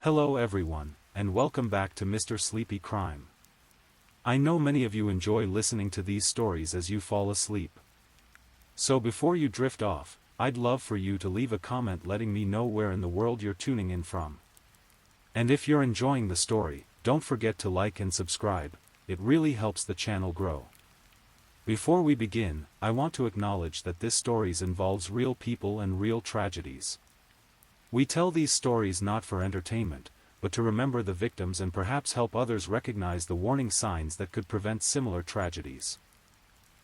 Hello everyone, and welcome back to Mr. Sleepy Crime. I know many of you enjoy listening to these stories as you fall asleep. So before you drift off, I'd love for you to leave a comment letting me know where in the world you're tuning in from. And if you're enjoying the story, don't forget to like and subscribe, it really helps the channel grow. Before we begin, I want to acknowledge that this story involves real people and real tragedies. We tell these stories not for entertainment, but to remember the victims and perhaps help others recognize the warning signs that could prevent similar tragedies.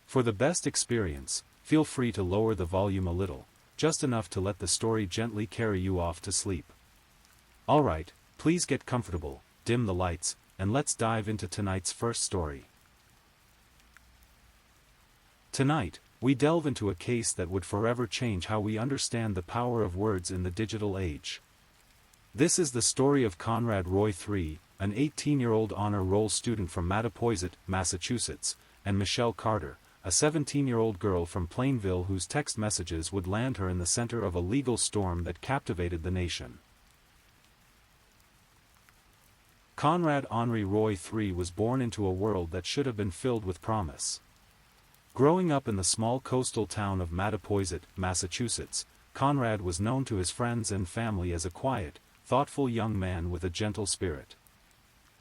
For the best experience, feel free to lower the volume a little, just enough to let the story gently carry you off to sleep. Alright, please get comfortable, dim the lights, and let's dive into tonight's first story. Tonight, we delve into a case that would forever change how we understand the power of words in the digital age. This is the story of Conrad Roy III, an 18-year-old honor roll student from Mattapoisett, Massachusetts, and Michelle Carter, a 17-year-old girl from Plainville whose text messages would land her in the center of a legal storm that captivated the nation. Conrad Henri Roy III was born into a world that should have been filled with promise. Growing up in the small coastal town of Mattapoisett, Massachusetts, Conrad was known to his friends and family as a quiet, thoughtful young man with a gentle spirit.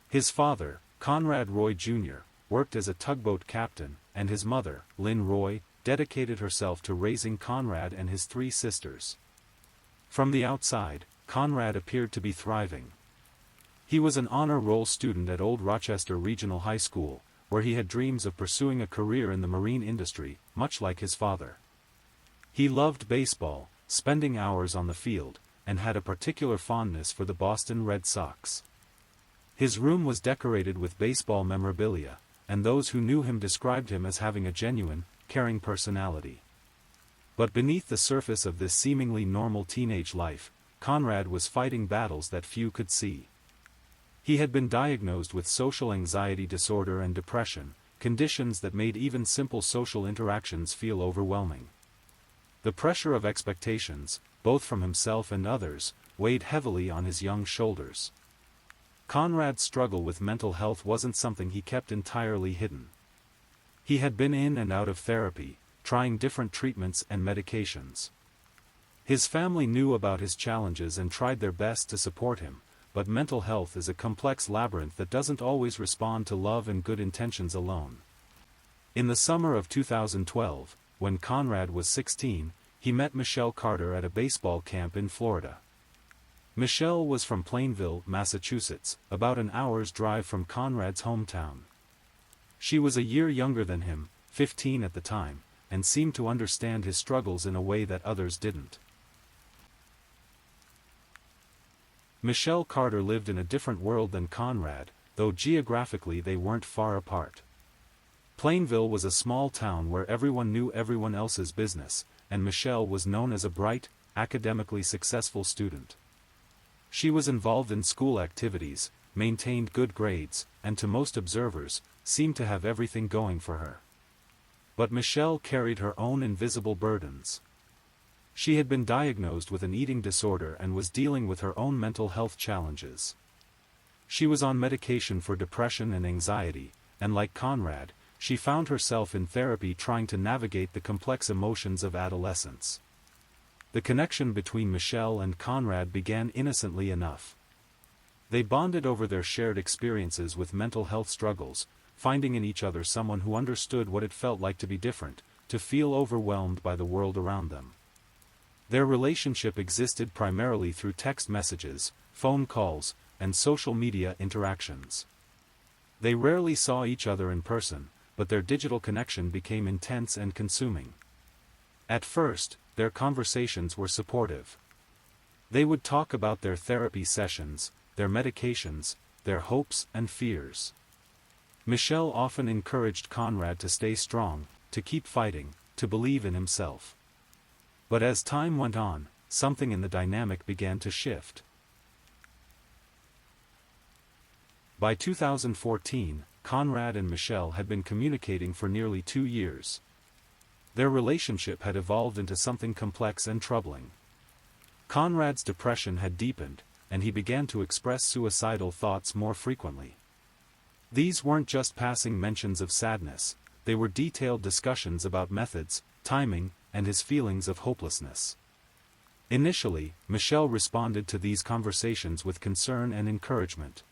His father, Conrad Roy Jr., worked as a tugboat captain, and his mother, Lynn Roy, dedicated herself to raising Conrad and his three sisters. From the outside, Conrad appeared to be thriving. He was an honor roll student at Old Rochester Regional High School, where he had dreams of pursuing a career in the marine industry, much like his father. He loved baseball, spending hours on the field, and had a particular fondness for the Boston Red Sox. His room was decorated with baseball memorabilia, and those who knew him described him as having a genuine, caring personality. But beneath the surface of this seemingly normal teenage life, Conrad was fighting battles that few could see. He had been diagnosed with social anxiety disorder and depression, conditions that made even simple social interactions feel overwhelming. The pressure of expectations, both from himself and others, weighed heavily on his young shoulders. Conrad's struggle with mental health wasn't something he kept entirely hidden. He had been in and out of therapy, trying different treatments and medications. His family knew about his challenges and tried their best to support him, but mental health is a complex labyrinth that doesn't always respond to love and good intentions alone. In the summer of 2012, when Conrad was 16, he met Michelle Carter at a baseball camp in Florida. Michelle was from Plainville, Massachusetts, about an hour's drive from Conrad's hometown. She was a year younger than him, 15 at the time, and seemed to understand his struggles in a way that others didn't. Michelle Carter lived in a different world than Conrad, though geographically they weren't far apart. Plainville was a small town where everyone knew everyone else's business, and Michelle was known as a bright, academically successful student. She was involved in school activities, maintained good grades, and to most observers, seemed to have everything going for her. But Michelle carried her own invisible burdens. She had been diagnosed with an eating disorder and was dealing with her own mental health challenges. She was on medication for depression and anxiety, and like Conrad, she found herself in therapy trying to navigate the complex emotions of adolescence. The connection between Michelle and Conrad began innocently enough. They bonded over their shared experiences with mental health struggles, finding in each other someone who understood what it felt like to be different, to feel overwhelmed by the world around them. Their relationship existed primarily through text messages, phone calls, and social media interactions. They rarely saw each other in person, but their digital connection became intense and consuming. At first, their conversations were supportive. They would talk about their therapy sessions, their medications, their hopes and fears. Michelle often encouraged Conrad to stay strong, to keep fighting, to believe in himself. But as time went on, something in the dynamic began to shift. By 2014, Conrad and Michelle had been communicating for nearly 2 years. Their relationship had evolved into something complex and troubling. Conrad's depression had deepened, and he began to express suicidal thoughts more frequently. These weren't just passing mentions of sadness, they were detailed discussions about methods, timing, and his feelings of hopelessness. Initially, Michelle responded to these conversations with concern and encouragement.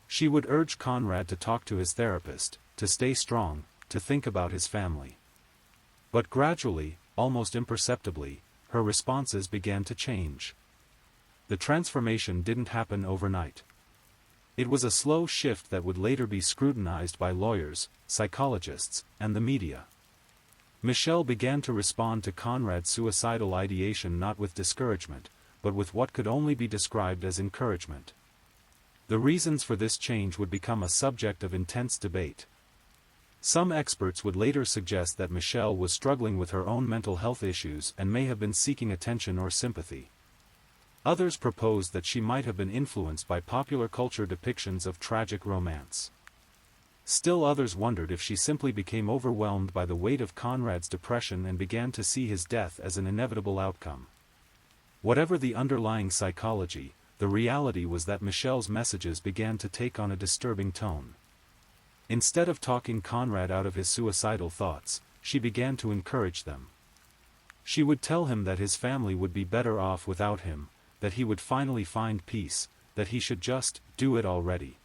She would urge Conrad to talk to his therapist, to stay strong, to think about his family. But gradually, almost imperceptibly, her responses began to change. The transformation didn't happen overnight. It was a slow shift that would later be scrutinized by lawyers, psychologists, and the media. Michelle began to respond to Conrad's suicidal ideation not with discouragement, but with what could only be described as encouragement. The reasons for this change would become a subject of intense debate. Some experts would later suggest that Michelle was struggling with her own mental health issues and may have been seeking attention or sympathy. Others proposed that she might have been influenced by popular culture depictions of tragic romance. Still others wondered if she simply became overwhelmed by the weight of Conrad's depression and began to see his death as an inevitable outcome. Whatever the underlying psychology, the reality was that Michelle's messages began to take on a disturbing tone. Instead of talking Conrad out of his suicidal thoughts, she began to encourage them. She would tell him that his family would be better off without him, that he would finally find peace, that he should just do it already.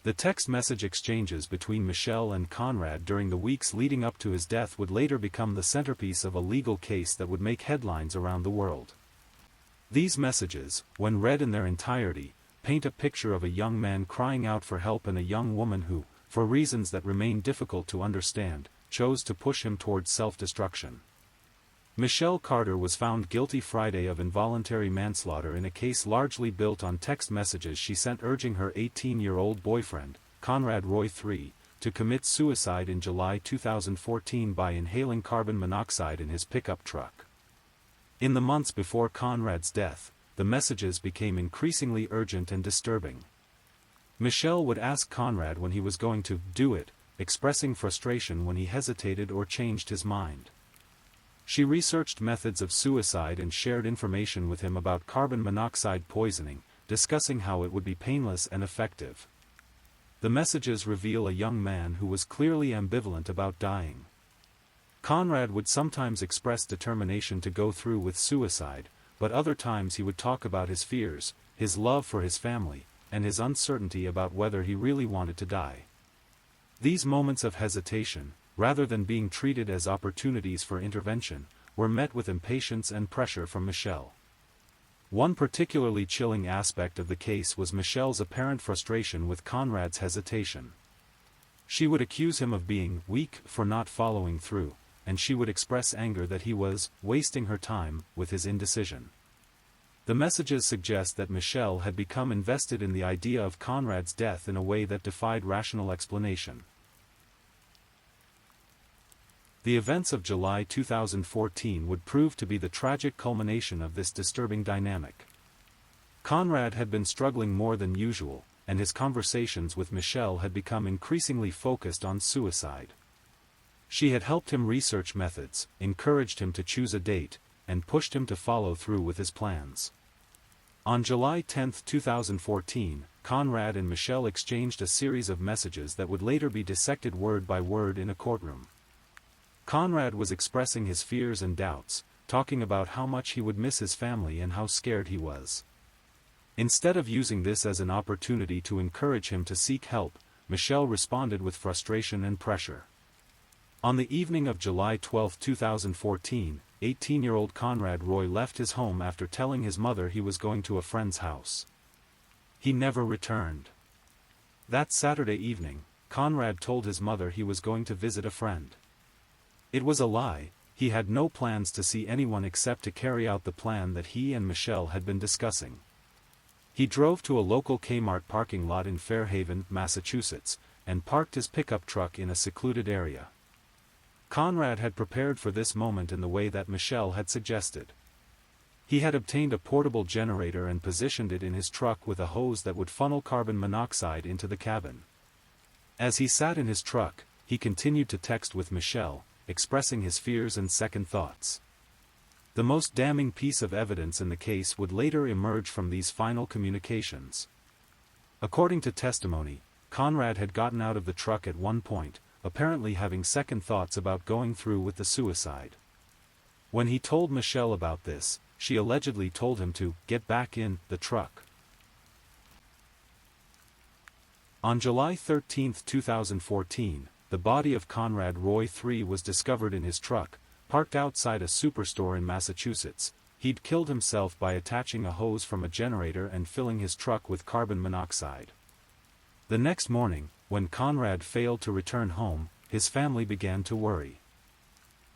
The text message exchanges between Michelle and Conrad during the weeks leading up to his death would later become the centerpiece of a legal case that would make headlines around the world. These messages, when read in their entirety, paint a picture of a young man crying out for help and a young woman who, for reasons that remain difficult to understand, chose to push him towards self-destruction. Michelle Carter was found guilty Friday of involuntary manslaughter in a case largely built on text messages she sent urging her 18-year-old boyfriend, Conrad Roy III, to commit suicide in July 2014 by inhaling carbon monoxide in his pickup truck. In the months before Conrad's death, the messages became increasingly urgent and disturbing. Michelle would ask Conrad when he was going to do it, expressing frustration when he hesitated or changed his mind. She researched methods of suicide and shared information with him about carbon monoxide poisoning, discussing how it would be painless and effective. The messages reveal a young man who was clearly ambivalent about dying. Conrad would sometimes express determination to go through with suicide, but other times he would talk about his fears, his love for his family, and his uncertainty about whether he really wanted to die. These moments of hesitation, rather than being treated as opportunities for intervention, were met with impatience and pressure from Michelle. One particularly chilling aspect of the case was Michelle's apparent frustration with Conrad's hesitation. She would accuse him of being weak for not following through, and she would express anger that he was wasting her time with his indecision. The messages suggest that Michelle had become invested in the idea of Conrad's death in a way that defied rational explanation. The events of July 2014 would prove to be the tragic culmination of this disturbing dynamic. Conrad had been struggling more than usual, and his conversations with Michelle had become increasingly focused on suicide. She had helped him research methods, encouraged him to choose a date, and pushed him to follow through with his plans. On July 10, 2014, Conrad and Michelle exchanged a series of messages that would later be dissected word by word in a courtroom. Conrad was expressing his fears and doubts, talking about how much he would miss his family and how scared he was. Instead of using this as an opportunity to encourage him to seek help, Michelle responded with frustration and pressure. On the evening of July 12, 2014, 18-year-old Conrad Roy left his home after telling his mother he was going to a friend's house. He never returned. That Saturday evening, Conrad told his mother he was going to visit a friend. It was a lie. He had no plans to see anyone except to carry out the plan that he and Michelle had been discussing. He drove to a local Kmart parking lot in Fairhaven, Massachusetts, and parked his pickup truck in a secluded area. Conrad had prepared for this moment in the way that Michelle had suggested. He had obtained a portable generator and positioned it in his truck with a hose that would funnel carbon monoxide into the cabin. As he sat in his truck, he continued to text with Michelle, expressing his fears and second thoughts. The most damning piece of evidence in the case would later emerge from these final communications. According to testimony, Conrad had gotten out of the truck at one point, apparently having second thoughts about going through with the suicide. When he told Michelle about this, she allegedly told him to get back in the truck. On July 13, 2014, the body of Conrad Roy III was discovered in his truck, parked outside a superstore in Massachusetts. He'd killed himself by attaching a hose from a generator and filling his truck with carbon monoxide. The next morning, when Conrad failed to return home, his family began to worry.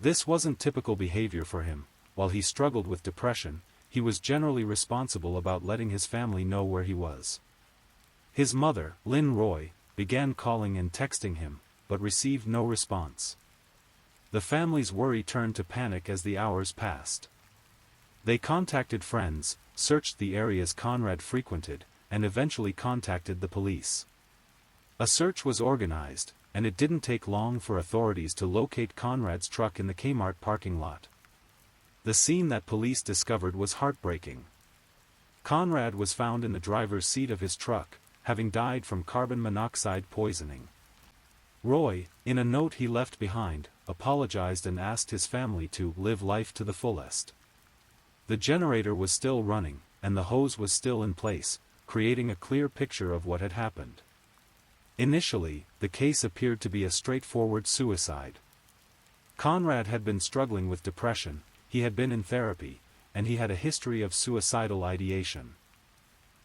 This wasn't typical behavior for him. While he struggled with depression, he was generally responsible about letting his family know where he was. His mother, Lynn Roy, began calling and texting him, but received no response. The family's worry turned to panic as the hours passed. They contacted friends, searched the areas Conrad frequented, and eventually contacted the police. A search was organized, and it didn't take long for authorities to locate Conrad's truck in the Kmart parking lot. The scene that police discovered was heartbreaking. Conrad was found in the driver's seat of his truck, having died from carbon monoxide poisoning. Roy, in a note he left behind, apologized and asked his family to live life to the fullest. The generator was still running, and the hose was still in place, creating a clear picture of what had happened. Initially, the case appeared to be a straightforward suicide. Conrad had been struggling with depression, he had been in therapy, and he had a history of suicidal ideation.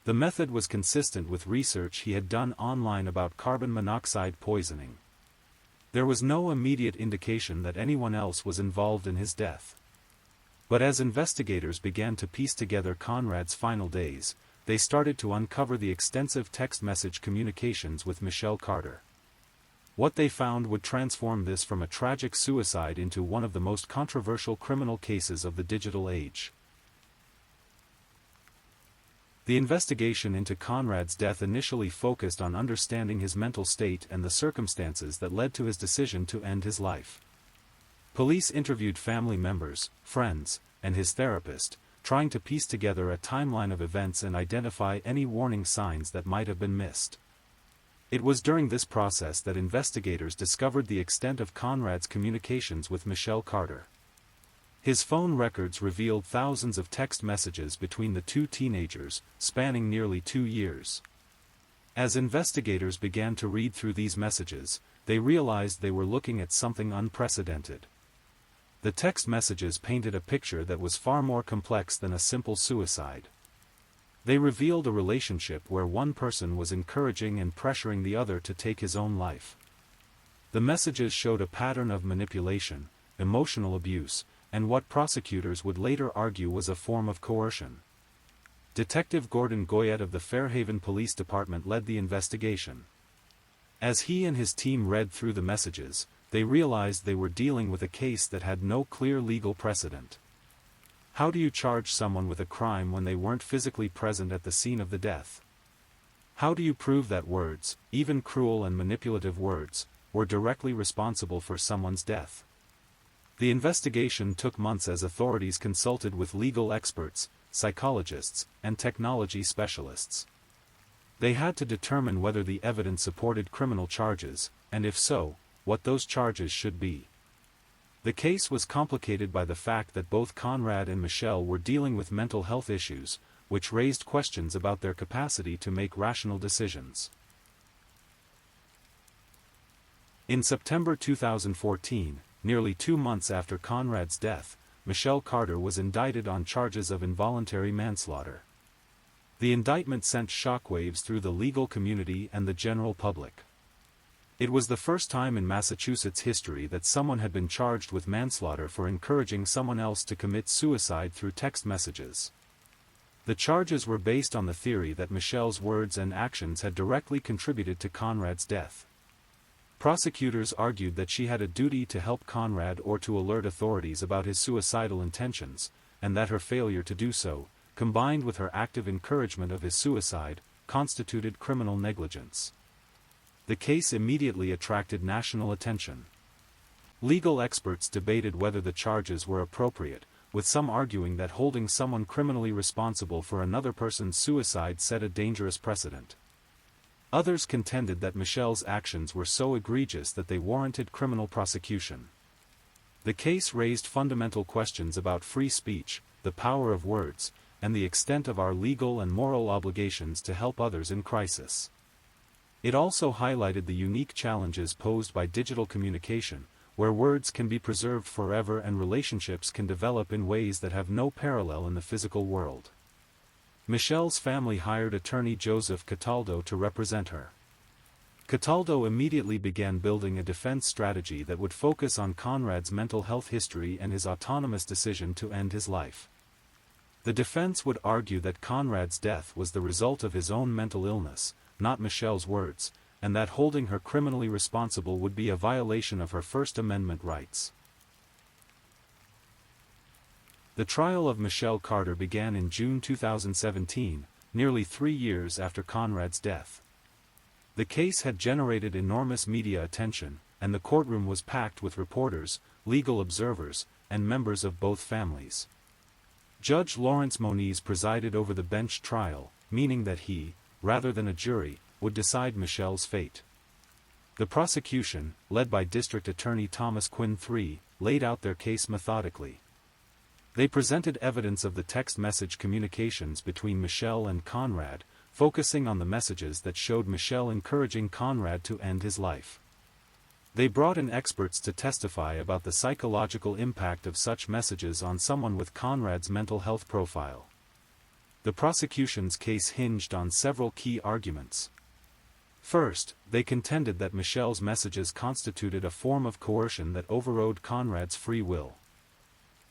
The method was consistent with research he had done online about carbon monoxide poisoning. There was no immediate indication that anyone else was involved in his death. But as investigators began to piece together Conrad's final days, they started to uncover the extensive text message communications with Michelle Carter. What they found would transform this from a tragic suicide into one of the most controversial criminal cases of the digital age. The investigation into Conrad's death initially focused on understanding his mental state and the circumstances that led to his decision to end his life. Police interviewed family members, friends, and his therapist, trying to piece together a timeline of events and identify any warning signs that might have been missed. It was during this process that investigators discovered the extent of Conrad's communications with Michelle Carter. His phone records revealed thousands of text messages between the two teenagers, spanning nearly 2 years. As investigators began to read through these messages, they realized they were looking at something unprecedented. The text messages painted a picture that was far more complex than a simple suicide. They revealed a relationship where one person was encouraging and pressuring the other to take his own life. The messages showed a pattern of manipulation, emotional abuse, and what prosecutors would later argue was a form of coercion. Detective Gordon Goyette of the Fairhaven Police Department led the investigation. As he and his team read through the messages, they realized they were dealing with a case that had no clear legal precedent. How do you charge someone with a crime when they weren't physically present at the scene of the death? How do you prove that words, even cruel and manipulative words, were directly responsible for someone's death? The investigation took months as authorities consulted with legal experts, psychologists, and technology specialists. They had to determine whether the evidence supported criminal charges, and if so, what those charges should be. The case was complicated by the fact that both Conrad and Michelle were dealing with mental health issues, which raised questions about their capacity to make rational decisions. In September 2014, nearly 2 months after Conrad's death, Michelle Carter was indicted on charges of involuntary manslaughter. The indictment sent shockwaves through the legal community and the general public. It was the first time in Massachusetts history that someone had been charged with manslaughter for encouraging someone else to commit suicide through text messages. The charges were based on the theory that Michelle's words and actions had directly contributed to Conrad's death. Prosecutors argued that she had a duty to help Conrad or to alert authorities about his suicidal intentions, and that her failure to do so, combined with her active encouragement of his suicide, constituted criminal negligence. The case immediately attracted national attention. Legal experts debated whether the charges were appropriate, with some arguing that holding someone criminally responsible for another person's suicide set a dangerous precedent. Others contended that Michelle's actions were so egregious that they warranted criminal prosecution. The case raised fundamental questions about free speech, the power of words, and the extent of our legal and moral obligations to help others in crisis. It also highlighted the unique challenges posed by digital communication, where words can be preserved forever and relationships can develop in ways that have no parallel in the physical world. Michelle's family hired attorney Joseph Cataldo to represent her. Cataldo immediately began building a defense strategy that would focus on Conrad's mental health history and his autonomous decision to end his life. The defense would argue that Conrad's death was the result of his own mental illness, not Michelle's words, and that holding her criminally responsible would be a violation of her First Amendment rights. The trial of Michelle Carter began in June 2017, nearly 3 years after Conrad's death. The case had generated enormous media attention, and the courtroom was packed with reporters, legal observers, and members of both families. Judge Lawrence Moniz presided over the bench trial, meaning that he, rather than a jury, would decide Michelle's fate. The prosecution, led by District Attorney Thomas Quinn III, laid out their case methodically. They presented evidence of the text message communications between Michelle and Conrad, focusing on the messages that showed Michelle encouraging Conrad to end his life. They brought in experts to testify about the psychological impact of such messages on someone with Conrad's mental health profile. The prosecution's case hinged on several key arguments. First, they contended that Michelle's messages constituted a form of coercion that overrode Conrad's free will.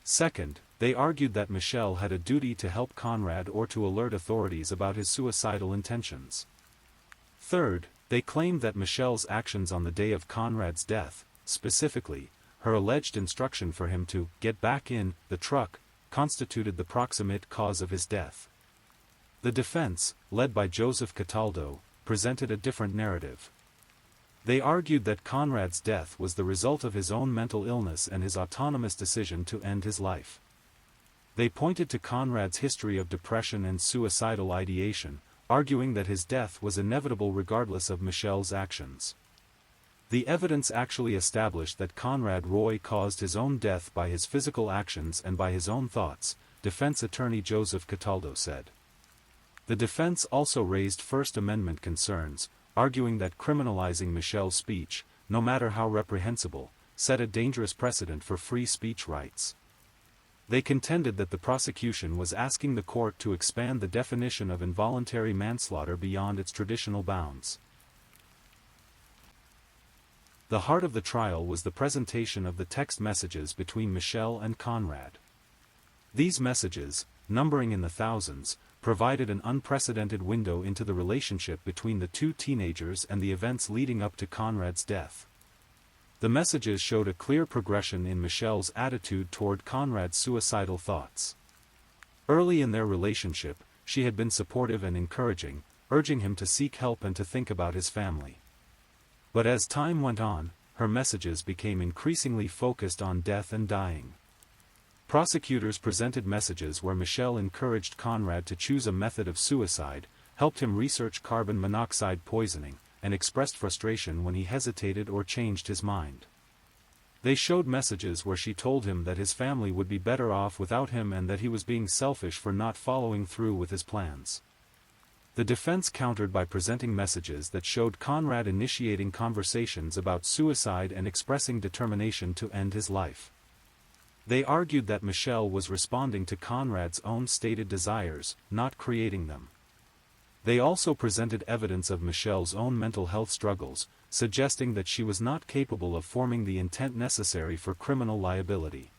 Second, they argued that Michelle had a duty to help Conrad or to alert authorities about his suicidal intentions. Third, they claimed that Michelle's actions on the day of Conrad's death, specifically, her alleged instruction for him to get back in the truck, constituted the proximate cause of his death. The defense, led by Joseph Cataldo, presented a different narrative. They argued that Conrad's death was the result of his own mental illness and his autonomous decision to end his life. They pointed to Conrad's history of depression and suicidal ideation, arguing that his death was inevitable regardless of Michelle's actions. The evidence actually established that Conrad Roy caused his own death by his physical actions and by his own thoughts, defense attorney Joseph Cataldo said. The defense also raised First Amendment concerns, arguing that criminalizing Michelle's speech, no matter how reprehensible, set a dangerous precedent for free speech rights. They contended that the prosecution was asking the court to expand the definition of involuntary manslaughter beyond its traditional bounds. The heart of the trial was the presentation of the text messages between Michelle and Conrad. These messages, numbering in the thousands, provided an unprecedented window into the relationship between the two teenagers and the events leading up to Conrad's death. The messages showed a clear progression in Michelle's attitude toward Conrad's suicidal thoughts. Early in their relationship, she had been supportive and encouraging, urging him to seek help and to think about his family. But as time went on, her messages became increasingly focused on death and dying. Prosecutors presented messages where Michelle encouraged Conrad to choose a method of suicide, helped him research carbon monoxide poisoning, and expressed frustration when he hesitated or changed his mind. They showed messages where she told him that his family would be better off without him and that he was being selfish for not following through with his plans. The defense countered by presenting messages that showed Conrad initiating conversations about suicide and expressing determination to end his life. They argued that Michelle was responding to Conrad's own stated desires, not creating them. They also presented evidence of Michelle's own mental health struggles, suggesting that she was not capable of forming the intent necessary for criminal liability.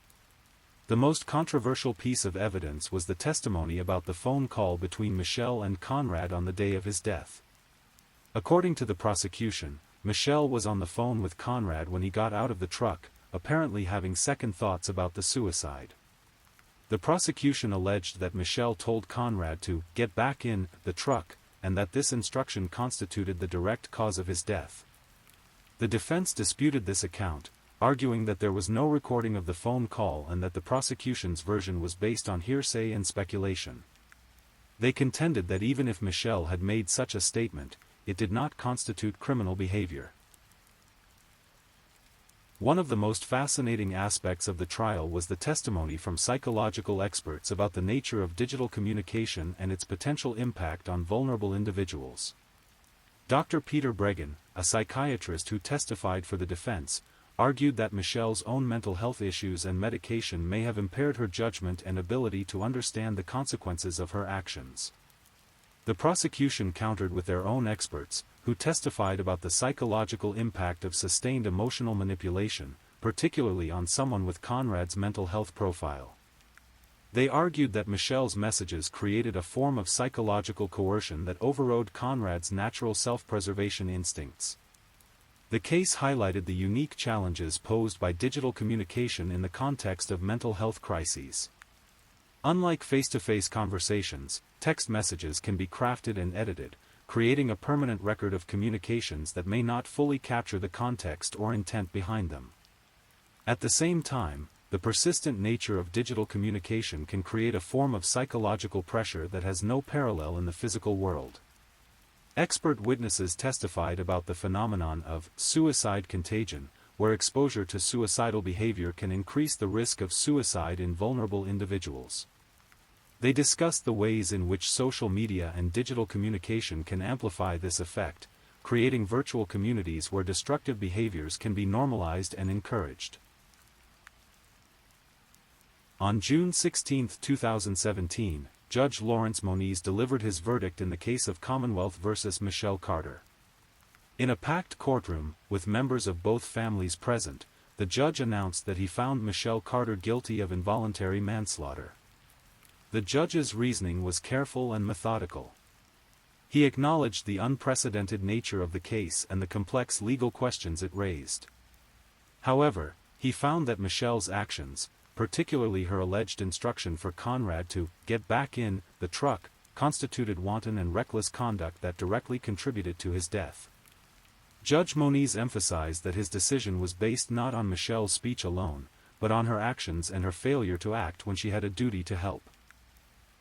The most controversial piece of evidence was the testimony about the phone call between Michelle and Conrad on the day of his death. According to the prosecution, Michelle was on the phone with Conrad when he got out of the truck, apparently having second thoughts about the suicide. The prosecution alleged that Michelle told Conrad to get back in the truck, and that this instruction constituted the direct cause of his death. The defense disputed this account, arguing that there was no recording of the phone call and that the prosecution's version was based on hearsay and speculation. They contended that even if Michelle had made such a statement, it did not constitute criminal behavior. One of the most fascinating aspects of the trial was the testimony from psychological experts about the nature of digital communication and its potential impact on vulnerable individuals. Dr. Peter Breggin, a psychiatrist who testified for the defense, argued that Michelle's own mental health issues and medication may have impaired her judgment and ability to understand the consequences of her actions. The prosecution countered with their own experts, who testified about the psychological impact of sustained emotional manipulation, particularly on someone with Conrad's mental health profile. They argued that Michelle's messages created a form of psychological coercion that overrode Conrad's natural self-preservation instincts. The case highlighted the unique challenges posed by digital communication in the context of mental health crises. Unlike face-to-face conversations, text messages can be crafted and edited, creating a permanent record of communications that may not fully capture the context or intent behind them. At the same time, the persistent nature of digital communication can create a form of psychological pressure that has no parallel in the physical world. Expert witnesses testified about the phenomenon of suicide contagion, where exposure to suicidal behavior can increase the risk of suicide in vulnerable individuals. They discussed the ways in which social media and digital communication can amplify this effect, creating virtual communities where destructive behaviors can be normalized and encouraged. On June 16, 2017, Judge Lawrence Moniz delivered his verdict in the case of Commonwealth v. Michelle Carter. In a packed courtroom, with members of both families present, the judge announced that he found Michelle Carter guilty of involuntary manslaughter. The judge's reasoning was careful and methodical. He acknowledged the unprecedented nature of the case and the complex legal questions it raised. However, he found that Michelle's actions, particularly her alleged instruction for Conrad to get back in the truck, constituted wanton and reckless conduct that directly contributed to his death. Judge Moniz emphasized that his decision was based not on Michelle's speech alone, but on her actions and her failure to act when she had a duty to help.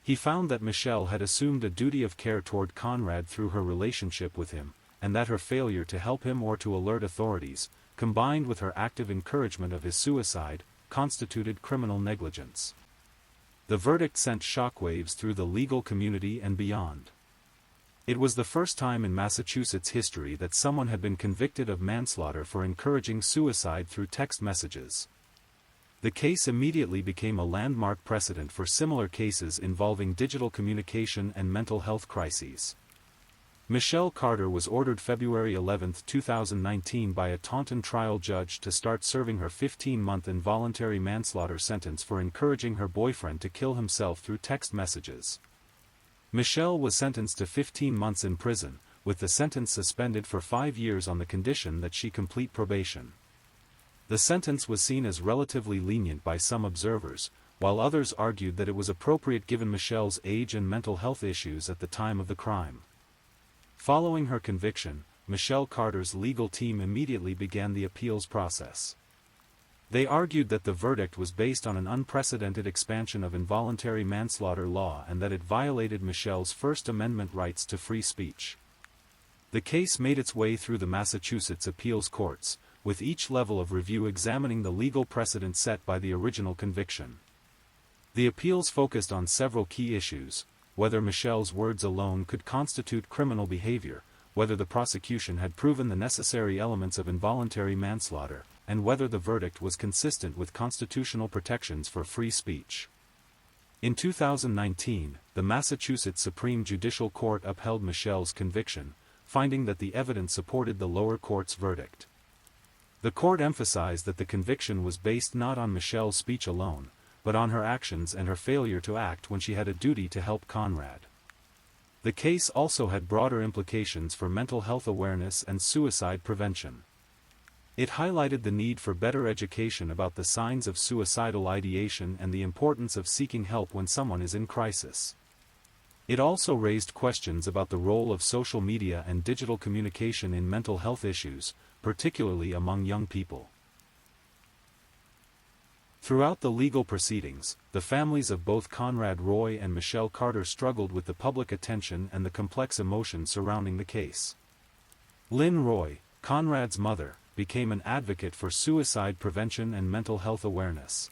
He found that Michelle had assumed a duty of care toward Conrad through her relationship with him, and that her failure to help him or to alert authorities, combined with her active encouragement of his suicide, constituted criminal negligence. The verdict sent shockwaves through the legal community and beyond. It was the first time in Massachusetts history that someone had been convicted of manslaughter for encouraging suicide through text messages. The case immediately became a landmark precedent for similar cases involving digital communication and mental health crises. Michelle Carter was ordered February 11, 2019 by a Taunton trial judge to start serving her 15-month involuntary manslaughter sentence for encouraging her boyfriend to kill himself through text messages. Michelle was sentenced to 15 months in prison, with the sentence suspended for 5 years on the condition that she complete probation. The sentence was seen as relatively lenient by some observers, while others argued that it was appropriate given Michelle's age and mental health issues at the time of the crime. Following her conviction, Michelle Carter's legal team immediately began the appeals process. They argued that the verdict was based on an unprecedented expansion of involuntary manslaughter law and that it violated Michelle's First Amendment rights to free speech. The case made its way through the Massachusetts appeals courts, with each level of review examining the legal precedent set by the original conviction. The appeals focused on several key issues: whether Michelle's words alone could constitute criminal behavior, whether the prosecution had proven the necessary elements of involuntary manslaughter, and whether the verdict was consistent with constitutional protections for free speech. In 2019, the Massachusetts Supreme Judicial Court upheld Michelle's conviction, finding that the evidence supported the lower court's verdict. The court emphasized that the conviction was based not on Michelle's speech alone, but on her actions and her failure to act when she had a duty to help Conrad. The case also had broader implications for mental health awareness and suicide prevention. It highlighted the need for better education about the signs of suicidal ideation and the importance of seeking help when someone is in crisis. It also raised questions about the role of social media and digital communication in mental health issues, particularly among young people. Throughout the legal proceedings, the families of both Conrad Roy and Michelle Carter struggled with the public attention and the complex emotions surrounding the case. Lynn Roy, Conrad's mother, became an advocate for suicide prevention and mental health awareness.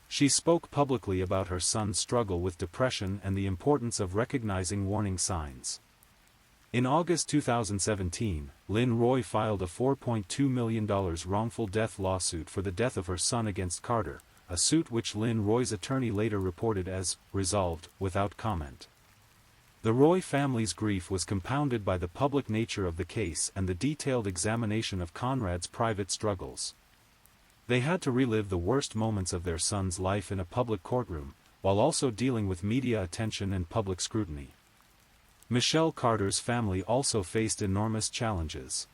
She spoke publicly about her son's struggle with depression and the importance of recognizing warning signs. In August 2017, Lynn Roy filed a $4.2 million wrongful death lawsuit for the death of her son against Carter, a suit which Lynn Roy's attorney later reported as resolved without comment. The Roy family's grief was compounded by the public nature of the case and the detailed examination of Conrad's private struggles. They had to relive the worst moments of their son's life in a public courtroom, while also dealing with media attention and public scrutiny. Michelle Carter's family also faced enormous challenges.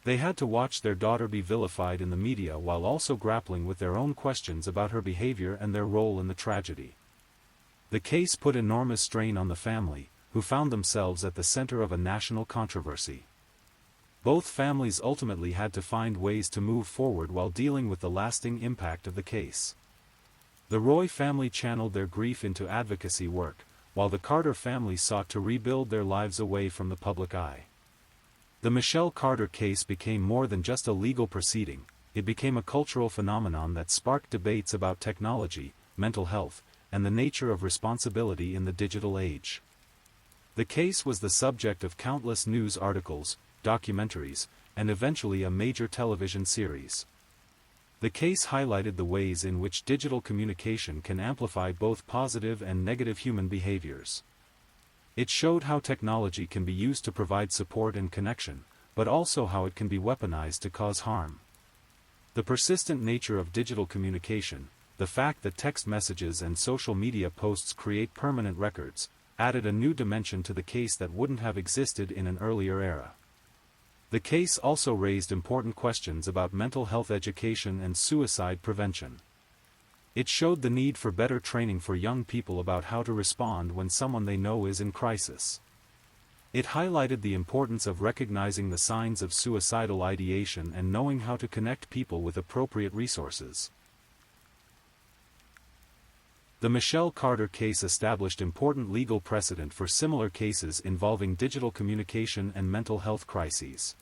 They had to watch their daughter be vilified in the media while also grappling with their own questions about her behavior and their role in the tragedy. The case put enormous strain on the family, who found themselves at the center of a national controversy. Both families ultimately had to find ways to move forward while dealing with the lasting impact of the case. The Roy family channeled their grief into advocacy work, while the Carter family sought to rebuild their lives away from the public eye. The Michelle Carter case became more than just a legal proceeding, it became a cultural phenomenon that sparked debates about technology, mental health, and the nature of responsibility in the digital age. The case was the subject of countless news articles, documentaries, and eventually a major television series. The case highlighted the ways in which digital communication can amplify both positive and negative human behaviors. It showed how technology can be used to provide support and connection, but also how it can be weaponized to cause harm. The persistent nature of digital communication, the fact that text messages and social media posts create permanent records, added a new dimension to the case that wouldn't have existed in an earlier era. The case also raised important questions about mental health education and suicide prevention. It showed the need for better training for young people about how to respond when someone they know is in crisis. It highlighted the importance of recognizing the signs of suicidal ideation and knowing how to connect people with appropriate resources. The Michelle Carter case established important legal precedent for similar cases involving digital communication and mental health crises.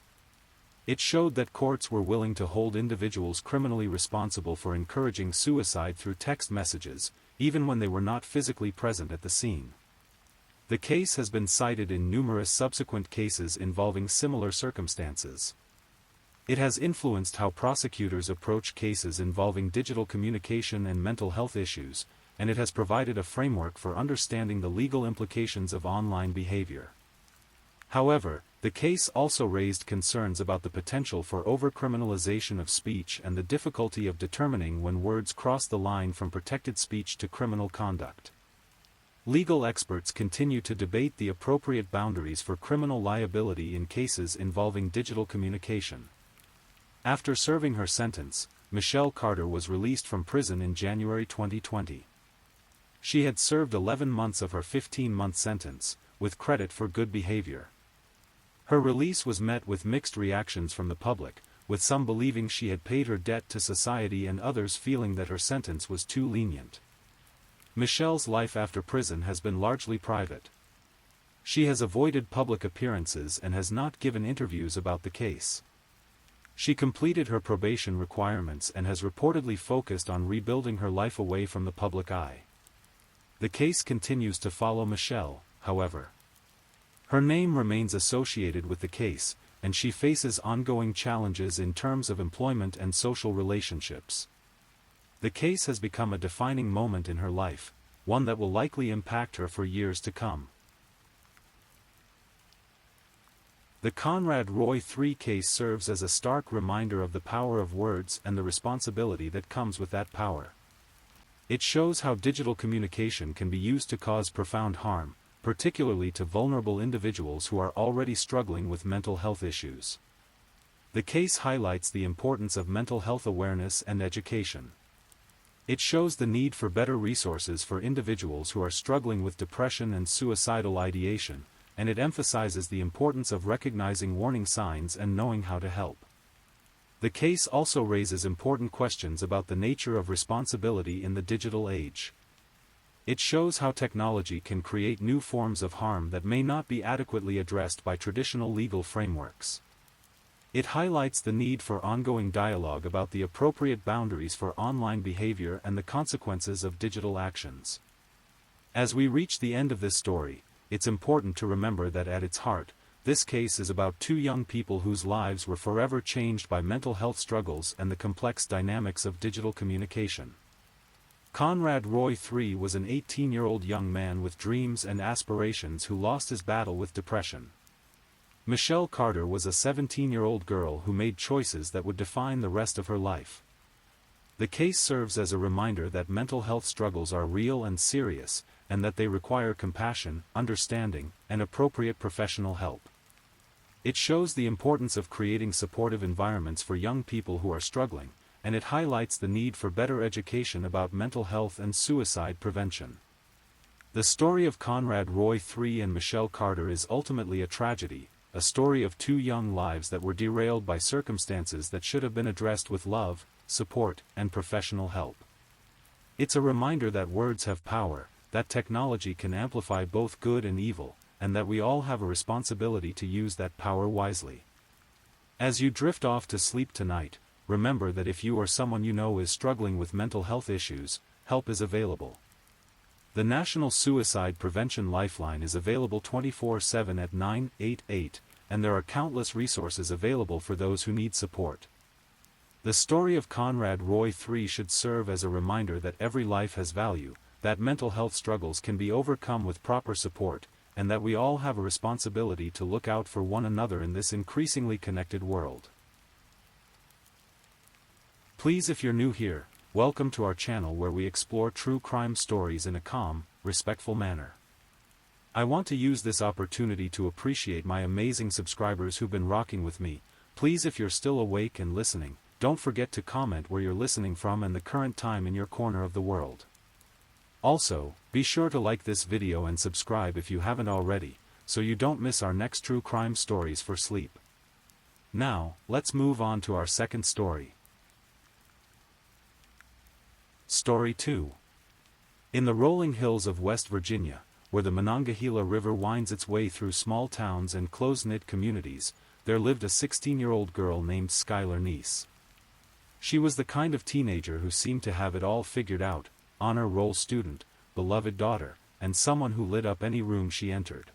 It showed that courts were willing to hold individuals criminally responsible for encouraging suicide through text messages, even when they were not physically present at the scene. The case has been cited in numerous subsequent cases involving similar circumstances. It has influenced how prosecutors approach cases involving digital communication and mental health issues, and it has provided a framework for understanding the legal implications of online behavior. However, the case also raised concerns about the potential for overcriminalization of speech and the difficulty of determining when words cross the line from protected speech to criminal conduct. Legal experts continue to debate the appropriate boundaries for criminal liability in cases involving digital communication. After serving her sentence, Michelle Carter was released from prison in January 2020. She had served 11 months of her 15-month sentence, with credit for good behavior. Her release was met with mixed reactions from the public, with some believing she had paid her debt to society and others feeling that her sentence was too lenient. Michelle's life after prison has been largely private. She has avoided public appearances and has not given interviews about the case. She completed her probation requirements and has reportedly focused on rebuilding her life away from the public eye. The case continues to follow Michelle, however. Her name remains associated with the case, and she faces ongoing challenges in terms of employment and social relationships. The case has become a defining moment in her life, one that will likely impact her for years to come. The Conrad Roy III case serves as a stark reminder of the power of words and the responsibility that comes with that power. It shows how digital communication can be used to cause profound harm, particularly to vulnerable individuals who are already struggling with mental health issues. The case highlights the importance of mental health awareness and education. It shows the need for better resources for individuals who are struggling with depression and suicidal ideation, and it emphasizes the importance of recognizing warning signs and knowing how to help. The case also raises important questions about the nature of responsibility in the digital age. It shows how technology can create new forms of harm that may not be adequately addressed by traditional legal frameworks. It highlights the need for ongoing dialogue about the appropriate boundaries for online behavior and the consequences of digital actions. As we reach the end of this story, it's important to remember that at its heart, this case is about two young people whose lives were forever changed by mental health struggles and the complex dynamics of digital communication. Conrad Roy III was an 18-year-old young man with dreams and aspirations who lost his battle with depression. Michelle Carter was a 17-year-old girl who made choices that would define the rest of her life. The case serves as a reminder that mental health struggles are real and serious, and that they require compassion, understanding, and appropriate professional help. It shows the importance of creating supportive environments for young people who are struggling, and it highlights the need for better education about mental health and suicide prevention. The story of Conrad Roy III and Michelle Carter is ultimately a tragedy, a story of two young lives that were derailed by circumstances that should have been addressed with love, support, and professional help. It's a reminder that words have power, that technology can amplify both good and evil, and that we all have a responsibility to use that power wisely. As you drift off to sleep tonight, remember that if you or someone you know is struggling with mental health issues, help is available. The National Suicide Prevention Lifeline is available 24/7 at 988, and there are countless resources available for those who need support. The story of Conrad Roy III should serve as a reminder that every life has value, that mental health struggles can be overcome with proper support, and that we all have a responsibility to look out for one another in this increasingly connected world. Please, if you're new here, welcome to our channel where we explore true crime stories in a calm, respectful manner. I want to use this opportunity to appreciate my amazing subscribers who've been rocking with me. Please, if you're still awake and listening, don't forget to comment where you're listening from and the current time in your corner of the world. Also, be sure to like this video and subscribe if you haven't already, so you don't miss our next true crime stories for sleep. Now, let's move on to our second story. Story 2. In the rolling hills of West Virginia, where the Monongahela River winds its way through small towns and close-knit communities, there lived a 16-year-old girl named Skylar Neese. She was the kind of teenager who seemed to have it all figured out: honor roll student, beloved daughter, and someone who lit up any room she entered.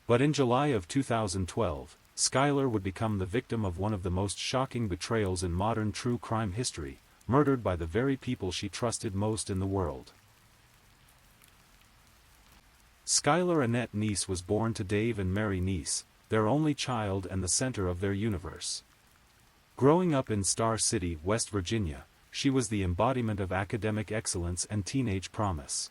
But in July of 2012, Skylar would become the victim of one of the most shocking betrayals in modern true crime history, murdered by the very people she trusted most in the world. Skylar Annette Neese was born to Dave and Mary Neese, their only child and the center of their universe. Growing up in Star City, West Virginia, she was the embodiment of academic excellence and teenage promise.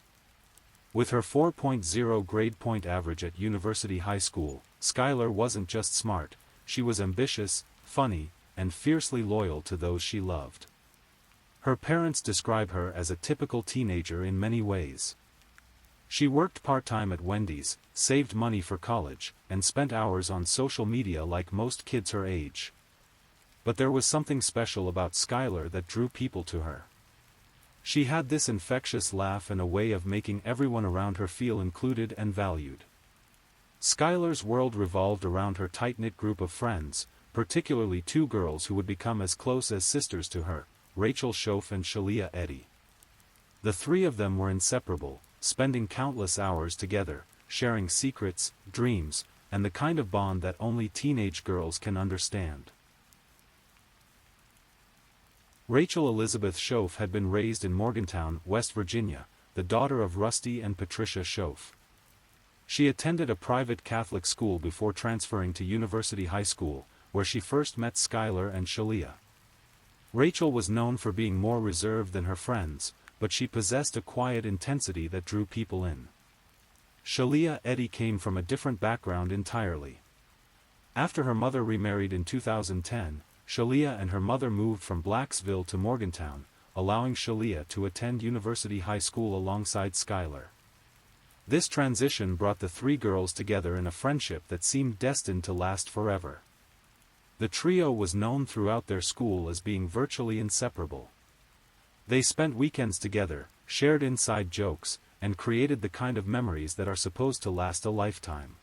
With her 4.0 grade point average at University High School, Skylar wasn't just smart, she was ambitious, funny, and fiercely loyal to those she loved. Her parents describe her as a typical teenager in many ways. She worked part-time at Wendy's, saved money for college, and spent hours on social media like most kids her age. But there was something special about Skylar that drew people to her. She had this infectious laugh and a way of making everyone around her feel included and valued. Skylar's world revolved around her tight-knit group of friends, particularly two girls who would become as close as sisters to her, Rachel Schoaf and Shalia Eddy. The three of them were inseparable, spending countless hours together, sharing secrets, dreams, and the kind of bond that only teenage girls can understand. Rachel Elizabeth Schoaf had been raised in Morgantown, West Virginia, the daughter of Rusty and Patricia Schoaf. She attended a private Catholic school before transferring to University High School, where she first met Skylar and Shalia. Rachel was known for being more reserved than her friends, but she possessed a quiet intensity that drew people in. Shalia Eddy came from a different background entirely. After her mother remarried in 2010, Shalia and her mother moved from Blacksville to Morgantown, allowing Shalia to attend University High School alongside Skylar. This transition brought the three girls together in a friendship that seemed destined to last forever. The trio was known throughout their school as being virtually inseparable. They spent weekends together, shared inside jokes, and created the kind of memories that are supposed to last a lifetime.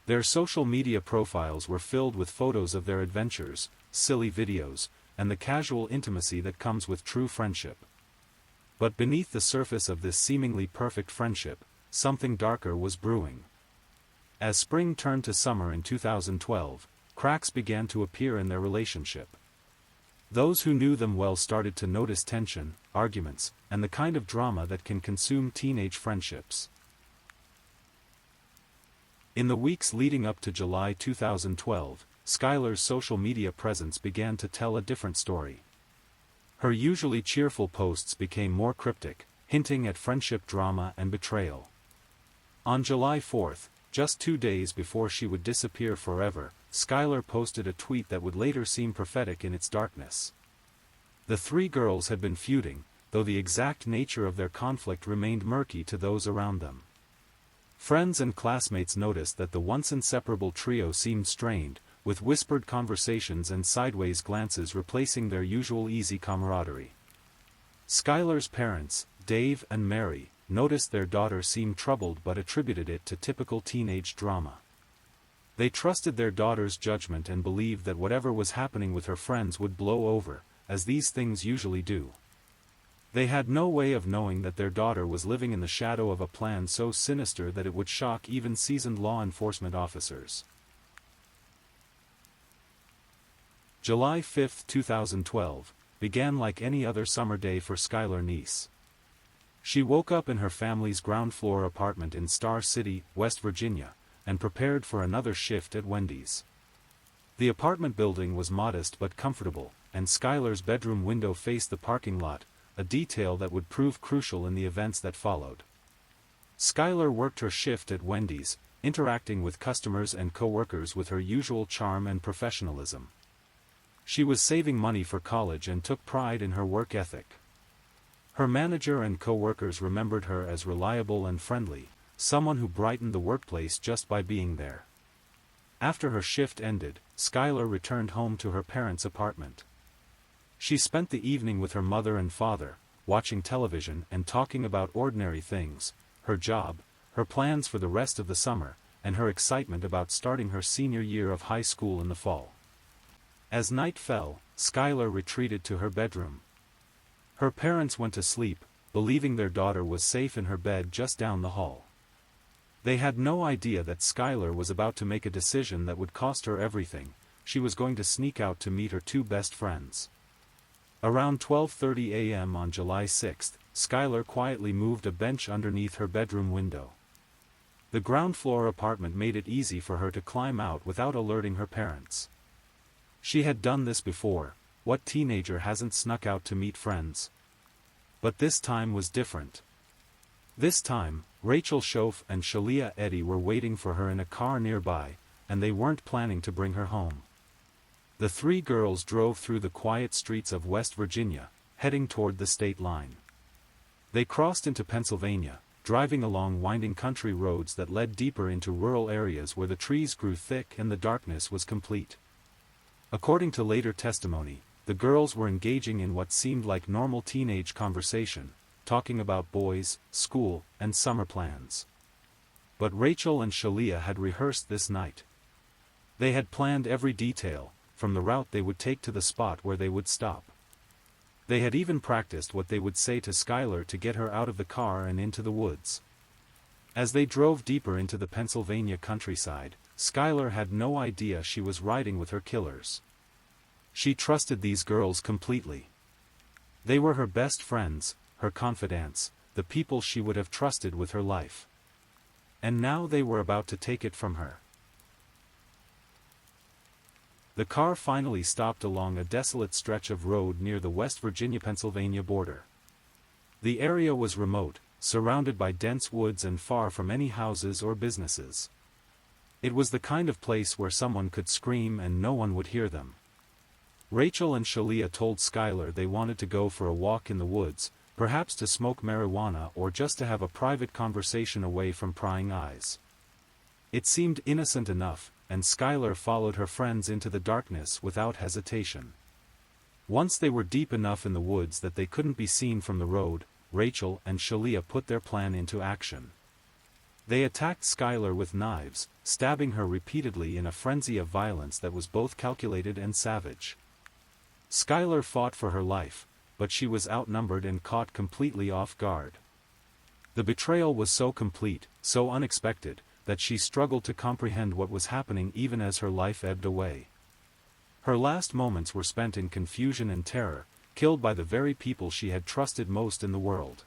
Their social media profiles were filled with photos of their adventures, silly videos, and the casual intimacy that comes with true friendship. But beneath the surface of this seemingly perfect friendship, something darker was brewing. As spring turned to summer in 2012, cracks began to appear in their relationship. Those who knew them well started to notice tension, arguments, and the kind of drama that can consume teenage friendships. In the weeks leading up to July 2012, Skylar's social media presence began to tell a different story. Her usually cheerful posts became more cryptic, hinting at friendship drama and betrayal. On July 4th, just 2 days before she would disappear forever, Skylar posted a tweet that would later seem prophetic in its darkness. The three girls had been feuding, though the exact nature of their conflict remained murky to those around them. Friends and classmates noticed that the once inseparable trio seemed strained, with whispered conversations and sideways glances replacing their usual easy camaraderie. Skylar's parents, Dave and Mary, noticed their daughter seemed troubled but attributed it to typical teenage drama. They trusted their daughter's judgment and believed that whatever was happening with her friends would blow over, as these things usually do. They had no way of knowing that their daughter was living in the shadow of a plan so sinister that it would shock even seasoned law enforcement officers. July 5, 2012, began like any other summer day for Skylar Neese. She woke up in her family's ground-floor apartment in Star City, West Virginia, and prepared for another shift at Wendy's. The apartment building was modest but comfortable, and Skylar's bedroom window faced the parking lot, a detail that would prove crucial in the events that followed. Skylar worked her shift at Wendy's, interacting with customers and co-workers with her usual charm and professionalism. She was saving money for college and took pride in her work ethic. Her manager and co-workers remembered her as reliable and friendly, someone who brightened the workplace just by being there. After her shift ended, Skylar returned home to her parents' apartment. She spent the evening with her mother and father, watching television and talking about ordinary things, her job, her plans for the rest of the summer, and her excitement about starting her senior year of high school in the fall. As night fell, Skylar retreated to her bedroom. Her parents went to sleep, believing their daughter was safe in her bed just down the hall. They had no idea that Skylar was about to make a decision that would cost her everything. She was going to sneak out to meet her two best friends. Around 12:30 a.m. on July 6, Skylar quietly moved a bench underneath her bedroom window. The ground-floor apartment made it easy for her to climb out without alerting her parents. She had done this before. What teenager hasn't snuck out to meet friends? But this time was different. This time, Rachel Schoaf and Shalia Eddy were waiting for her in a car nearby, and they weren't planning to bring her home. The three girls drove through the quiet streets of West Virginia, heading toward the state line. They crossed into Pennsylvania, driving along winding country roads that led deeper into rural areas where the trees grew thick and the darkness was complete. According to later testimony, the girls were engaging in what seemed like normal teenage conversation, talking about boys, school, and summer plans. But Rachel and Shalia had rehearsed this night. They had planned every detail, from the route they would take to the spot where they would stop. They had even practiced what they would say to Skylar to get her out of the car and into the woods. As they drove deeper into the Pennsylvania countryside, Skylar had no idea she was riding with her killers. She trusted these girls completely. They were her best friends, her confidants, the people she would have trusted with her life. And now they were about to take it from her. The car finally stopped along a desolate stretch of road near the West Virginia-Pennsylvania border. The area was remote, surrounded by dense woods and far from any houses or businesses. It was the kind of place where someone could scream and no one would hear them. Rachel and Shalia told Skylar they wanted to go for a walk in the woods, perhaps to smoke marijuana or just to have a private conversation away from prying eyes. It seemed innocent enough, and Skylar followed her friends into the darkness without hesitation. Once they were deep enough in the woods that they couldn't be seen from the road, Rachel and Shalia put their plan into action. They attacked Skylar with knives, stabbing her repeatedly in a frenzy of violence that was both calculated and savage. Skylar fought for her life, but she was outnumbered and caught completely off guard. The betrayal was so complete, so unexpected, that she struggled to comprehend what was happening even as her life ebbed away. Her last moments were spent in confusion and terror, killed by the very people she had trusted most in the world.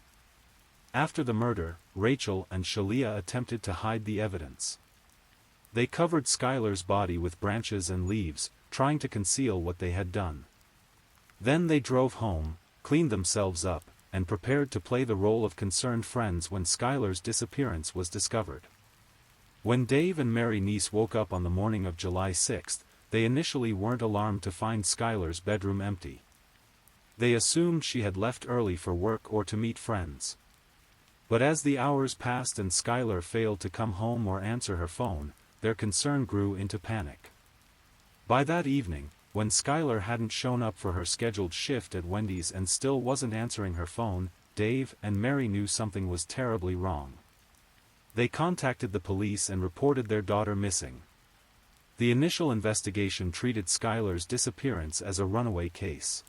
After the murder, Rachel and Shalia attempted to hide the evidence. They covered Skylar's body with branches and leaves, trying to conceal what they had done. Then they drove home, cleaned themselves up, and prepared to play the role of concerned friends when Skylar's disappearance was discovered. When Dave and Mary Neese woke up on the morning of July 6, they initially weren't alarmed to find Skylar's bedroom empty. They assumed she had left early for work or to meet friends. But as the hours passed and Skylar failed to come home or answer her phone, their concern grew into panic. By that evening, when Skylar hadn't shown up for her scheduled shift at Wendy's and still wasn't answering her phone, Dave and Mary knew something was terribly wrong. They contacted the police and reported their daughter missing. The initial investigation treated Skylar's disappearance as a runaway case.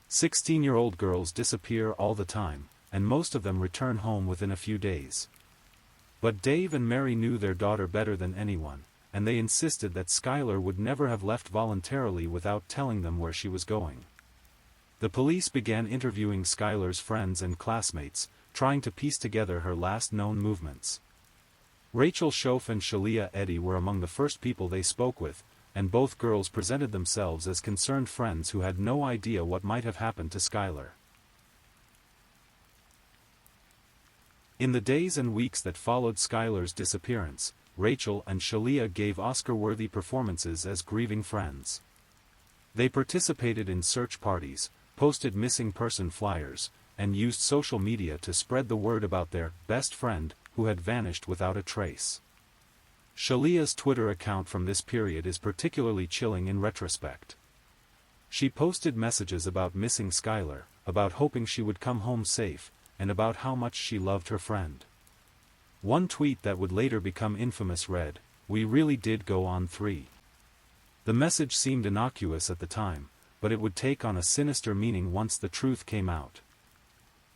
16-year-old girls disappear all the time, and most of them return home within a few days. But Dave and Mary knew their daughter better than anyone, and they insisted that Skylar would never have left voluntarily without telling them where she was going. The police began interviewing Skylar's friends and classmates, trying to piece together her last known movements. Rachel Schoaf and Shalia Eddy were among the first people they spoke with, and both girls presented themselves as concerned friends who had no idea what might have happened to Skylar. In the days and weeks that followed Skylar's disappearance, Rachel and Shalia gave Oscar-worthy performances as grieving friends. They participated in search parties, posted missing person flyers, and used social media to spread the word about their best friend, who had vanished without a trace. Shalia's Twitter account from this period is particularly chilling in retrospect. She posted messages about missing Skylar, about hoping she would come home safe, and about how much she loved her friend. One tweet that would later become infamous read, "We really did go on 3." The message seemed innocuous at the time, but it would take on a sinister meaning once the truth came out.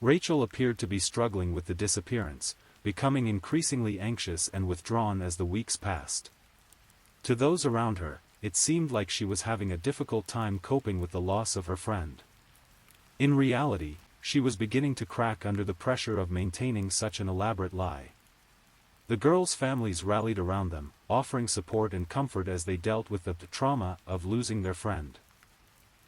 Rachel appeared to be struggling with the disappearance, becoming increasingly anxious and withdrawn as the weeks passed. To those around her, it seemed like she was having a difficult time coping with the loss of her friend. In reality, she was beginning to crack under the pressure of maintaining such an elaborate lie. The girls' families rallied around them, offering support and comfort as they dealt with the trauma of losing their friend.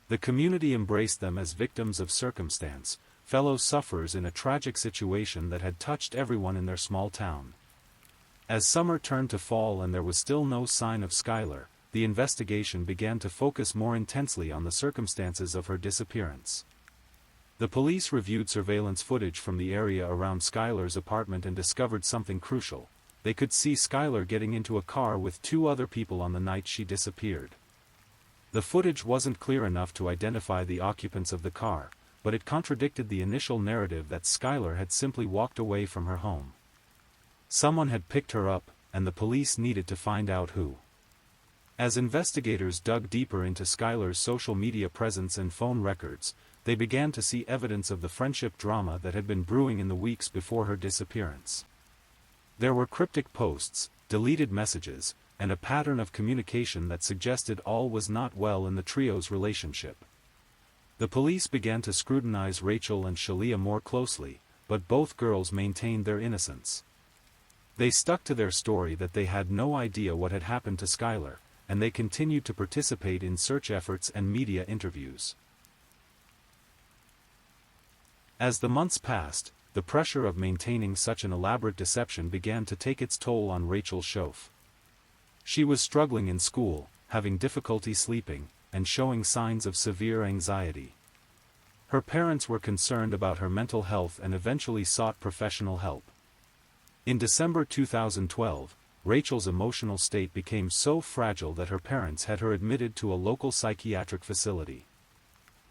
The community embraced them as victims of circumstance, fellow sufferers in a tragic situation that had touched everyone in their small town. As summer turned to fall and there was still no sign of Skylar, the investigation began to focus more intensely on the circumstances of her disappearance. The police reviewed surveillance footage from the area around Skylar's apartment and discovered something crucial. They could see Skylar getting into a car with 2 other people on the night she disappeared. The footage wasn't clear enough to identify the occupants of the car, but it contradicted the initial narrative that Skylar had simply walked away from her home. Someone had picked her up, and the police needed to find out who. As investigators dug deeper into Skylar's social media presence and phone records, they began to see evidence of the friendship drama that had been brewing in the weeks before her disappearance. There were cryptic posts, deleted messages, and a pattern of communication that suggested all was not well in the trio's relationship. The police began to scrutinize Rachel and Shalia more closely, but both girls maintained their innocence. They stuck to their story that they had no idea what had happened to Skylar, and they continued to participate in search efforts and media interviews. As the months passed, the pressure of maintaining such an elaborate deception began to take its toll on Rachel Schoaf. She was struggling in school, having difficulty sleeping, and showing signs of severe anxiety. Her parents were concerned about her mental health and eventually sought professional help. In December 2012, Rachel's emotional state became so fragile that her parents had her admitted to a local psychiatric facility.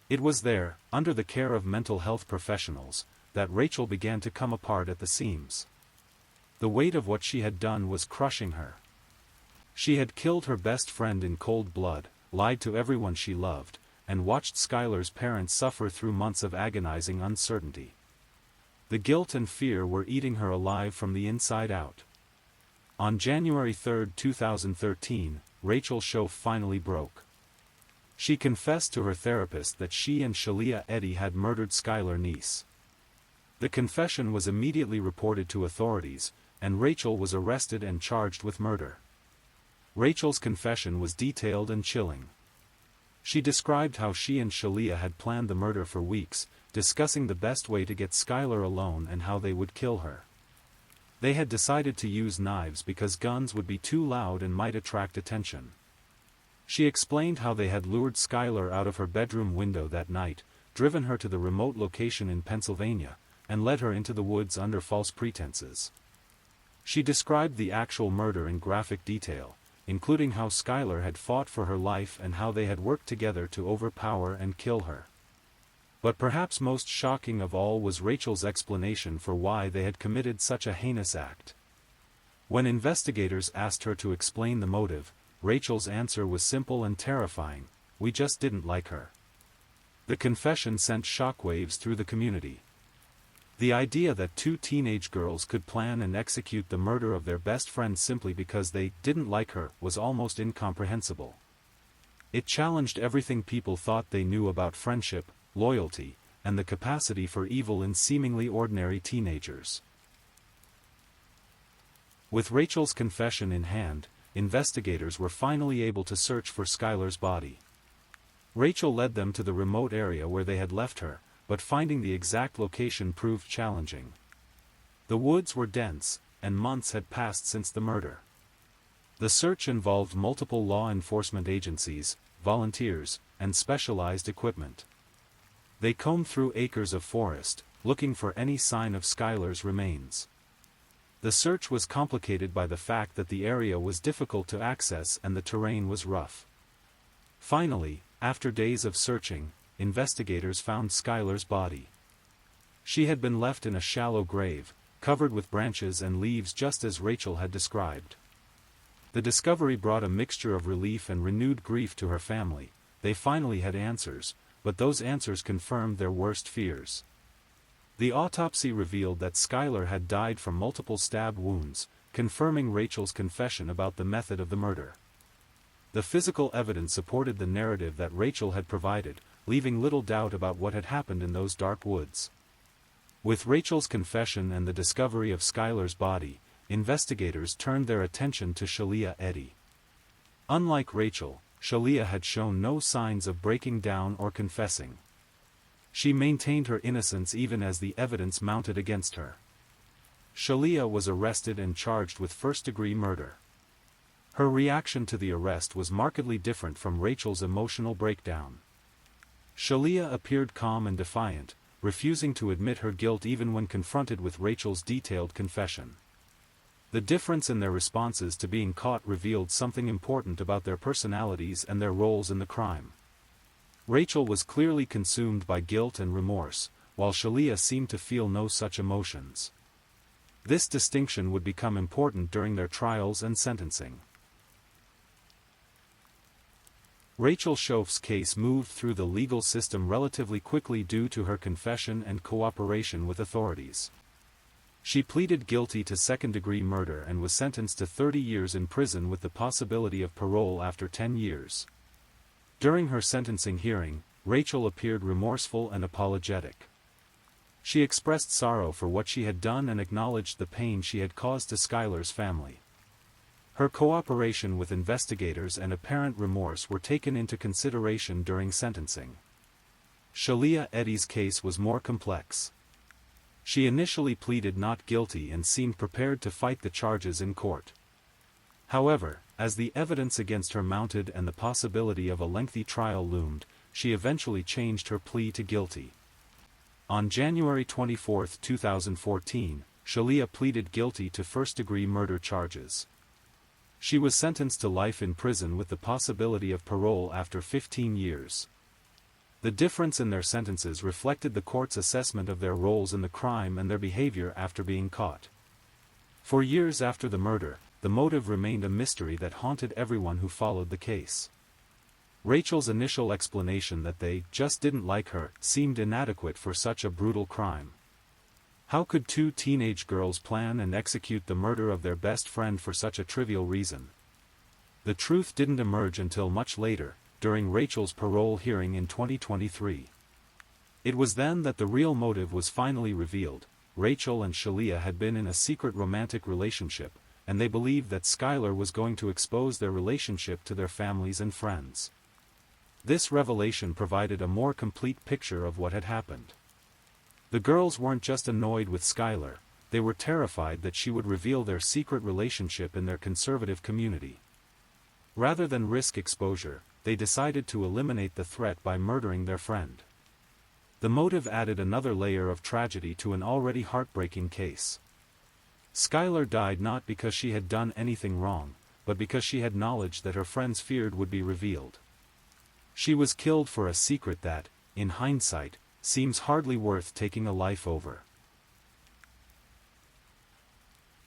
It was there, under the care of mental health professionals, that Rachel began to come apart at the seams. The weight of what she had done was crushing her. She had killed her best friend in cold blood, lied to everyone she loved, and watched Skylar's parents suffer through months of agonizing uncertainty. The guilt and fear were eating her alive from the inside out. On January 3, 2013, Rachel's show finally broke. She confessed to her therapist that she and Shalia Eddy had murdered Skylar Niece. The confession was immediately reported to authorities, and Rachel was arrested and charged with murder. Rachel's confession was detailed and chilling. She described how she and Shalia had planned the murder for weeks, discussing the best way to get Skylar alone and how they would kill her. They had decided to use knives because guns would be too loud and might attract attention. She explained how they had lured Skylar out of her bedroom window that night, driven her to the remote location in Pennsylvania, and led her into the woods under false pretenses. She described the actual murder in graphic detail, including how Skylar had fought for her life and how they had worked together to overpower and kill her. But perhaps most shocking of all was Rachel's explanation for why they had committed such a heinous act. When investigators asked her to explain the motive, Rachel's answer was simple and terrifying: "We just didn't like her." The confession sent shockwaves through the community. The idea that two teenage girls could plan and execute the murder of their best friend simply because they didn't like her was almost incomprehensible. It challenged everything people thought they knew about friendship, loyalty, and the capacity for evil in seemingly ordinary teenagers. With Rachel's confession in hand, investigators were finally able to search for Skylar's body. Rachel led them to the remote area where they had left her, but finding the exact location proved challenging. The woods were dense, and months had passed since the murder. The search involved multiple law enforcement agencies, volunteers, and specialized equipment. They combed through acres of forest, looking for any sign of Skylar's remains. The search was complicated by the fact that the area was difficult to access and the terrain was rough. Finally, after days of searching, investigators found Skylar's body. She had been left in a shallow grave, covered with branches and leaves just as Rachel had described. The discovery brought a mixture of relief and renewed grief to her family. They finally had answers, but those answers confirmed their worst fears. The autopsy revealed that Skylar had died from multiple stab wounds, confirming Rachel's confession about the method of the murder. The physical evidence supported the narrative that Rachel had provided, leaving little doubt about what had happened in those dark woods. With Rachel's confession and the discovery of Skylar's body, investigators turned their attention to Shalia Eddy. Unlike Rachel, Shalia had shown no signs of breaking down or confessing. She maintained her innocence even as the evidence mounted against her. Shalia was arrested and charged with first-degree murder. Her reaction to the arrest was markedly different from Rachel's emotional breakdown. Shalia appeared calm and defiant, refusing to admit her guilt even when confronted with Rachel's detailed confession. The difference in their responses to being caught revealed something important about their personalities and their roles in the crime. Rachel was clearly consumed by guilt and remorse, while Shalia seemed to feel no such emotions. This distinction would become important during their trials and sentencing. Rachel Schoaf's case moved through the legal system relatively quickly due to her confession and cooperation with authorities. She pleaded guilty to second-degree murder and was sentenced to 30 years in prison with the possibility of parole after 10 years. During her sentencing hearing, Rachel appeared remorseful and apologetic. She expressed sorrow for what she had done and acknowledged the pain she had caused to Skylar's family. Her cooperation with investigators and apparent remorse were taken into consideration during sentencing. Shalia Eddy's case was more complex. She initially pleaded not guilty and seemed prepared to fight the charges in court. However, as the evidence against her mounted and the possibility of a lengthy trial loomed, she eventually changed her plea to guilty. On January 24, 2014, Shalia pleaded guilty to first-degree murder charges. She was sentenced to life in prison with the possibility of parole after 15 years. The difference in their sentences reflected the court's assessment of their roles in the crime and their behavior after being caught. For years after the murder, the motive remained a mystery that haunted everyone who followed the case. Rachel's initial explanation that they just didn't like her seemed inadequate for such a brutal crime. How could two teenage girls plan and execute the murder of their best friend for such a trivial reason? The truth didn't emerge until much later, during Rachel's parole hearing in 2023. It was then that the real motive was finally revealed. Rachel and Shalia had been in a secret romantic relationship, and they believed that Skylar was going to expose their relationship to their families and friends. This revelation provided a more complete picture of what had happened. The girls weren't just annoyed with Skylar, they were terrified that she would reveal their secret relationship in their conservative community. Rather than risk exposure, they decided to eliminate the threat by murdering their friend. The motive added another layer of tragedy to an already heartbreaking case. Skylar died not because she had done anything wrong, but because she had knowledge that her friends feared would be revealed. She was killed for a secret that, in hindsight, seems hardly worth taking a life over.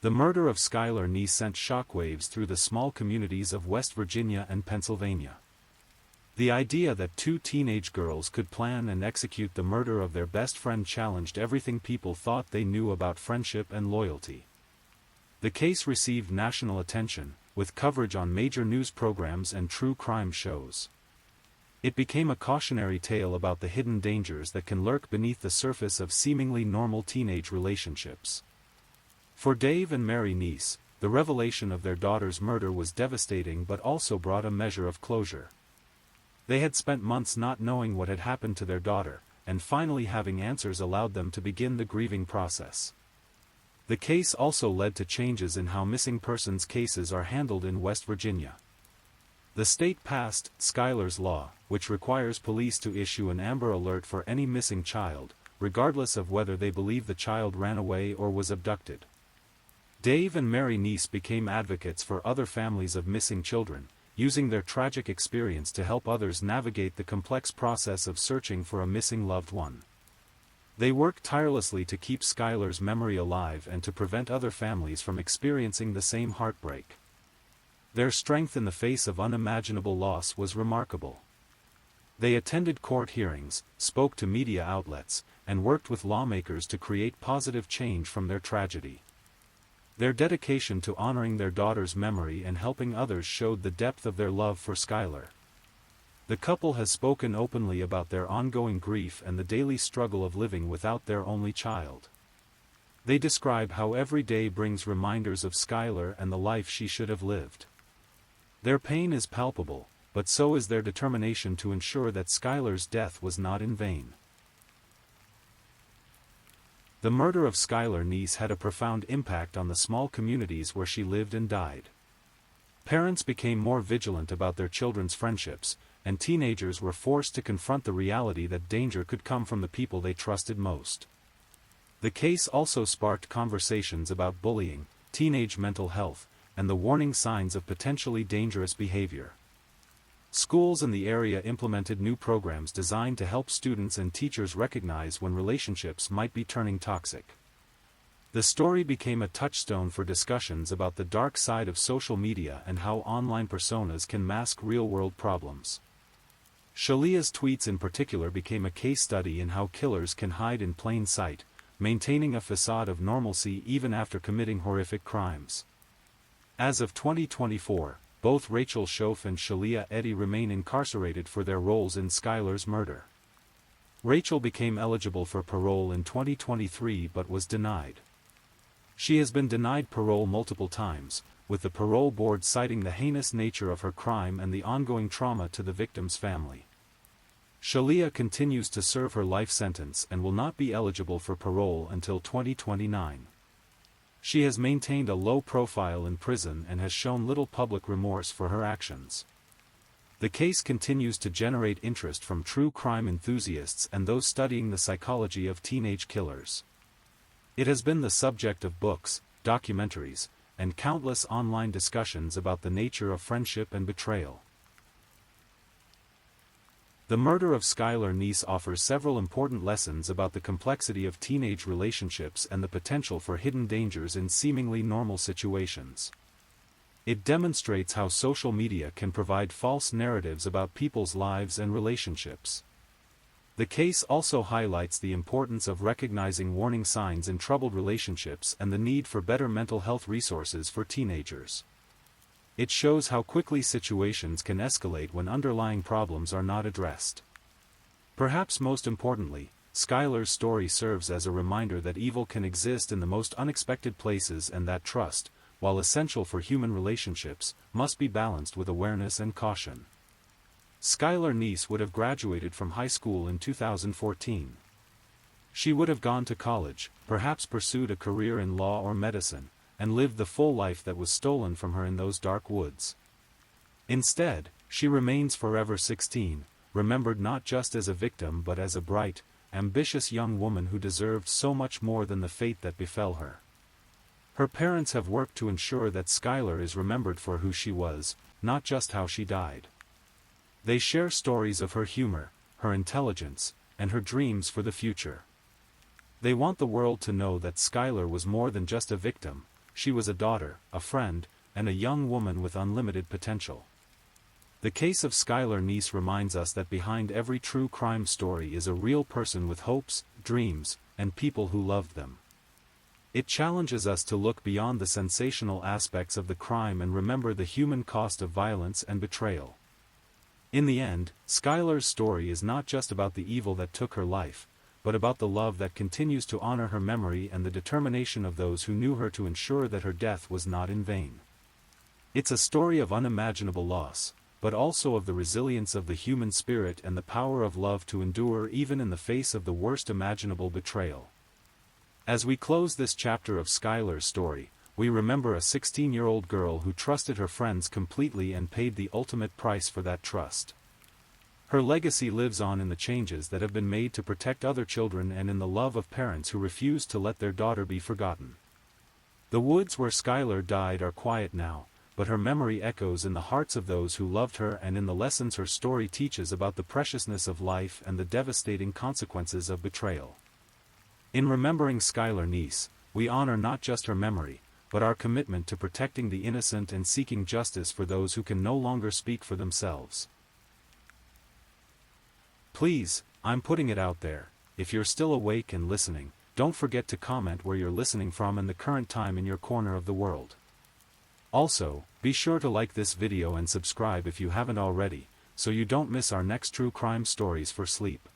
The murder of Skylar Neese sent shockwaves through the small communities of West Virginia and Pennsylvania. The idea that two teenage girls could plan and execute the murder of their best friend challenged everything people thought they knew about friendship and loyalty. The case received national attention, with coverage on major news programs and true crime shows. It became a cautionary tale about the hidden dangers that can lurk beneath the surface of seemingly normal teenage relationships. For Dave and Mary Neese, the revelation of their daughter's murder was devastating but also brought a measure of closure. They had spent months not knowing what had happened to their daughter, and finally having answers allowed them to begin the grieving process. The case also led to changes in how missing persons cases are handled in West Virginia. The state passed Skylar's Law, which requires police to issue an Amber Alert for any missing child, regardless of whether they believe the child ran away or was abducted. Dave and Mary Neese became advocates for other families of missing children, using their tragic experience to help others navigate the complex process of searching for a missing loved one. They worked tirelessly to keep Skylar's memory alive and to prevent other families from experiencing the same heartbreak. Their strength in the face of unimaginable loss was remarkable. They attended court hearings, spoke to media outlets, and worked with lawmakers to create positive change from their tragedy. Their dedication to honoring their daughter's memory and helping others showed the depth of their love for Skylar. The couple has spoken openly about their ongoing grief and the daily struggle of living without their only child. They describe how every day brings reminders of Skylar and the life she should have lived. Their pain is palpable, but so is their determination to ensure that Skylar's death was not in vain. The murder of Skylar Neese had a profound impact on the small communities where she lived and died. Parents became more vigilant about their children's friendships, and teenagers were forced to confront the reality that danger could come from the people they trusted most. The case also sparked conversations about bullying, teenage mental health, and the warning signs of potentially dangerous behavior. Schools in the area implemented new programs designed to help students and teachers recognize when relationships might be turning toxic. The story became a touchstone for discussions about the dark side of social media and how online personas can mask real-world problems. Shalia's tweets in particular became a case study in how killers can hide in plain sight, maintaining a facade of normalcy even after committing horrific crimes. As of 2024, both Rachel Schoaf and Shalia Eddy remain incarcerated for their roles in Skylar's murder. Rachel became eligible for parole in 2023 but was denied. She has been denied parole multiple times, with the parole board citing the heinous nature of her crime and the ongoing trauma to the victim's family. Shalia continues to serve her life sentence and will not be eligible for parole until 2029. She has maintained a low profile in prison and has shown little public remorse for her actions. The case continues to generate interest from true crime enthusiasts and those studying the psychology of teenage killers. It has been the subject of books, documentaries, and countless online discussions about the nature of friendship and betrayal. The murder of Skylar Neese offers several important lessons about the complexity of teenage relationships and the potential for hidden dangers in seemingly normal situations. It demonstrates how social media can provide false narratives about people's lives and relationships. The case also highlights the importance of recognizing warning signs in troubled relationships and the need for better mental health resources for teenagers. It shows how quickly situations can escalate when underlying problems are not addressed. Perhaps most importantly, Skylar's story serves as a reminder that evil can exist in the most unexpected places and that trust, while essential for human relationships, must be balanced with awareness and caution. Skylar Neese would have graduated from high school in 2014. She would have gone to college, perhaps pursued a career in law or medicine, and lived the full life that was stolen from her in those dark woods. Instead, she remains forever 16, remembered not just as a victim but as a bright, ambitious young woman who deserved so much more than the fate that befell her. Her parents have worked to ensure that Skylar is remembered for who she was, not just how she died. They share stories of her humor, her intelligence, and her dreams for the future. They want the world to know that Skylar was more than just a victim, she was a daughter, a friend, and a young woman with unlimited potential. The case of Skylar Neese reminds us that behind every true crime story is a real person with hopes, dreams, and people who loved them. It challenges us to look beyond the sensational aspects of the crime and remember the human cost of violence and betrayal. In the end, Skylar's story is not just about the evil that took her life, but about the love that continues to honor her memory and the determination of those who knew her to ensure that her death was not in vain. It's a story of unimaginable loss, but also of the resilience of the human spirit and the power of love to endure even in the face of the worst imaginable betrayal. As we close this chapter of Skylar's story, we remember a 16-year-old girl who trusted her friends completely and paid the ultimate price for that trust. Her legacy lives on in the changes that have been made to protect other children and in the love of parents who refuse to let their daughter be forgotten. The woods where Skylar died are quiet now, but her memory echoes in the hearts of those who loved her and in the lessons her story teaches about the preciousness of life and the devastating consequences of betrayal. In remembering Skylar Neese, we honor not just her memory, but our commitment to protecting the innocent and seeking justice for those who can no longer speak for themselves. Please, I'm putting it out there, if you're still awake and listening, don't forget to comment where you're listening from and the current time in your corner of the world. Also, be sure to like this video and subscribe if you haven't already, so you don't miss our next true crime stories for sleep.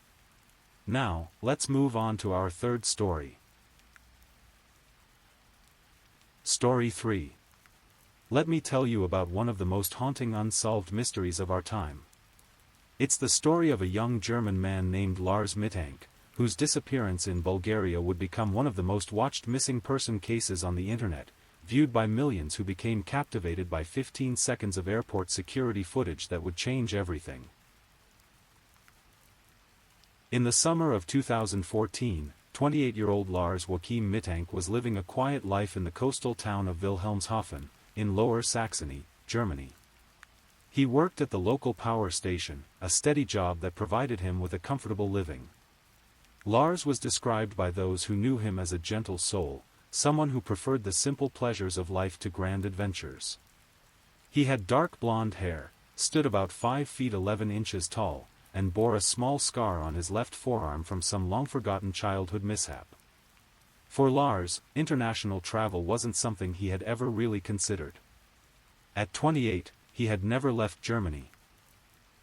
Now, let's move on to our third story. Story 3. Let me tell you about one of the most haunting unsolved mysteries of our time. It's the story of a young German man named Lars Mittank, whose disappearance in Bulgaria would become one of the most watched missing person cases on the internet, viewed by millions who became captivated by 15 seconds of airport security footage that would change everything. In the summer of 2014, 28-year-old Lars Joachim Mittank was living a quiet life in the coastal town of Wilhelmshaven, in Lower Saxony, Germany. He worked at the local power station, a steady job that provided him with a comfortable living. Lars was described by those who knew him as a gentle soul, someone who preferred the simple pleasures of life to grand adventures. He had dark blonde hair, stood about 5 feet 11 inches tall, and bore a small scar on his left forearm from some long-forgotten childhood mishap. For Lars, international travel wasn't something he had ever really considered. At 28, he had never left Germany.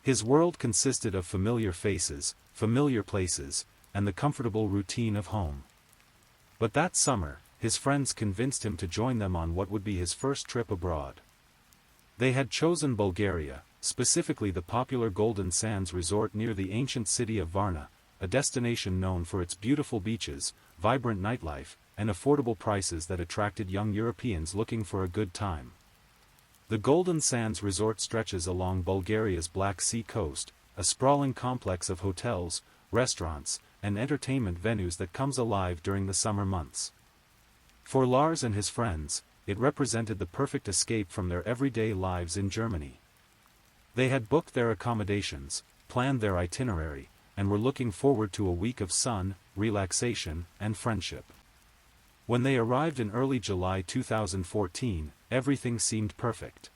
His world consisted of familiar faces, familiar places, and the comfortable routine of home. But that summer, his friends convinced him to join them on what would be his first trip abroad. They had chosen Bulgaria, specifically the popular Golden Sands resort near the ancient city of Varna, a destination known for its beautiful beaches, vibrant nightlife, and affordable prices that attracted young Europeans looking for a good time. The Golden Sands resort stretches along Bulgaria's Black Sea coast, a sprawling complex of hotels, restaurants, and entertainment venues that comes alive during the summer months. For Lars and his friends, it represented the perfect escape from their everyday lives in Germany. They had booked their accommodations, planned their itinerary, and were looking forward to a week of sun, relaxation, and friendship. When they arrived in early July 2014, everything seemed perfect.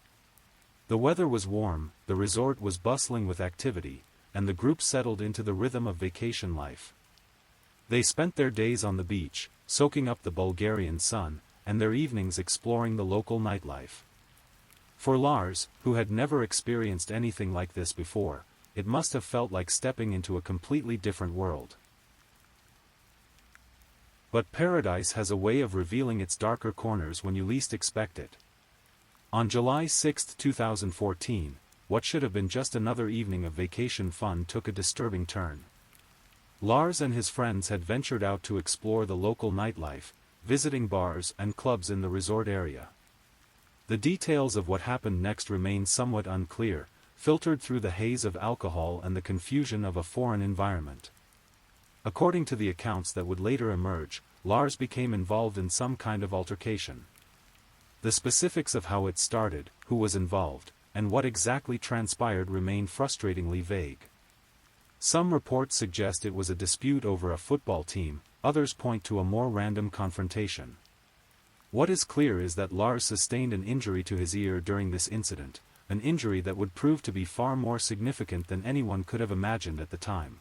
The weather was warm, the resort was bustling with activity, and the group settled into the rhythm of vacation life. They spent their days on the beach, soaking up the Bulgarian sun, and their evenings exploring the local nightlife. For Lars, who had never experienced anything like this before, it must have felt like stepping into a completely different world. But paradise has a way of revealing its darker corners when you least expect it. On July 6, 2014, what should have been just another evening of vacation fun took a disturbing turn. Lars and his friends had ventured out to explore the local nightlife, visiting bars and clubs in the resort area. The details of what happened next remain somewhat unclear, filtered through the haze of alcohol and the confusion of a foreign environment. According to the accounts that would later emerge, Lars became involved in some kind of altercation. The specifics of how it started, who was involved, and what exactly transpired remain frustratingly vague. Some reports suggest it was a dispute over a football team, others point to a more random confrontation. What is clear is that Lars sustained an injury to his ear during this incident, an injury that would prove to be far more significant than anyone could have imagined at the time.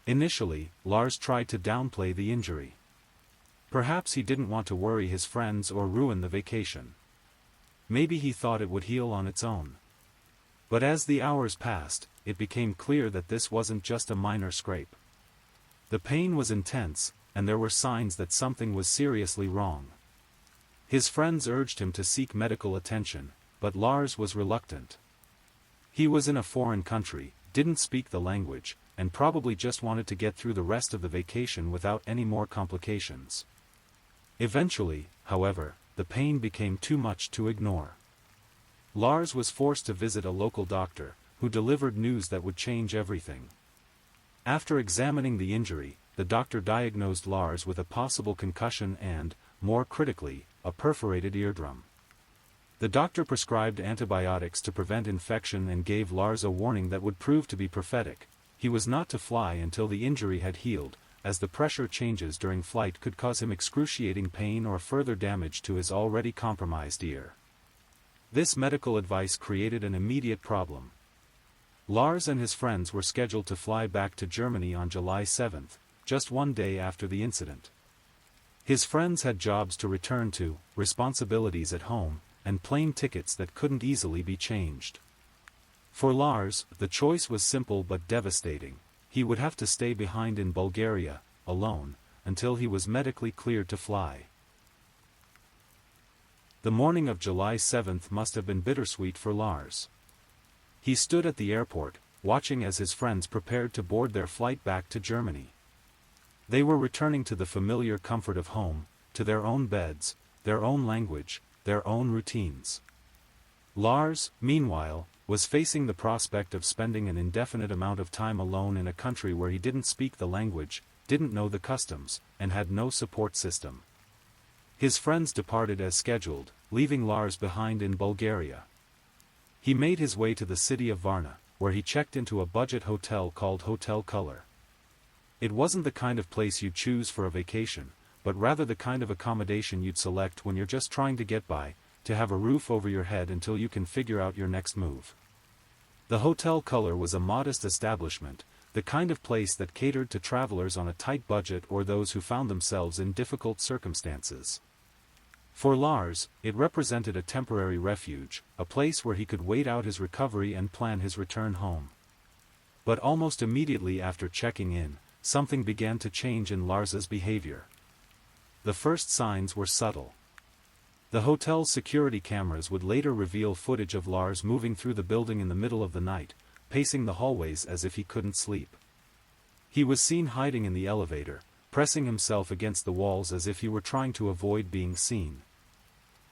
Initially, Lars tried to downplay the injury. Perhaps he didn't want to worry his friends or ruin the vacation. Maybe he thought it would heal on its own. But as the hours passed, it became clear that this wasn't just a minor scrape. The pain was intense, and there were signs that something was seriously wrong. His friends urged him to seek medical attention, but Lars was reluctant. He was in a foreign country, didn't speak the language, and probably just wanted to get through the rest of the vacation without any more complications. Eventually, however, the pain became too much to ignore. Lars was forced to visit a local doctor, who delivered news that would change everything. After examining the injury, the doctor diagnosed Lars with a possible concussion and, more critically, a perforated eardrum. The doctor prescribed antibiotics to prevent infection and gave Lars a warning that would prove to be prophetic. He was not to fly until the injury had healed, as the pressure changes during flight could cause him excruciating pain or further damage to his already compromised ear. This medical advice created an immediate problem. Lars and his friends were scheduled to fly back to Germany on July 7, just one day after the incident. His friends had jobs to return to, responsibilities at home, and plane tickets that couldn't easily be changed. For Lars, the choice was simple but devastating. He would have to stay behind in Bulgaria, alone, until he was medically cleared to fly. The morning of July 7 must have been bittersweet for Lars. He stood at the airport, watching as his friends prepared to board their flight back to Germany. They were returning to the familiar comfort of home, to their own beds, their own language, their own routines. Lars, meanwhile, was facing the prospect of spending an indefinite amount of time alone in a country where he didn't speak the language, didn't know the customs, and had no support system. His friends departed as scheduled, leaving Lars behind in Bulgaria. He made his way to the city of Varna, where he checked into a budget hotel called Hotel Color. It wasn't the kind of place you'd choose for a vacation, but rather the kind of accommodation you'd select when you're just trying to get by, to have a roof over your head until you can figure out your next move. The Hotel Color was a modest establishment, the kind of place that catered to travelers on a tight budget or those who found themselves in difficult circumstances. For Lars, it represented a temporary refuge, a place where he could wait out his recovery and plan his return home. But almost immediately after checking in, something began to change in Lars's behavior. The first signs were subtle. The hotel's security cameras would later reveal footage of Lars moving through the building in the middle of the night, pacing the hallways as if he couldn't sleep. He was seen hiding in the elevator, pressing himself against the walls as if he were trying to avoid being seen.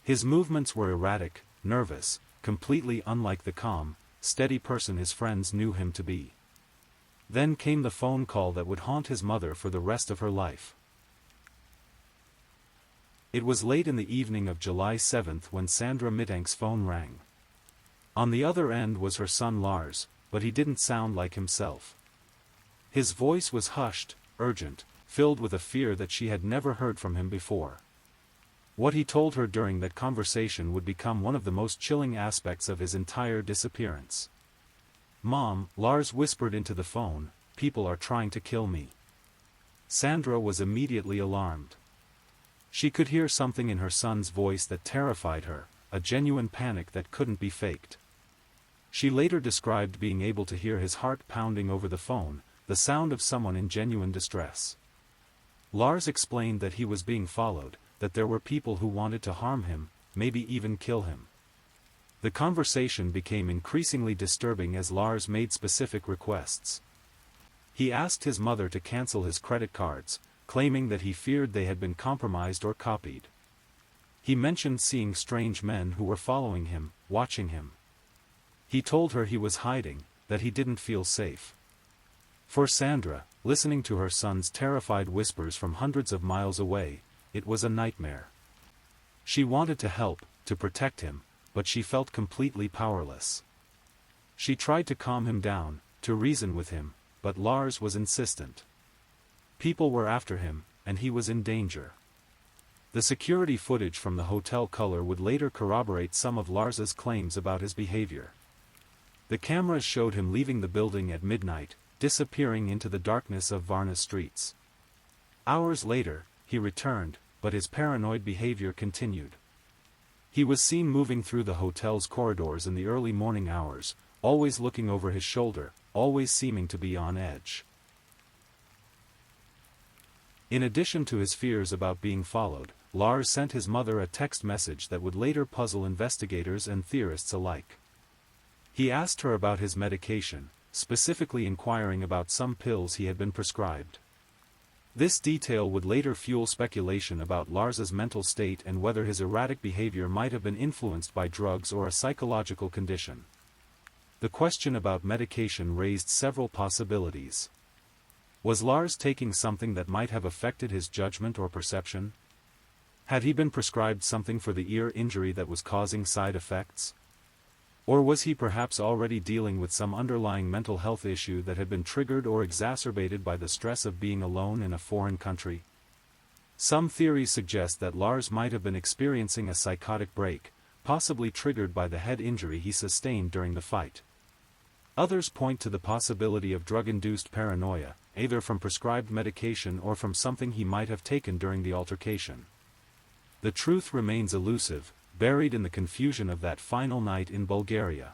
His movements were erratic, nervous, completely unlike the calm, steady person his friends knew him to be. Then came the phone call that would haunt his mother for the rest of her life. It was late in the evening of July 7 when Sandra Mittenk's phone rang. On the other end was her son Lars, but he didn't sound like himself. His voice was hushed, urgent, filled with a fear that she had never heard from him before. What he told her during that conversation would become one of the most chilling aspects of his entire disappearance. "Mom," Lars whispered into the phone, "people are trying to kill me." Sandra was immediately alarmed. She could hear something in her son's voice that terrified her, a genuine panic that couldn't be faked. She later described being able to hear his heart pounding over the phone, the sound of someone in genuine distress. Lars explained that he was being followed, that there were people who wanted to harm him, maybe even kill him. The conversation became increasingly disturbing as Lars made specific requests. He asked his mother to cancel his credit cards, claiming that he feared they had been compromised or copied. He mentioned seeing strange men who were following him, watching him. He told her he was hiding, that he didn't feel safe. For Sandra, listening to her son's terrified whispers from hundreds of miles away, it was a nightmare. She wanted to help, to protect him, but she felt completely powerless. She tried to calm him down, to reason with him, but Lars was insistent. People were after him, and he was in danger. The security footage from the hotel color would later corroborate some of Lars's claims about his behavior. The cameras showed him leaving the building at midnight, disappearing into the darkness of Varna streets. Hours later, he returned, but his paranoid behavior continued. He was seen moving through the hotel's corridors in the early morning hours, always looking over his shoulder, always seeming to be on edge. In addition to his fears about being followed, Lars sent his mother a text message that would later puzzle investigators and theorists alike. He asked her about his medication, specifically inquiring about some pills he had been prescribed. This detail would later fuel speculation about Lars's mental state and whether his erratic behavior might have been influenced by drugs or a psychological condition. The question about medication raised several possibilities. Was Lars taking something that might have affected his judgment or perception? Had he been prescribed something for the ear injury that was causing side effects? Or was he perhaps already dealing with some underlying mental health issue that had been triggered or exacerbated by the stress of being alone in a foreign country? Some theories suggest that Lars might have been experiencing a psychotic break, possibly triggered by the head injury he sustained during the fight. Others point to the possibility of drug-induced paranoia, either from prescribed medication or from something he might have taken during the altercation. The truth remains elusive, buried in the confusion of that final night in Bulgaria.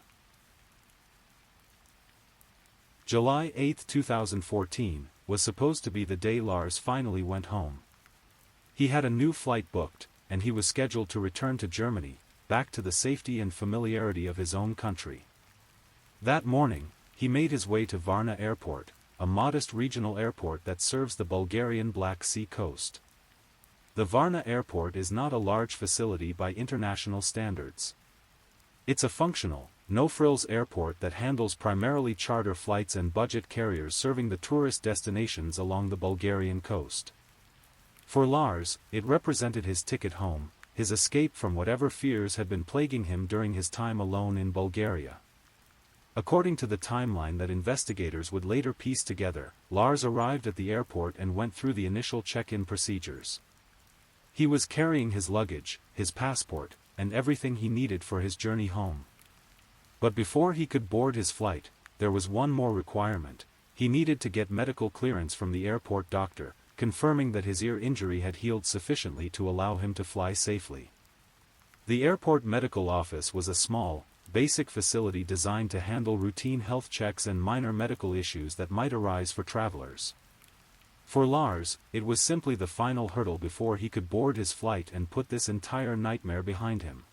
July 8, 2014, was supposed to be the day Lars finally went home. He had a new flight booked, and he was scheduled to return to Germany, back to the safety and familiarity of his own country. That morning, he made his way to Varna Airport, a modest regional airport that serves the Bulgarian Black Sea coast. The Varna Airport is not a large facility by international standards. It's a functional, no-frills airport that handles primarily charter flights and budget carriers serving the tourist destinations along the Bulgarian coast. For Lars, it represented his ticket home, his escape from whatever fears had been plaguing him during his time alone in Bulgaria. According to the timeline that investigators would later piece together, Lars arrived at the airport and went through the initial check-in procedures. He was carrying his luggage, his passport, and everything he needed for his journey home. But before he could board his flight, there was one more requirement. He needed to get medical clearance from the airport doctor, confirming that his ear injury had healed sufficiently to allow him to fly safely. The airport medical office was a small, basic facility designed to handle routine health checks and minor medical issues that might arise for travelers. For Lars, it was simply the final hurdle before he could board his flight and put this entire nightmare behind him.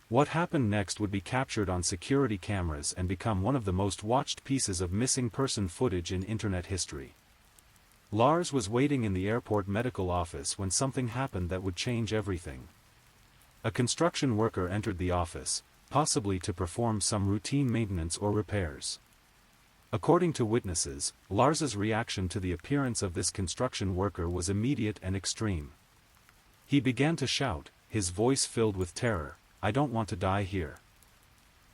What happened next would be captured on security cameras and become one of the most watched pieces of missing person footage in internet history. Lars was waiting in the airport medical office when something happened that would change everything. A construction worker entered the office, possibly to perform some routine maintenance or repairs. According to witnesses, Lars's reaction to the appearance of this construction worker was immediate and extreme. He began to shout, his voice filled with terror, "I don't want to die here."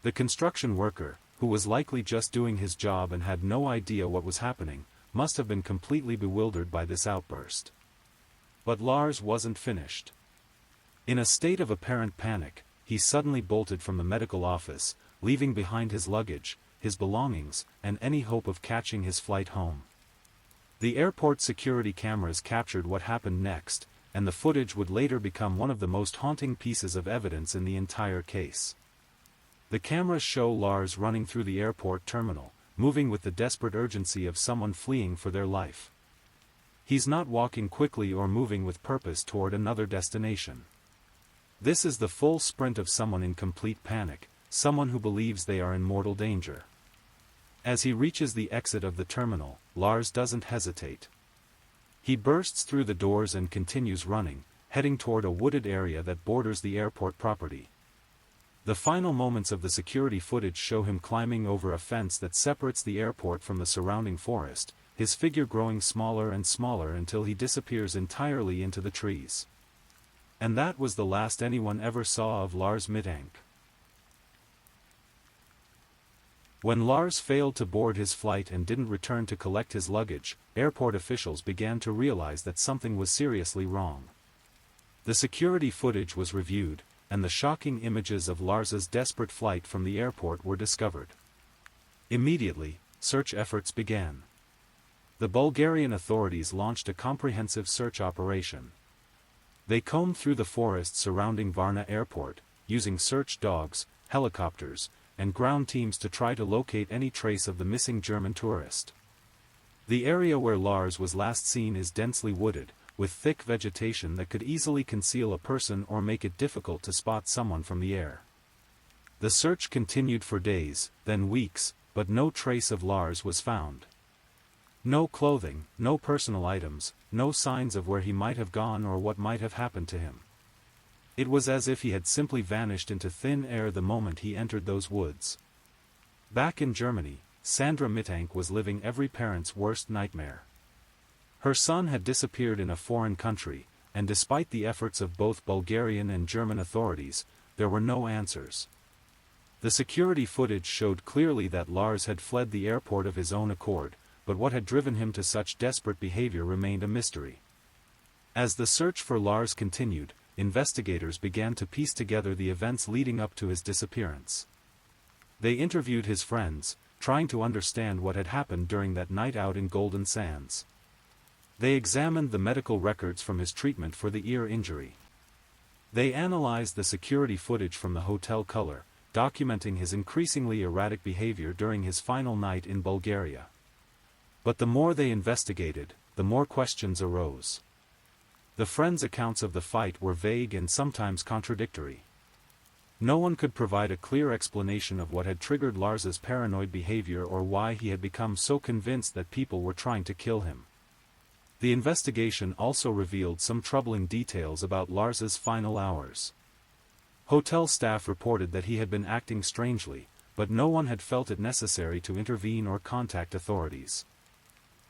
The construction worker, who was likely just doing his job and had no idea what was happening, must have been completely bewildered by this outburst. But Lars wasn't finished. In a state of apparent panic, he suddenly bolted from the medical office, leaving behind his luggage, his belongings, and any hope of catching his flight home. The airport security cameras captured what happened next, and the footage would later become one of the most haunting pieces of evidence in the entire case. The cameras show Lars running through the airport terminal, moving with the desperate urgency of someone fleeing for their life. He's not walking quickly or moving with purpose toward another destination. This is the full sprint of someone in complete panic, someone who believes they are in mortal danger. As he reaches the exit of the terminal, Lars doesn't hesitate. He bursts through the doors and continues running, heading toward a wooded area that borders the airport property. The final moments of the security footage show him climbing over a fence that separates the airport from the surrounding forest, his figure growing smaller and smaller until he disappears entirely into the trees. And that was the last anyone ever saw of Lars Midtank. When Lars failed to board his flight and didn't return to collect his luggage, airport officials began to realize that something was seriously wrong. The security footage was reviewed, and the shocking images of Lars's desperate flight from the airport were discovered. Immediately, search efforts began. The Bulgarian authorities launched a comprehensive search operation. They combed through the forest surrounding Varna Airport, using search dogs, helicopters, and ground teams to try to locate any trace of the missing German tourist. The area where Lars was last seen is densely wooded, with thick vegetation that could easily conceal a person or make it difficult to spot someone from the air. The search continued for days, then weeks, but no trace of Lars was found. No clothing, no personal items, no signs of where he might have gone or what might have happened to him. It was as if he had simply vanished into thin air the moment he entered those woods. Back in Germany, Sandra Midtank was living every parent's worst nightmare. Her son had disappeared in a foreign country, and despite the efforts of both Bulgarian and German authorities, there were no answers. The security footage showed clearly that Lars had fled the airport of his own accord, but what had driven him to such desperate behavior remained a mystery. As the search for Lars continued, investigators began to piece together the events leading up to his disappearance. They interviewed his friends, trying to understand what had happened during that night out in Golden Sands. They examined the medical records from his treatment for the ear injury. They analyzed the security footage from the hotel color, documenting his increasingly erratic behavior during his final night in Bulgaria. But the more they investigated, the more questions arose. The friends' accounts of the fight were vague and sometimes contradictory. No one could provide a clear explanation of what had triggered Lars's paranoid behavior or why he had become so convinced that people were trying to kill him. The investigation also revealed some troubling details about Lars's final hours. Hotel staff reported that he had been acting strangely, but no one had felt it necessary to intervene or contact authorities.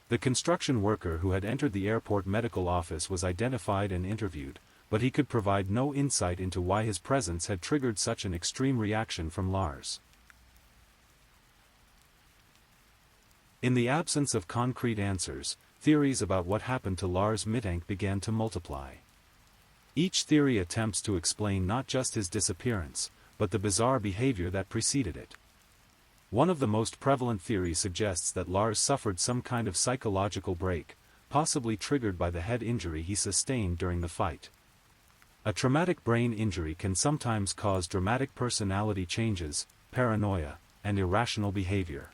The construction worker who had entered the airport medical office was identified and interviewed, but he could provide no insight into why his presence had triggered such an extreme reaction from Lars. In the absence of concrete answers, theories about what happened to Lars Midtank began to multiply. Each theory attempts to explain not just his disappearance, but the bizarre behavior that preceded it. One of the most prevalent theories suggests that Lars suffered some kind of psychological break, possibly triggered by the head injury he sustained during the fight. A traumatic brain injury can sometimes cause dramatic personality changes, paranoia, and irrational behavior.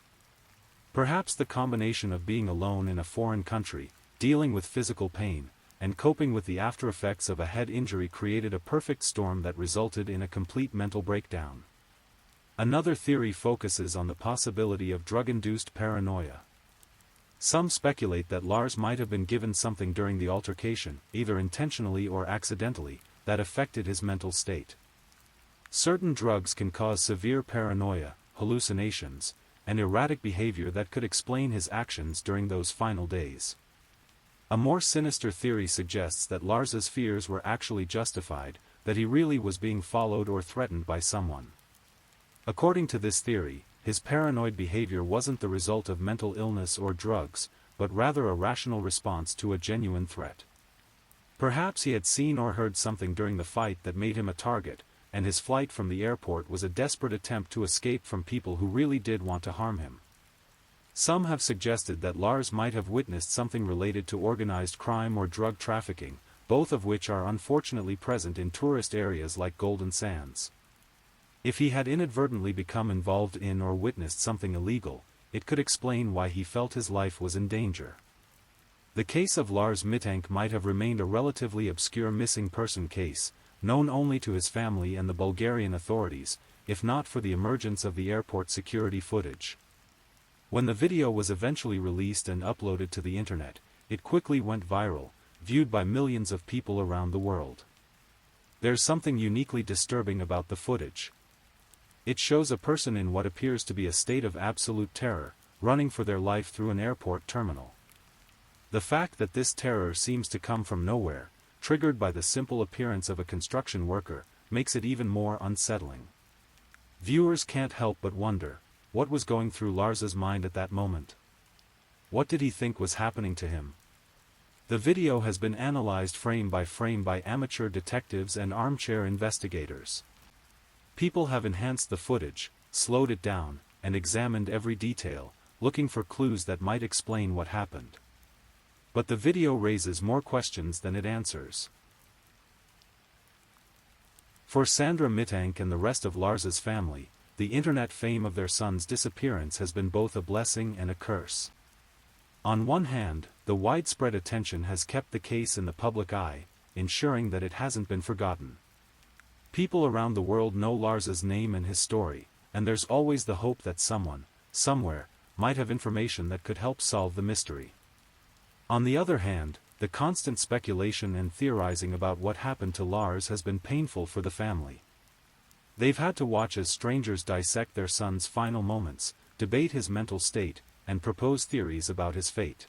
Perhaps the combination of being alone in a foreign country, dealing with physical pain, and coping with the aftereffects of a head injury created a perfect storm that resulted in a complete mental breakdown. Another theory focuses on the possibility of drug-induced paranoia. Some speculate that Lars might have been given something during the altercation, either intentionally or accidentally, that affected his mental state. Certain drugs can cause severe paranoia, hallucinations, and erratic behavior that could explain his actions during those final days. A more sinister theory suggests that Lars's fears were actually justified, that he really was being followed or threatened by someone. According to this theory, his paranoid behavior wasn't the result of mental illness or drugs, but rather a rational response to a genuine threat. Perhaps he had seen or heard something during the fight that made him a target, and his flight from the airport was a desperate attempt to escape from people who really did want to harm him. Some have suggested that Lars might have witnessed something related to organized crime or drug trafficking, both of which are unfortunately present in tourist areas like Golden Sands. If he had inadvertently become involved in or witnessed something illegal, it could explain why he felt his life was in danger. The case of Lars Mittank might have remained a relatively obscure missing person case, known only to his family and the Bulgarian authorities, if not for the emergence of the airport security footage. When the video was eventually released and uploaded to the internet, it quickly went viral, viewed by millions of people around the world. There's something uniquely disturbing about the footage. It shows a person in what appears to be a state of absolute terror, running for their life through an airport terminal. The fact that this terror seems to come from nowhere, triggered by the simple appearance of a construction worker, makes it even more unsettling. Viewers can't help but wonder, what was going through Lars's mind at that moment? What did he think was happening to him? The video has been analyzed frame by amateur detectives and armchair investigators. People have enhanced the footage, slowed it down, and examined every detail, looking for clues that might explain what happened. But the video raises more questions than it answers. For Sandra Mittank and the rest of Lars's family, the internet fame of their son's disappearance has been both a blessing and a curse. On one hand, the widespread attention has kept the case in the public eye, ensuring that it hasn't been forgotten. People around the world know Lars's name and his story, and there's always the hope that someone, somewhere, might have information that could help solve the mystery. On the other hand, the constant speculation and theorizing about what happened to Lars has been painful for the family. They've had to watch as strangers dissect their son's final moments, debate his mental state, and propose theories about his fate.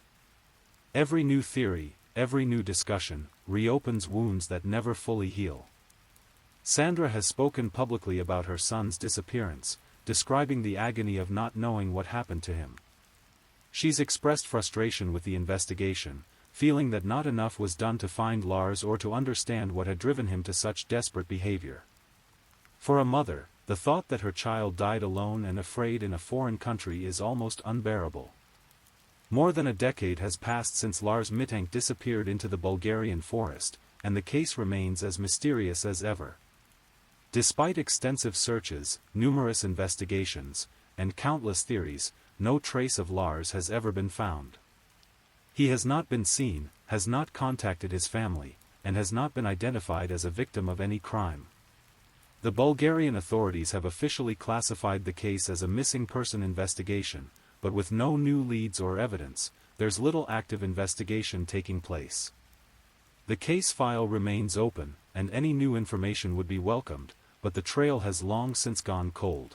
Every new theory, every new discussion, reopens wounds that never fully heal. Sandra has spoken publicly about her son's disappearance, describing the agony of not knowing what happened to him. She's expressed frustration with the investigation, feeling that not enough was done to find Lars or to understand what had driven him to such desperate behavior. For a mother, the thought that her child died alone and afraid in a foreign country is almost unbearable. More than a decade has passed since Lars Mittank disappeared into the Bulgarian forest, and the case remains as mysterious as ever. Despite extensive searches, numerous investigations, and countless theories, no trace of Lars has ever been found. He has not been seen, has not contacted his family, and has not been identified as a victim of any crime. The Bulgarian authorities have officially classified the case as a missing person investigation, but with no new leads or evidence, there's little active investigation taking place. The case file remains open, and any new information would be welcomed, but the trail has long since gone cold.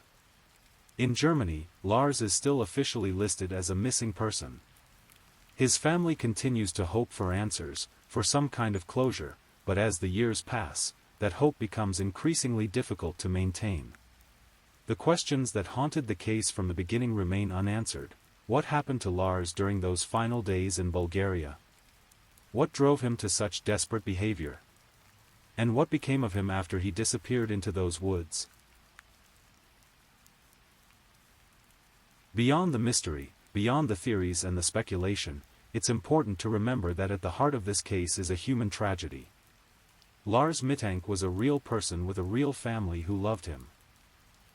In Germany, Lars is still officially listed as a missing person. His family continues to hope for answers, for some kind of closure, but as the years pass, that hope becomes increasingly difficult to maintain. The questions that haunted the case from the beginning remain unanswered. What happened to Lars during those final days in Bulgaria? What drove him to such desperate behavior? And what became of him after he disappeared into those woods? Beyond the mystery, beyond the theories and the speculation, it's important to remember that at the heart of this case is a human tragedy. Lars Mittank was a real person with a real family who loved him.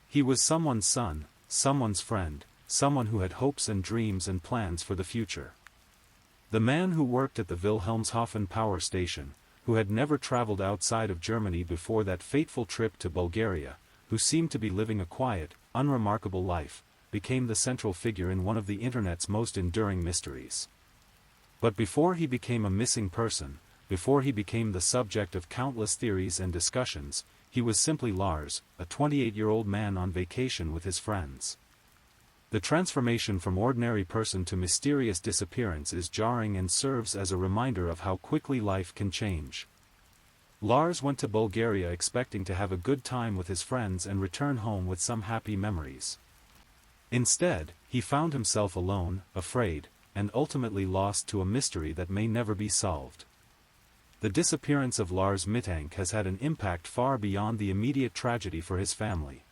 He was someone's son, someone's friend, someone who had hopes and dreams and plans for the future. The man who worked at the Wilhelmshaven power station, who had never traveled outside of Germany before that fateful trip to Bulgaria, who seemed to be living a quiet, unremarkable life, became the central figure in one of the internet's most enduring mysteries. But before he became a missing person, before he became the subject of countless theories and discussions, he was simply Lars, a 28-year-old man on vacation with his friends. The transformation from ordinary person to mysterious disappearance is jarring and serves as a reminder of how quickly life can change. Lars went to Bulgaria expecting to have a good time with his friends and return home with some happy memories. Instead, he found himself alone, afraid, and ultimately lost to a mystery that may never be solved. The disappearance of Lars Mittank has had an impact far beyond the immediate tragedy for his family.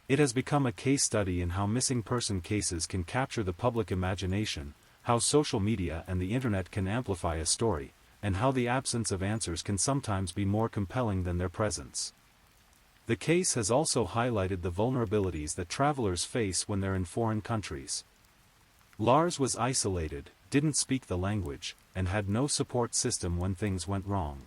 It has become a case study in how missing person cases can capture the public imagination, how social media and the internet can amplify a story, and how the absence of answers can sometimes be more compelling than their presence. The case has also highlighted the vulnerabilities that travelers face when they're in foreign countries. Lars was isolated, didn't speak the language, and had no support system when things went wrong.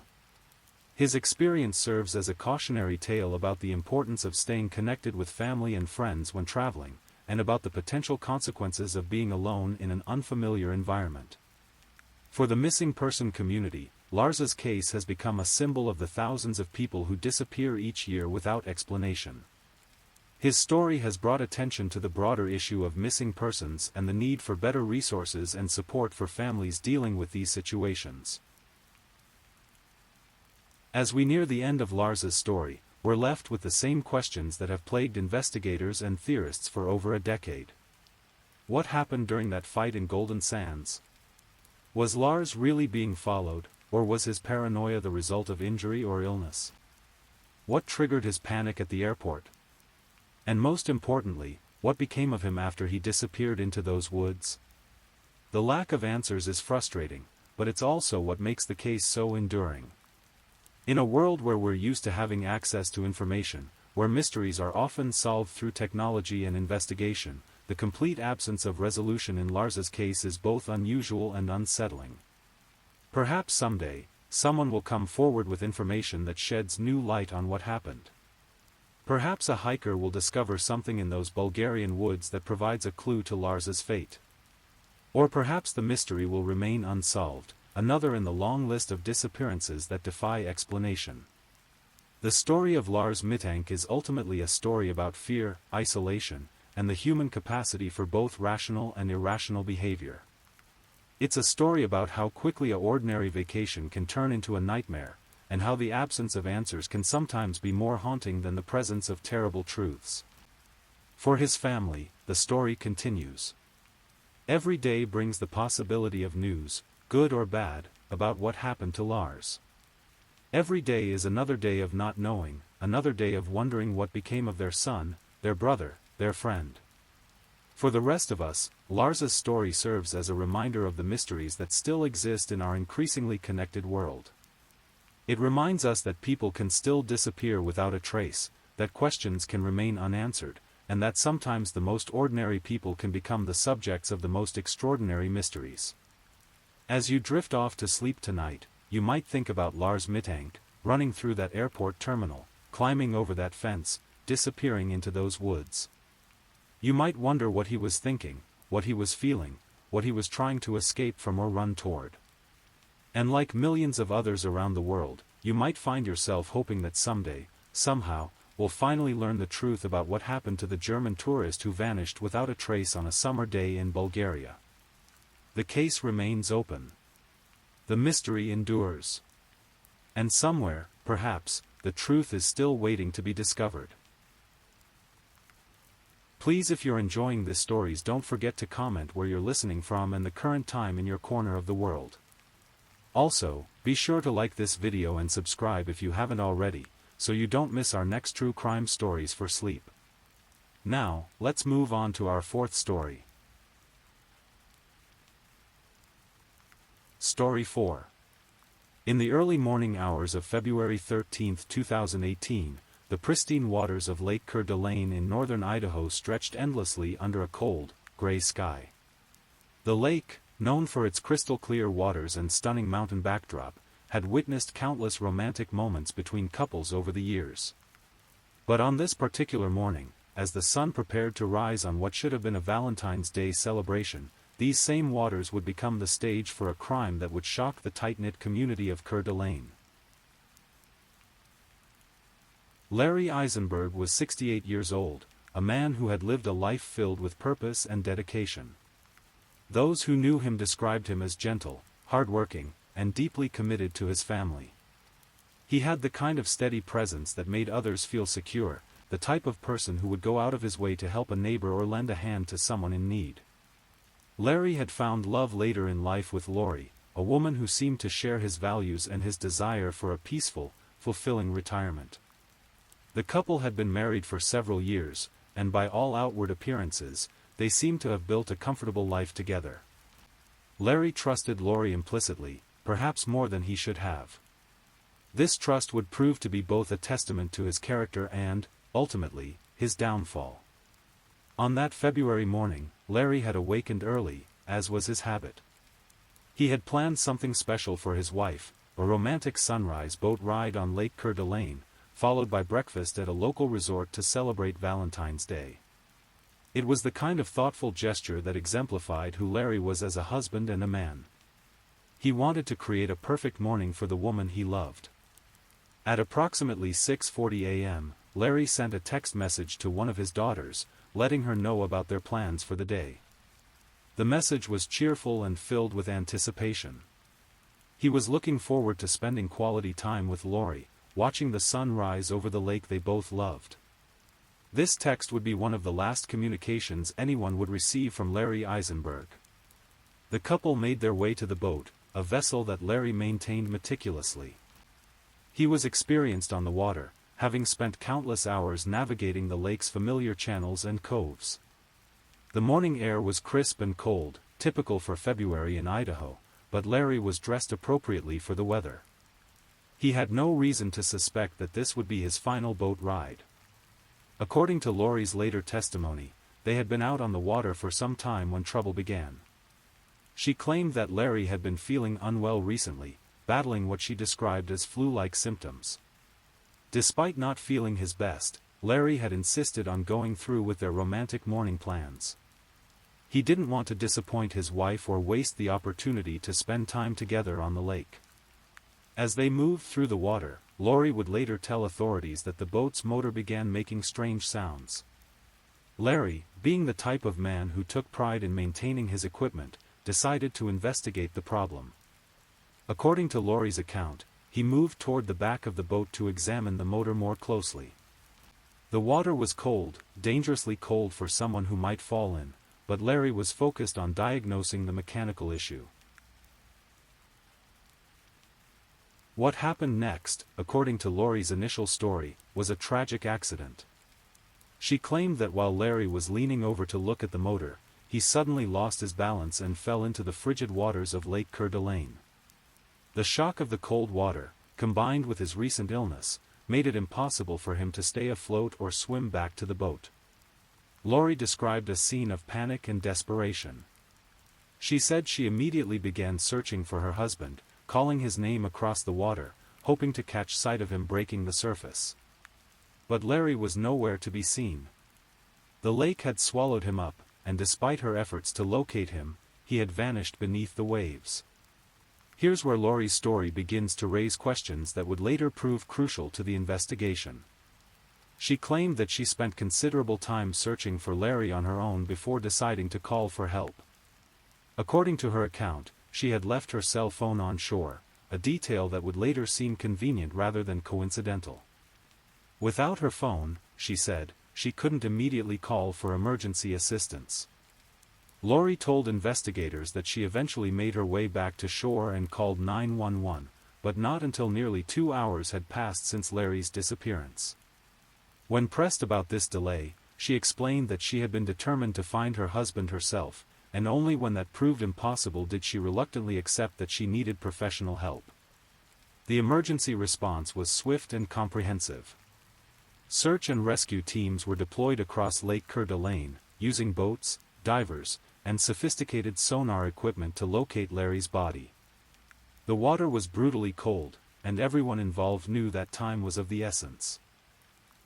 His experience serves as a cautionary tale about the importance of staying connected with family and friends when traveling, and about the potential consequences of being alone in an unfamiliar environment. For the missing person community, Lars's case has become a symbol of the thousands of people who disappear each year without explanation. His story has brought attention to the broader issue of missing persons and the need for better resources and support for families dealing with these situations. As we near the end of Lars's story, we're left with the same questions that have plagued investigators and theorists for over a decade. What happened during that fight in Golden Sands? Was Lars really being followed, or was his paranoia the result of injury or illness? What triggered his panic at the airport? And most importantly, what became of him after he disappeared into those woods? The lack of answers is frustrating, but it's also what makes the case so enduring. In a world where we're used to having access to information, where mysteries are often solved through technology and investigation, the complete absence of resolution in Lars's case is both unusual and unsettling. Perhaps someday, someone will come forward with information that sheds new light on what happened. Perhaps a hiker will discover something in those Bulgarian woods that provides a clue to Lars's fate. Or perhaps the mystery will remain unsolved, another in the long list of disappearances that defy explanation. The story of Lars Mittank is ultimately a story about fear, isolation, and the human capacity for both rational and irrational behavior. It's a story about how quickly an ordinary vacation can turn into a nightmare, and how the absence of answers can sometimes be more haunting than the presence of terrible truths. For his family, the story continues. Every day brings the possibility of news, good or bad, about what happened to Lars. Every day is another day of not knowing, another day of wondering what became of their son, their brother, their friend. For the rest of us, Lars's story serves as a reminder of the mysteries that still exist in our increasingly connected world. It reminds us that people can still disappear without a trace, that questions can remain unanswered, and that sometimes the most ordinary people can become the subjects of the most extraordinary mysteries. As you drift off to sleep tonight, you might think about Lars Mittank, running through that airport terminal, climbing over that fence, disappearing into those woods. You might wonder what he was thinking, what he was feeling, what he was trying to escape from or run toward. And like millions of others around the world, you might find yourself hoping that someday, somehow, we'll finally learn the truth about what happened to the German tourist who vanished without a trace on a summer day in Bulgaria. The case remains open. The mystery endures. And somewhere, perhaps, the truth is still waiting to be discovered. Please, if you're enjoying these stories, don't forget to comment where you're listening from and the current time in your corner of the world. Also, be sure to like this video and subscribe if you haven't already, so you don't miss our next true crime stories for sleep. Now, let's move on to our fourth story. Story 4. In the early morning hours of February 13, 2018, the pristine waters of Lake Coeur d'Alene in northern Idaho stretched endlessly under a cold, gray sky. The lake, known for its crystal-clear waters and stunning mountain backdrop, had witnessed countless romantic moments between couples over the years. But on this particular morning, as the sun prepared to rise on what should have been a Valentine's Day celebration, these same waters would become the stage for a crime that would shock the tight-knit community of Coeur d'Alene. Larry Eisenberg was 68 years old, a man who had lived a life filled with purpose and dedication. Those who knew him described him as gentle, hardworking, and deeply committed to his family. He had the kind of steady presence that made others feel secure, the type of person who would go out of his way to help a neighbor or lend a hand to someone in need. Larry had found love later in life with Lori, a woman who seemed to share his values and his desire for a peaceful, fulfilling retirement. The couple had been married for several years, and by all outward appearances, they seemed to have built a comfortable life together. Larry trusted Lori implicitly, perhaps more than he should have. This trust would prove to be both a testament to his character and, ultimately, his downfall. On that February morning, Larry had awakened early, as was his habit. He had planned something special for his wife, a romantic sunrise boat ride on Lake Coeur d'Alene, followed by breakfast at a local resort to celebrate Valentine's Day. It was the kind of thoughtful gesture that exemplified who Larry was as a husband and a man. He wanted to create a perfect morning for the woman he loved. At approximately 6:40 a.m., Larry sent a text message to one of his daughters, letting her know about their plans for the day. The message was cheerful and filled with anticipation. He was looking forward to spending quality time with Lori, watching the sun rise over the lake they both loved. This text would be one of the last communications anyone would receive from Larry Eisenberg. The couple made their way to the boat, a vessel that Larry maintained meticulously. He was experienced on the water, having spent countless hours navigating the lake's familiar channels and coves. The morning air was crisp and cold, typical for February in Idaho, but Larry was dressed appropriately for the weather. He had no reason to suspect that this would be his final boat ride. According to Lori's later testimony, they had been out on the water for some time when trouble began. She claimed that Larry had been feeling unwell recently, battling what she described as flu-like symptoms. Despite not feeling his best, Larry had insisted on going through with their romantic morning plans. He didn't want to disappoint his wife or waste the opportunity to spend time together on the lake. As they moved through the water, Lori would later tell authorities that the boat's motor began making strange sounds. Larry, being the type of man who took pride in maintaining his equipment, decided to investigate the problem. According to Lori's account, he moved toward the back of the boat to examine the motor more closely. The water was cold, dangerously cold for someone who might fall in, but Larry was focused on diagnosing the mechanical issue. What happened next, according to Lori's initial story, was a tragic accident. She claimed that while Larry was leaning over to look at the motor, he suddenly lost his balance and fell into the frigid waters of Lake Coeur d'Alene. The shock of the cold water, combined with his recent illness, made it impossible for him to stay afloat or swim back to the boat. Lori described a scene of panic and desperation. She said she immediately began searching for her husband, calling his name across the water, hoping to catch sight of him breaking the surface. But Larry was nowhere to be seen. The lake had swallowed him up, and despite her efforts to locate him, he had vanished beneath the waves. Here's where Lori's story begins to raise questions that would later prove crucial to the investigation. She claimed that she spent considerable time searching for Larry on her own before deciding to call for help. According to her account, she had left her cell phone on shore, a detail that would later seem convenient rather than coincidental. Without her phone, she said, she couldn't immediately call for emergency assistance. Lori told investigators that she eventually made her way back to shore and called 911, but not until nearly 2 hours had passed since Larry's disappearance. When pressed about this delay, she explained that she had been determined to find her husband herself, and only when that proved impossible did she reluctantly accept that she needed professional help. The emergency response was swift and comprehensive. Search and rescue teams were deployed across Lake Coeur d'Alene, using boats, divers, and sophisticated sonar equipment to locate Larry's body. The water was brutally cold, and everyone involved knew that time was of the essence.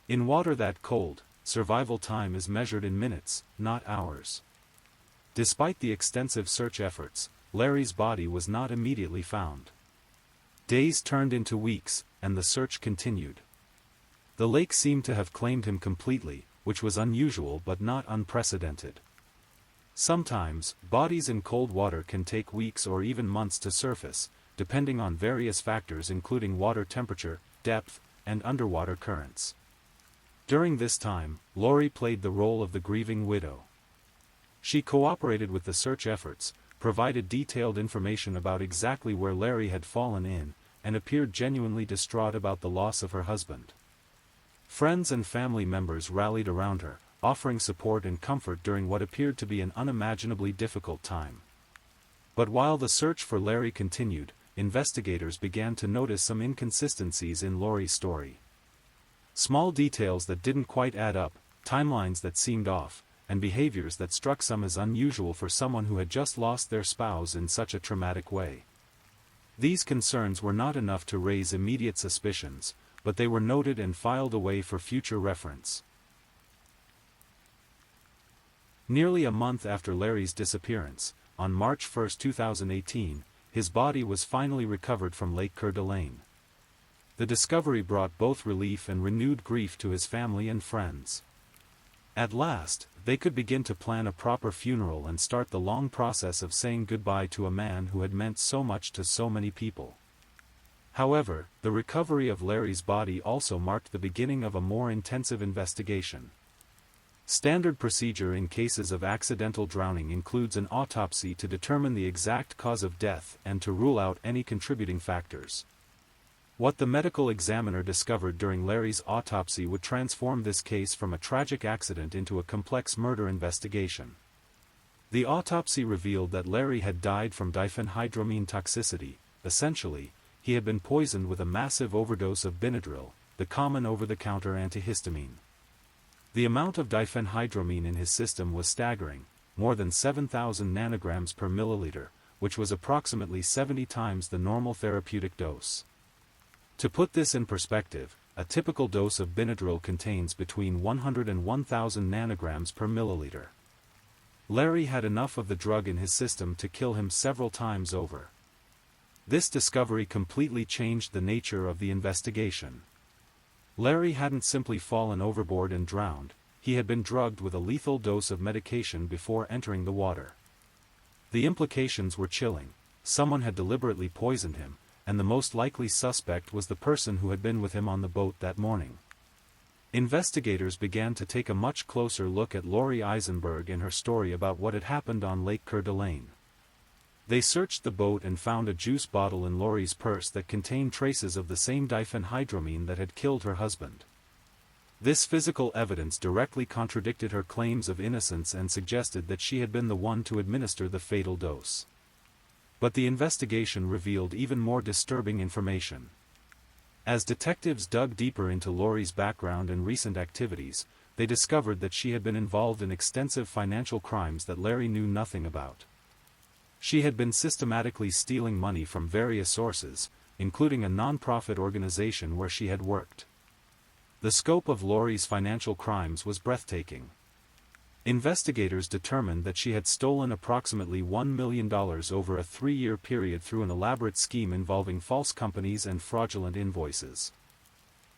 In water that cold, survival time is measured in minutes, not hours. Despite the extensive search efforts, Larry's body was not immediately found. Days turned into weeks, and the search continued. The lake seemed to have claimed him completely, which was unusual but not unprecedented. Sometimes, bodies in cold water can take weeks or even months to surface, depending on various factors including water temperature, depth, and underwater currents. During this time, Lori played the role of the grieving widow. She cooperated with the search efforts, provided detailed information about exactly where Larry had fallen in, and appeared genuinely distraught about the loss of her husband. Friends and family members rallied around her, offering support and comfort during what appeared to be an unimaginably difficult time. But while the search for Larry continued, investigators began to notice some inconsistencies in Lori's story. Small details that didn't quite add up, timelines that seemed off, and behaviors that struck some as unusual for someone who had just lost their spouse in such a traumatic way. These concerns were not enough to raise immediate suspicions, but they were noted and filed away for future reference. Nearly a month after Larry's disappearance, on March 1, 2018, his body was finally recovered from Lake Coeur d'Alene. The discovery brought both relief and renewed grief to his family and friends. At last, they could begin to plan a proper funeral and start the long process of saying goodbye to a man who had meant so much to so many people. However, the recovery of Larry's body also marked the beginning of a more intensive investigation. Standard procedure in cases of accidental drowning includes an autopsy to determine the exact cause of death and to rule out any contributing factors. What the medical examiner discovered during Larry's autopsy would transform this case from a tragic accident into a complex murder investigation. The autopsy revealed that Larry had died from diphenhydramine toxicity. Essentially, he had been poisoned with a massive overdose of Benadryl, the common over-the-counter antihistamine. The amount of diphenhydramine in his system was staggering, more than 7,000 nanograms per milliliter, which was approximately 70 times the normal therapeutic dose. To put this in perspective, a typical dose of Benadryl contains between 100 and 1,000 nanograms per milliliter. Larry had enough of the drug in his system to kill him several times over. This discovery completely changed the nature of the investigation. Larry hadn't simply fallen overboard and drowned, he had been drugged with a lethal dose of medication before entering the water. The implications were chilling. Someone had deliberately poisoned him, and the most likely suspect was the person who had been with him on the boat that morning. Investigators began to take a much closer look at Lori Eisenberg and her story about what had happened on Lake Coeur d'Alene. They searched the boat and found a juice bottle in Lori's purse that contained traces of the same diphenhydramine that had killed her husband. This physical evidence directly contradicted her claims of innocence and suggested that she had been the one to administer the fatal dose. But the investigation revealed even more disturbing information. As detectives dug deeper into Lori's background and recent activities, they discovered that she had been involved in extensive financial crimes that Larry knew nothing about. She had been systematically stealing money from various sources, including a non-profit organization where she had worked. The scope of Lori's financial crimes was breathtaking. Investigators determined that she had stolen approximately $1 million over a 3-year period through an elaborate scheme involving false companies and fraudulent invoices.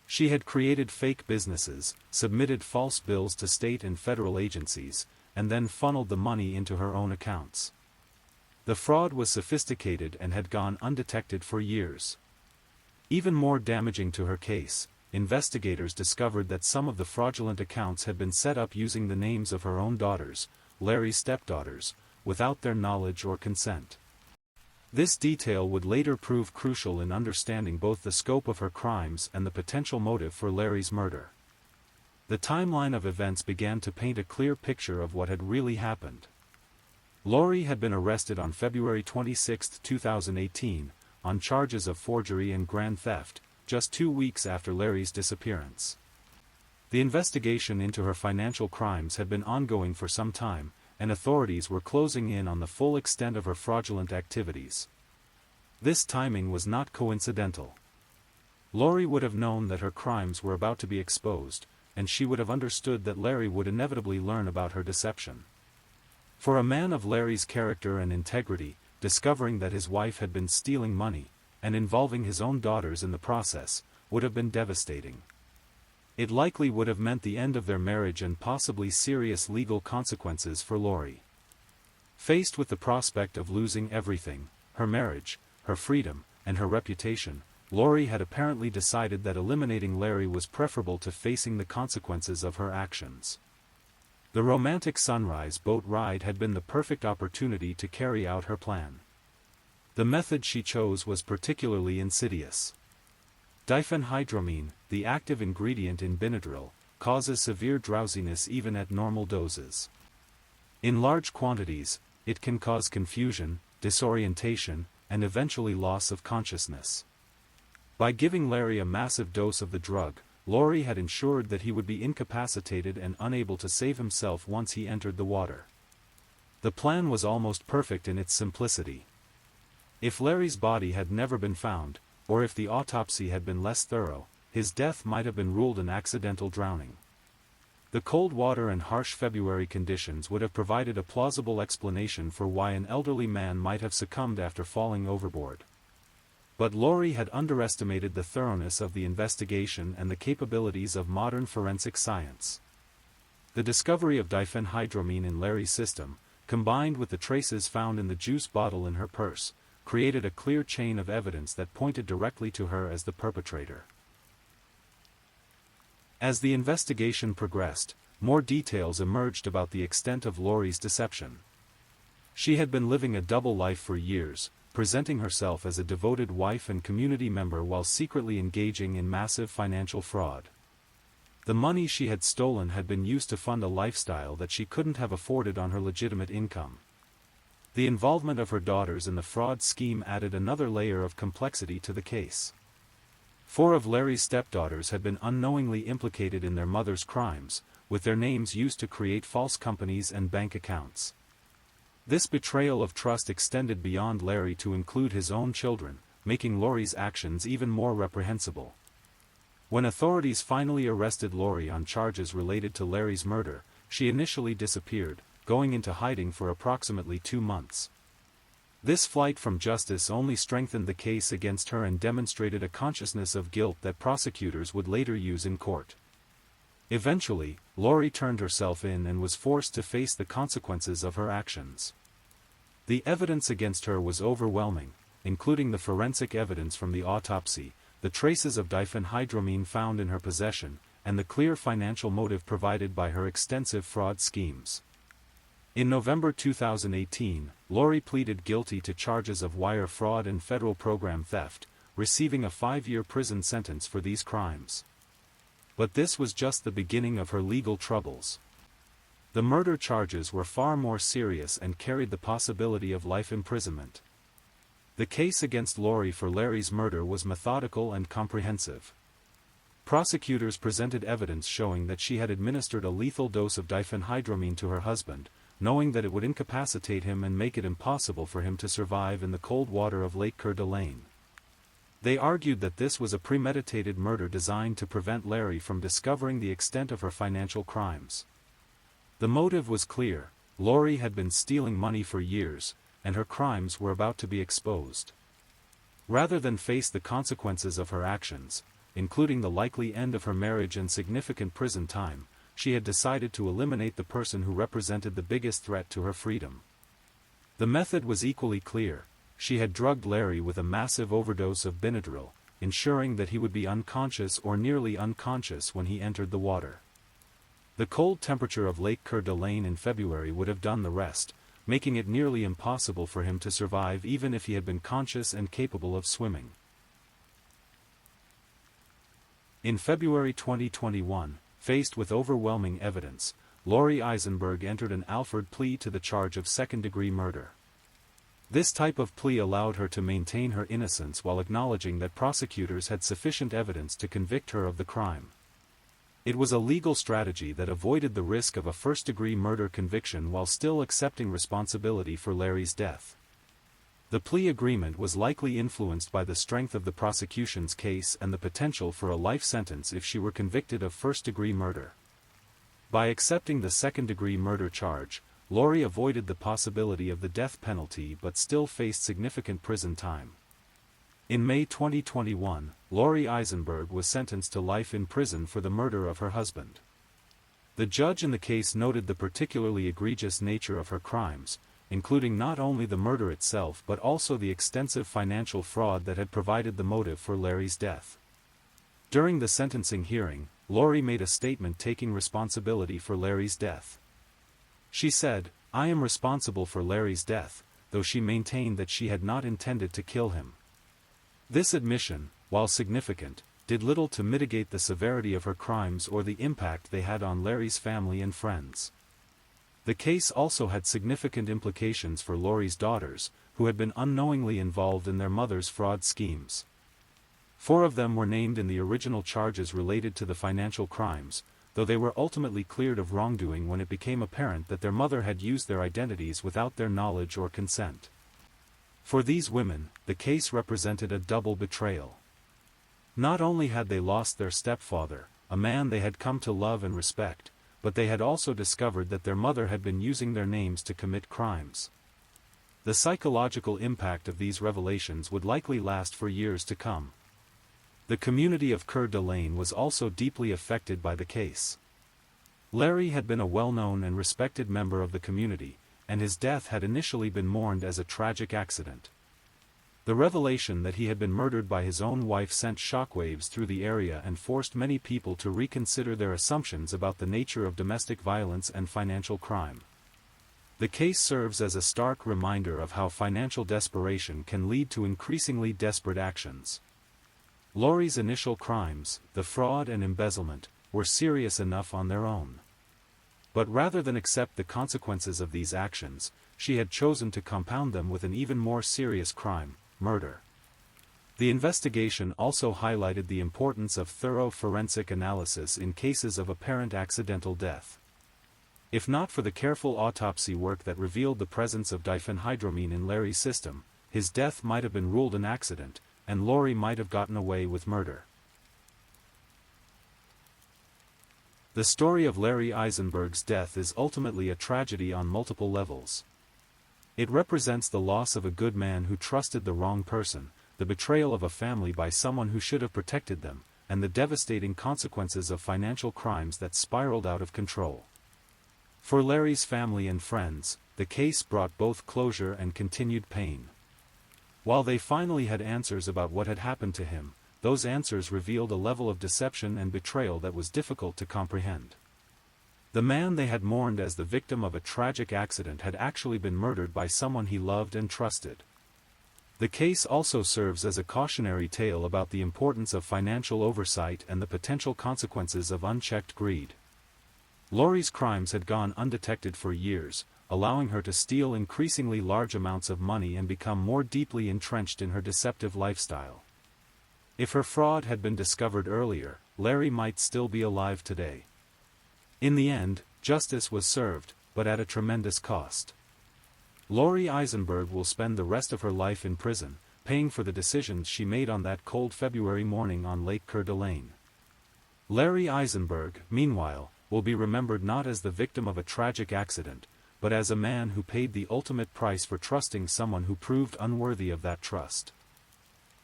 She had created fake businesses, submitted false bills to state and federal agencies, and then funneled the money into her own accounts. The fraud was sophisticated and had gone undetected for years. Even more damaging to her case, investigators discovered that some of the fraudulent accounts had been set up using the names of her own daughters, Larry's stepdaughters, without their knowledge or consent. This detail would later prove crucial in understanding both the scope of her crimes and the potential motive for Larry's murder. The timeline of events began to paint a clear picture of what had really happened. Lori had been arrested on February 26, 2018, on charges of forgery and grand theft, just 2 weeks after Larry's disappearance. The investigation into her financial crimes had been ongoing for some time, and authorities were closing in on the full extent of her fraudulent activities. This timing was not coincidental. Lori would have known that her crimes were about to be exposed, and she would have understood that Larry would inevitably learn about her deception. For a man of Larry's character and integrity, discovering that his wife had been stealing money, and involving his own daughters in the process, would have been devastating. It likely would have meant the end of their marriage and possibly serious legal consequences for Lori. Faced with the prospect of losing everything, her marriage, her freedom, and her reputation, Lori had apparently decided that eliminating Larry was preferable to facing the consequences of her actions. The romantic sunrise boat ride had been the perfect opportunity to carry out her plan. The method she chose was particularly insidious. Diphenhydramine, the active ingredient in Benadryl, causes severe drowsiness even at normal doses. In large quantities, it can cause confusion, disorientation, and eventually loss of consciousness. By giving Larry a massive dose of the drug, Lori had ensured that he would be incapacitated and unable to save himself once he entered the water. The plan was almost perfect in its simplicity. If Larry's body had never been found, or if the autopsy had been less thorough, his death might have been ruled an accidental drowning. The cold water and harsh February conditions would have provided a plausible explanation for why an elderly man might have succumbed after falling overboard. But Lori had underestimated the thoroughness of the investigation and the capabilities of modern forensic science. The discovery of diphenhydramine in Larry's system, combined with the traces found in the juice bottle in her purse, created a clear chain of evidence that pointed directly to her as the perpetrator. As the investigation progressed, more details emerged about the extent of Lori's deception. She had been living a double life for years, presenting herself as a devoted wife and community member while secretly engaging in massive financial fraud. The money she had stolen had been used to fund a lifestyle that she couldn't have afforded on her legitimate income. The involvement of her daughters in the fraud scheme added another layer of complexity to the case. 4 of Larry's stepdaughters had been unknowingly implicated in their mother's crimes, with their names used to create false companies and bank accounts. This betrayal of trust extended beyond Larry to include his own children, making Lori's actions even more reprehensible. When authorities finally arrested Lori on charges related to Larry's murder, she initially disappeared, going into hiding for approximately 2 months. This flight from justice only strengthened the case against her and demonstrated a consciousness of guilt that prosecutors would later use in court. Eventually, Lori turned herself in and was forced to face the consequences of her actions. The evidence against her was overwhelming, including the forensic evidence from the autopsy, the traces of diphenhydramine found in her possession, and the clear financial motive provided by her extensive fraud schemes. In November 2018, Lori pleaded guilty to charges of wire fraud and federal program theft, receiving a 5-year prison sentence for these crimes. But this was just the beginning of her legal troubles. The murder charges were far more serious and carried the possibility of life imprisonment. The case against Lori for Larry's murder was methodical and comprehensive. Prosecutors presented evidence showing that she had administered a lethal dose of diphenhydramine to her husband, knowing that it would incapacitate him and make it impossible for him to survive in the cold water of Lake Coeur d'Alene. They argued that this was a premeditated murder designed to prevent Larry from discovering the extent of her financial crimes. The motive was clear: Lori had been stealing money for years, and her crimes were about to be exposed. Rather than face the consequences of her actions, including the likely end of her marriage and significant prison time, she had decided to eliminate the person who represented the biggest threat to her freedom. The method was equally clear: she had drugged Larry with a massive overdose of Benadryl, ensuring that he would be unconscious or nearly unconscious when he entered the water. The cold temperature of Lake Coeur d'Alene in February would have done the rest, making it nearly impossible for him to survive even if he had been conscious and capable of swimming. In February 2021, faced with overwhelming evidence, Lori Eisenberg entered an Alford plea to the charge of second-degree murder. This type of plea allowed her to maintain her innocence while acknowledging that prosecutors had sufficient evidence to convict her of the crime. It was a legal strategy that avoided the risk of a first-degree murder conviction while still accepting responsibility for Larry's death. The plea agreement was likely influenced by the strength of the prosecution's case and the potential for a life sentence if she were convicted of first-degree murder. By accepting the second-degree murder charge, Lori avoided the possibility of the death penalty but still faced significant prison time. In May 2021, Lori Eisenberg was sentenced to life in prison for the murder of her husband. The judge in the case noted the particularly egregious nature of her crimes, including not only the murder itself but also the extensive financial fraud that had provided the motive for Larry's death. During the sentencing hearing, Lori made a statement taking responsibility for Larry's death. She said, "I am responsible for Larry's death," though she maintained that she had not intended to kill him. This admission, while significant, did little to mitigate the severity of her crimes or the impact they had on Larry's family and friends. The case also had significant implications for Lori's daughters, who had been unknowingly involved in their mother's fraud schemes. 4 of them were named in the original charges related to the financial crimes, though they were ultimately cleared of wrongdoing when it became apparent that their mother had used their identities without their knowledge or consent. For these women, the case represented a double betrayal. Not only had they lost their stepfather, a man they had come to love and respect, but they had also discovered that their mother had been using their names to commit crimes. The psychological impact of these revelations would likely last for years to come. The community of Coeur d'Alene was also deeply affected by the case. Larry had been a well-known and respected member of the community, and his death had initially been mourned as a tragic accident. The revelation that he had been murdered by his own wife sent shockwaves through the area and forced many people to reconsider their assumptions about the nature of domestic violence and financial crime. The case serves as a stark reminder of how financial desperation can lead to increasingly desperate actions. Lori's initial crimes, the fraud and embezzlement, were serious enough on their own. But rather than accept the consequences of these actions, she had chosen to compound them with an even more serious crime, murder. The investigation also highlighted the importance of thorough forensic analysis in cases of apparent accidental death. If not for the careful autopsy work that revealed the presence of diphenhydramine in Larry's system, his death might have been ruled an accident, and Lori might have gotten away with murder. The story of Larry Eisenberg's death is ultimately a tragedy on multiple levels. It represents the loss of a good man who trusted the wrong person, the betrayal of a family by someone who should have protected them, and the devastating consequences of financial crimes that spiraled out of control. For Larry's family and friends, the case brought both closure and continued pain. While they finally had answers about what had happened to him, those answers revealed a level of deception and betrayal that was difficult to comprehend. The man they had mourned as the victim of a tragic accident had actually been murdered by someone he loved and trusted. The case also serves as a cautionary tale about the importance of financial oversight and the potential consequences of unchecked greed. Lori's crimes had gone undetected for years, allowing her to steal increasingly large amounts of money and become more deeply entrenched in her deceptive lifestyle. If her fraud had been discovered earlier, Larry might still be alive today. In the end, justice was served, but at a tremendous cost. Lori Eisenberg will spend the rest of her life in prison, paying for the decisions she made on that cold February morning on Lake Coeur d'Alene. Larry Eisenberg, meanwhile, will be remembered not as the victim of a tragic accident, but as a man who paid the ultimate price for trusting someone who proved unworthy of that trust.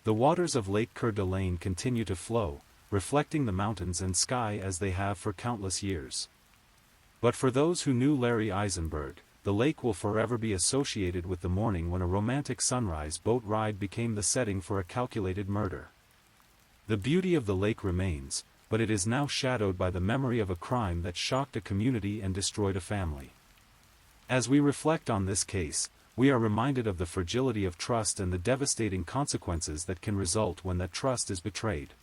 The waters of Lake Coeur d'Alene continue to flow, reflecting the mountains and sky as they have for countless years. But for those who knew Larry Eisenberg, the lake will forever be associated with the morning when a romantic sunrise boat ride became the setting for a calculated murder. The beauty of the lake remains, but it is now shadowed by the memory of a crime that shocked a community and destroyed a family. As we reflect on this case, we are reminded of the fragility of trust and the devastating consequences that can result when that trust is betrayed.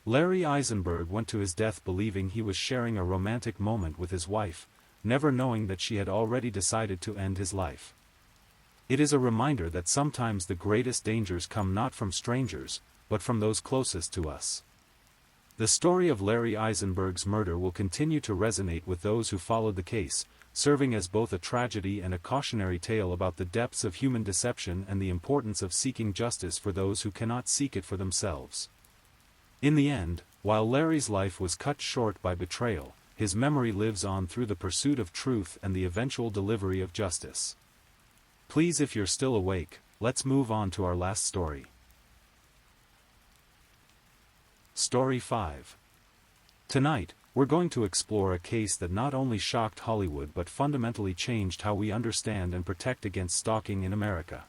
Larry Eisenberg went to his death believing he was sharing a romantic moment with his wife, never knowing that she had already decided to end his life. It is a reminder that sometimes the greatest dangers come not from strangers, but from those closest to us. The story of Larry Eisenberg's murder will continue to resonate with those who followed the case, serving as both a tragedy and a cautionary tale about the depths of human deception and the importance of seeking justice for those who cannot seek it for themselves. In the end, while Larry's life was cut short by betrayal, his memory lives on through the pursuit of truth and the eventual delivery of justice. Please, if you're still awake, let's move on to our last story. Story 5. Tonight, we're going to explore a case that not only shocked Hollywood but fundamentally changed how we understand and protect against stalking in America.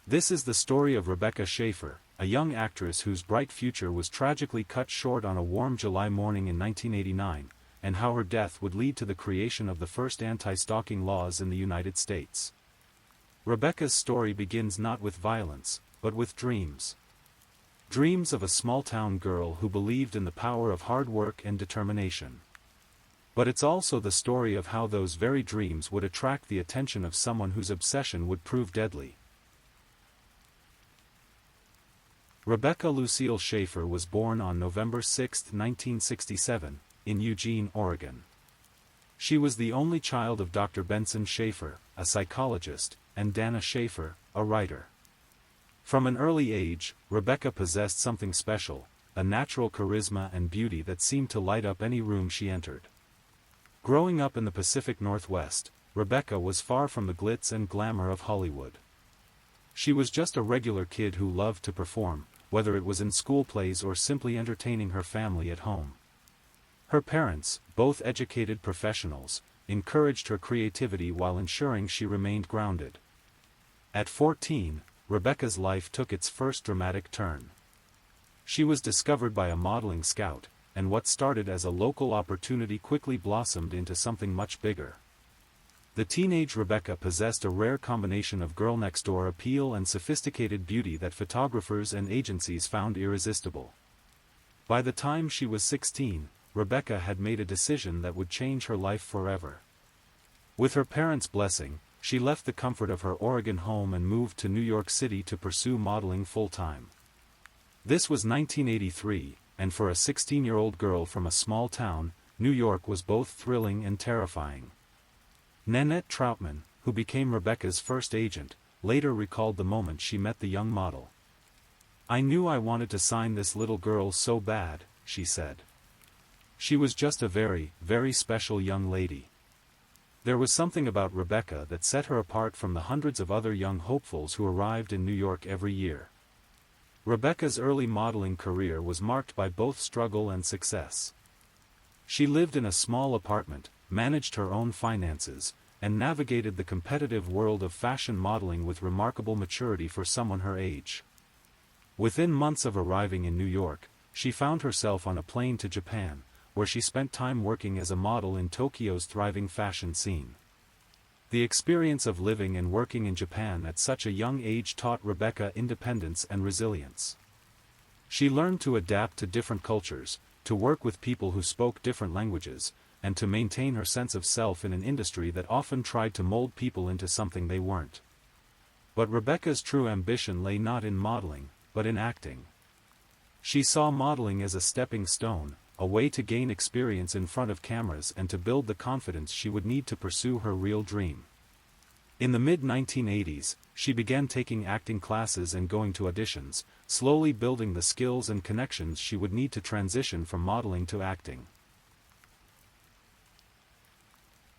This is the story of Rebecca Schaeffer, a young actress whose bright future was tragically cut short on a warm July morning in 1989, and how her death would lead to the creation of the first anti-stalking laws in the United States. Rebecca's story begins not with violence, but with dreams. Dreams of a small-town girl who believed in the power of hard work and determination. But it's also the story of how those very dreams would attract the attention of someone whose obsession would prove deadly. Rebecca Lucille Schaeffer was born on November 6, 1967, in Eugene, Oregon. She was the only child of Dr. Benson Schaeffer, a psychologist, and Dana Schaeffer, a writer. From an early age, Rebecca possessed something special, a natural charisma and beauty that seemed to light up any room she entered. Growing up in the Pacific Northwest, Rebecca was far from the glitz and glamour of Hollywood. She was just a regular kid who loved to perform, whether it was in school plays or simply entertaining her family at home. Her parents, both educated professionals, encouraged her creativity while ensuring she remained grounded. At 14, Rebecca's life took its first dramatic turn. She was discovered by a modeling scout, and what started as a local opportunity quickly blossomed into something much bigger. The teenage Rebecca possessed a rare combination of girl-next-door appeal and sophisticated beauty that photographers and agencies found irresistible. By the time she was 16, Rebecca had made a decision that would change her life forever. With her parents' blessing, she left the comfort of her Oregon home and moved to New York City to pursue modeling full-time. This was 1983, and for a 16-year-old girl from a small town, New York was both thrilling and terrifying. Nanette Troutman, who became Rebecca's first agent, later recalled the moment she met the young model. "I knew I wanted to sign this little girl so bad," she said. She was just a very, very special young lady. There was something about Rebecca that set her apart from the hundreds of other young hopefuls who arrived in New York every year. Rebecca's early modeling career was marked by both struggle and success. She lived in a small apartment, managed her own finances, and navigated the competitive world of fashion modeling with remarkable maturity for someone her age. Within months of arriving in New York, she found herself on a plane to Japan, where she spent time working as a model in Tokyo's thriving fashion scene. The experience of living and working in Japan at such a young age taught Rebecca independence and resilience. She learned to adapt to different cultures, to work with people who spoke different languages, and to maintain her sense of self in an industry that often tried to mold people into something they weren't. But Rebecca's true ambition lay not in modeling, but in acting. She saw modeling as a stepping stone, a way to gain experience in front of cameras and to build the confidence she would need to pursue her real dream. In the mid-1980s, she began taking acting classes and going to auditions, slowly building the skills and connections she would need to transition from modeling to acting.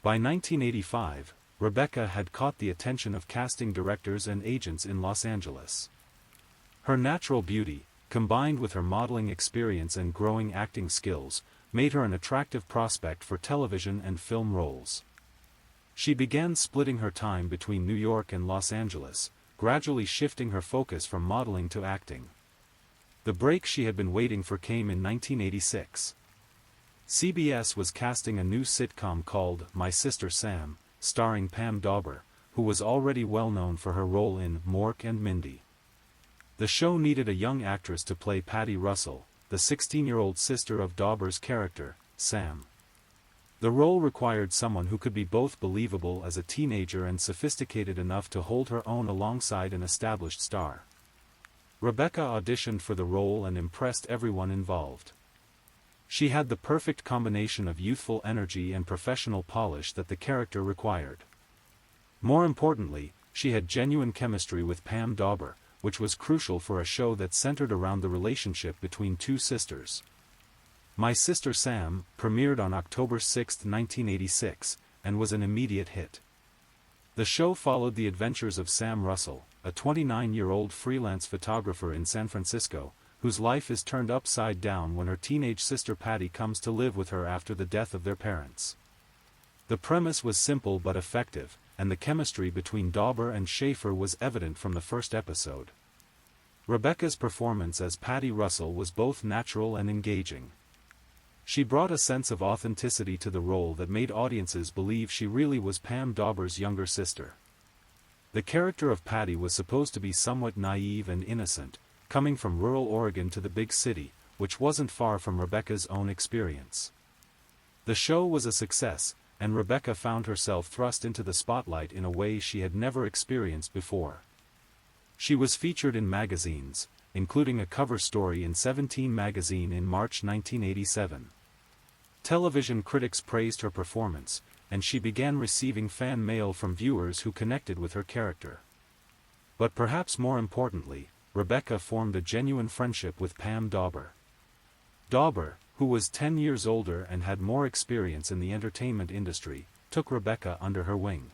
By 1985, Rebecca had caught the attention of casting directors and agents in Los Angeles. Her natural beauty, combined with her modeling experience and growing acting skills, made her an attractive prospect for television and film roles. She began splitting her time between New York and Los Angeles, gradually shifting her focus from modeling to acting. The break she had been waiting for came in 1986. CBS was casting a new sitcom called My Sister Sam, starring Pam Dauber, who was already well known for her role in Mork and Mindy. The show needed a young actress to play Patty Russell, the 16-year-old sister of Dauber's character, Sam. The role required someone who could be both believable as a teenager and sophisticated enough to hold her own alongside an established star. Rebecca auditioned for the role and impressed everyone involved. She had the perfect combination of youthful energy and professional polish that the character required. More importantly, she had genuine chemistry with Pam Dauber, which was crucial for a show that centered around the relationship between two sisters. My Sister Sam premiered on October 6, 1986, and was an immediate hit. The show followed the adventures of Sam Russell, a 29-year-old freelance photographer in San Francisco, whose life is turned upside down when her teenage sister Patty comes to live with her after the death of their parents. The premise was simple but effective, and the chemistry between Dauber and Schaefer was evident from the first episode. Rebecca's performance as Patty Russell was both natural and engaging. She brought a sense of authenticity to the role that made audiences believe she really was Pam Dauber's younger sister. The character of Patty was supposed to be somewhat naive and innocent, coming from rural Oregon to the big city, which wasn't far from Rebecca's own experience. The show was a success, and Rebecca found herself thrust into the spotlight in a way she had never experienced before. She was featured in magazines, including a cover story in 17 magazine in March 1987. Television critics praised her performance, and she began receiving fan mail from viewers who connected with her character. But perhaps more importantly, Rebecca formed a genuine friendship with Pam Dauber. Dauber, who was 10 years older and had more experience in the entertainment industry, took Rebecca under her wing.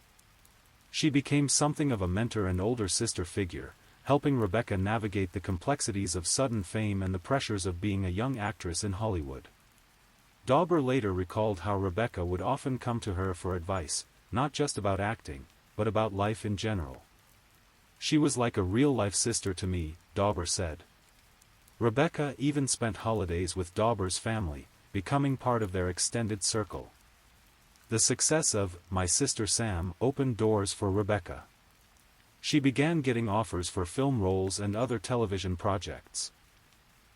She became something of a mentor and older sister figure, helping Rebecca navigate the complexities of sudden fame and the pressures of being a young actress in Hollywood. Dauber later recalled how Rebecca would often come to her for advice, not just about acting, but about life in general. "She was like a real-life sister to me," Dauber said. Rebecca even spent holidays with Dauber's family, becoming part of their extended circle. The success of My Sister Sam opened doors for Rebecca. She began getting offers for film roles and other television projects.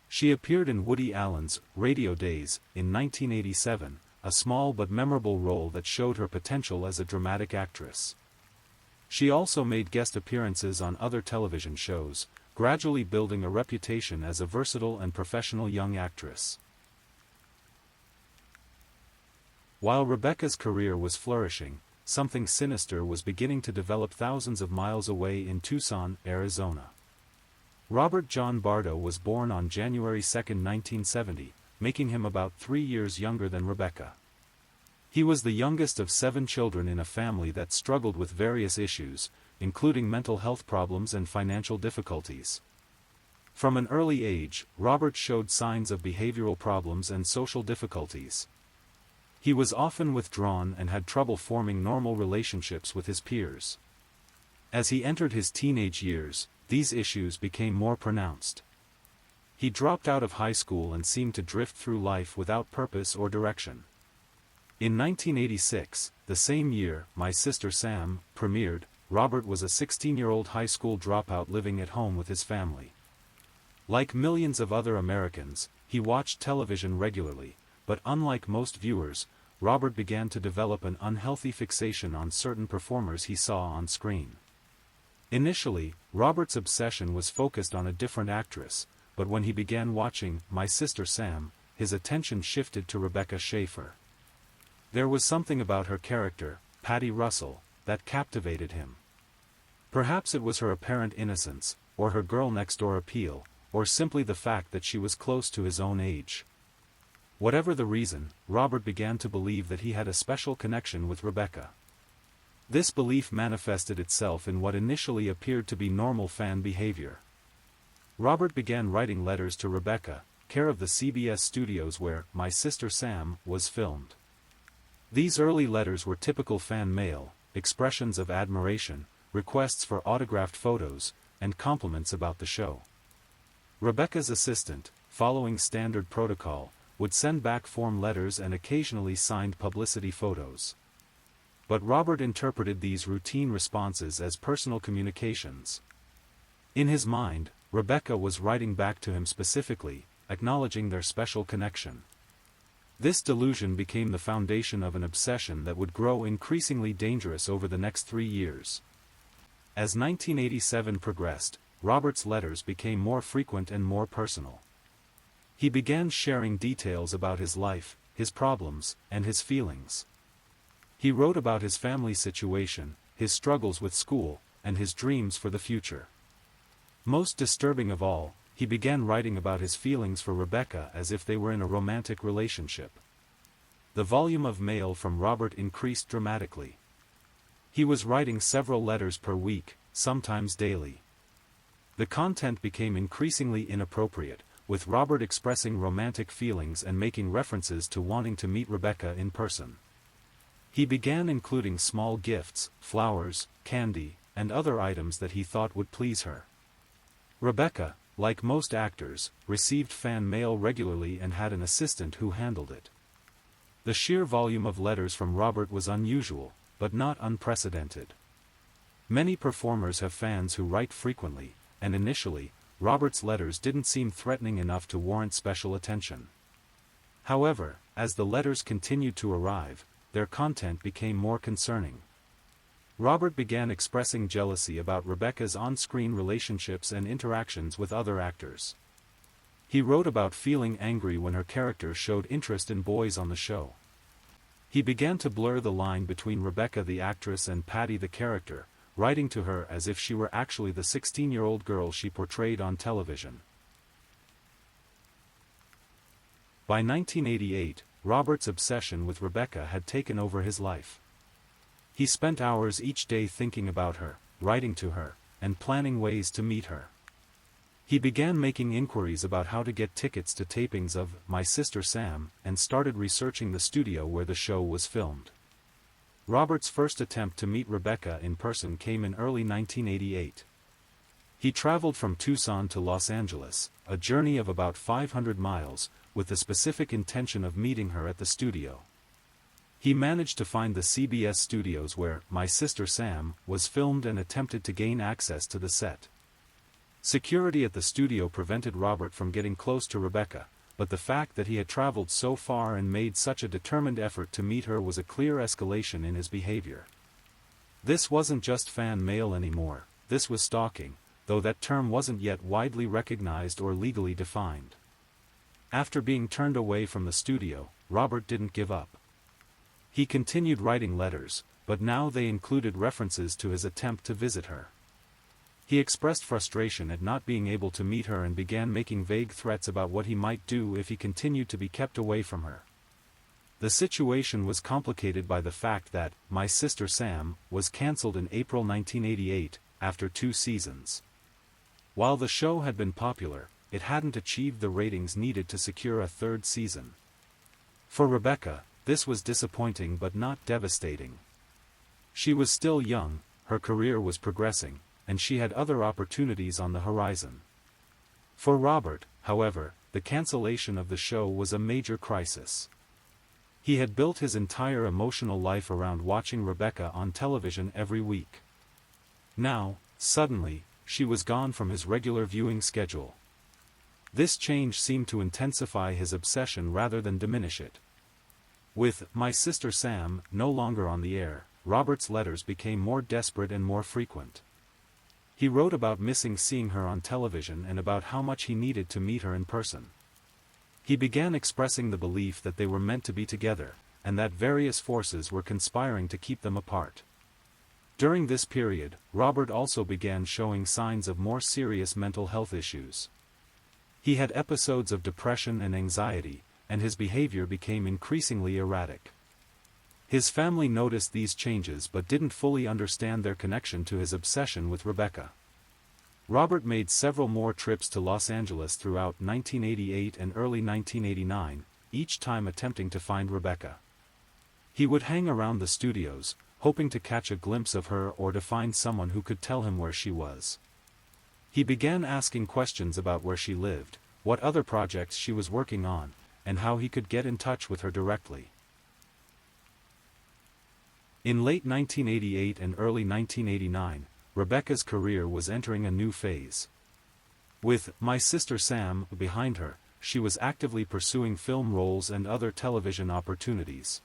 She appeared in Woody Allen's Radio Days in 1987, a small but memorable role that showed her potential as a dramatic actress. She also made guest appearances on other television shows, gradually building a reputation as a versatile and professional young actress. While Rebecca's career was flourishing, something sinister was beginning to develop thousands of miles away in Tucson, Arizona. Robert John Bardo was born on January 2, 1970, making him about 3 years younger than Rebecca. He was the youngest of 7 children in a family that struggled with various issues, including mental health problems and financial difficulties. From an early age, Robert showed signs of behavioral problems and social difficulties. He was often withdrawn and had trouble forming normal relationships with his peers. As he entered his teenage years, these issues became more pronounced. He dropped out of high school and seemed to drift through life without purpose or direction. In 1986, the same year My Sister Sam premiered, Robert was a 16-year-old high school dropout living at home with his family. Like millions of other Americans, he watched television regularly, but unlike most viewers, Robert began to develop an unhealthy fixation on certain performers he saw on screen. Initially, Robert's obsession was focused on a different actress, but when he began watching My Sister Sam, his attention shifted to Rebecca Schaefer. There was something about her character, Patty Russell, that captivated him. Perhaps it was her apparent innocence, or her girl-next-door appeal, or simply the fact that she was close to his own age. Whatever the reason, Robert began to believe that he had a special connection with Rebecca. This belief manifested itself in what initially appeared to be normal fan behavior. Robert began writing letters to Rebecca, care of the CBS studios where My Sister Sam was filmed. These early letters were typical fan mail, expressions of admiration, requests for autographed photos, and compliments about the show. Rebecca's assistant, following standard protocol, would send back form letters and occasionally signed publicity photos. But Robert interpreted these routine responses as personal communications. In his mind, Rebecca was writing back to him specifically, acknowledging their special connection. This delusion became the foundation of an obsession that would grow increasingly dangerous over the next 3 years. As 1987 progressed, Robert's letters became more frequent and more personal. He began sharing details about his life, his problems, and his feelings. He wrote about his family situation, his struggles with school, and his dreams for the future. Most disturbing of all, he began writing about his feelings for Rebecca as if they were in a romantic relationship. The volume of mail from Robert increased dramatically. He was writing several letters per week, sometimes daily. The content became increasingly inappropriate, with Robert expressing romantic feelings and making references to wanting to meet Rebecca in person. He began including small gifts, flowers, candy, and other items that he thought would please her. Rebecca, like most actors, received fan mail regularly and had an assistant who handled it. The sheer volume of letters from Robert was unusual, but not unprecedented. Many performers have fans who write frequently, and initially, Robert's letters didn't seem threatening enough to warrant special attention. However, as the letters continued to arrive, their content became more concerning. Robert began expressing jealousy about Rebecca's on-screen relationships and interactions with other actors. He wrote about feeling angry when her character showed interest in boys on the show. He began to blur the line between Rebecca the actress and Patty the character, writing to her as if she were actually the 16-year-old girl she portrayed on television. By 1988, Robert's obsession with Rebecca had taken over his life. He spent hours each day thinking about her, writing to her, and planning ways to meet her. He began making inquiries about how to get tickets to tapings of My Sister Sam and started researching the studio where the show was filmed. Robert's first attempt to meet Rebecca in person came in early 1988. He traveled from Tucson to Los Angeles, a journey of about 500 miles, with the specific intention of meeting her at the studio. He managed to find the CBS studios where My Sister Sam was filmed and attempted to gain access to the set. Security at the studio prevented Robert from getting close to Rebecca, but the fact that he had traveled so far and made such a determined effort to meet her was a clear escalation in his behavior. This wasn't just fan mail anymore, this was stalking, though that term wasn't yet widely recognized or legally defined. After being turned away from the studio, Robert didn't give up. He continued writing letters, but now they included references to his attempt to visit her. He expressed frustration at not being able to meet her and began making vague threats about what he might do if he continued to be kept away from her. The situation was complicated by the fact that My Sister Sam was cancelled in April 1988, after 2 seasons. While the show had been popular, it hadn't achieved the ratings needed to secure a 3rd season. For Rebecca, this was disappointing but not devastating. She was still young, her career was progressing, and she had other opportunities on the horizon. For Robert, however, the cancellation of the show was a major crisis. He had built his entire emotional life around watching Rebecca on television every week. Now, suddenly, she was gone from his regular viewing schedule. This change seemed to intensify his obsession rather than diminish it. With My Sister Sam no longer on the air, Robert's letters became more desperate and more frequent. He wrote about missing seeing her on television and about how much he needed to meet her in person. He began expressing the belief that they were meant to be together, and that various forces were conspiring to keep them apart. During this period, Robert also began showing signs of more serious mental health issues. He had episodes of depression and anxiety, and his behavior became increasingly erratic. His family noticed these changes but didn't fully understand their connection to his obsession with Rebecca. Robert made several more trips to Los Angeles throughout 1988 and early 1989, each time attempting to find Rebecca. He would hang around the studios, hoping to catch a glimpse of her or to find someone who could tell him where she was. He began asking questions about where she lived, what other projects she was working on, and how he could get in touch with her directly. In late 1988 and early 1989, Rebecca's career was entering a new phase. With My Sister Sam behind her, she was actively pursuing film roles and other television opportunities.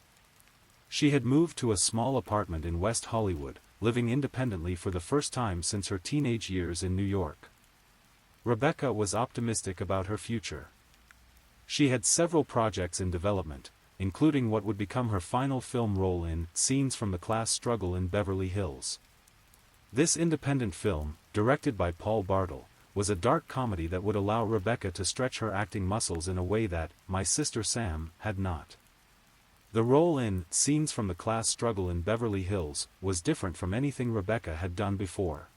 She had moved to a small apartment in West Hollywood, living independently for the first time since her teenage years in New York. Rebecca was optimistic about her future. She had several projects in development, including what would become her final film role in Scenes from the Class Struggle in Beverly Hills. This independent film, directed by Paul Bartle, was a dark comedy that would allow Rebecca to stretch her acting muscles in a way that My Sister Sam had not. The role in Scenes from the Class Struggle in Beverly Hills was different from anything Rebecca had done before.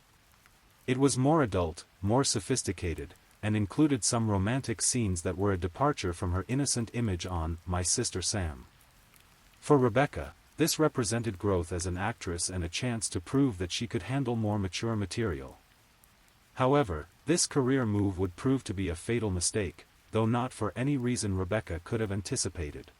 It was more adult, more sophisticated, and included some romantic scenes that were a departure from her innocent image on My Sister Sam. For Rebecca, this represented growth as an actress and a chance to prove that she could handle more mature material. However, this career move would prove to be a fatal mistake, though not for any reason Rebecca could have anticipated.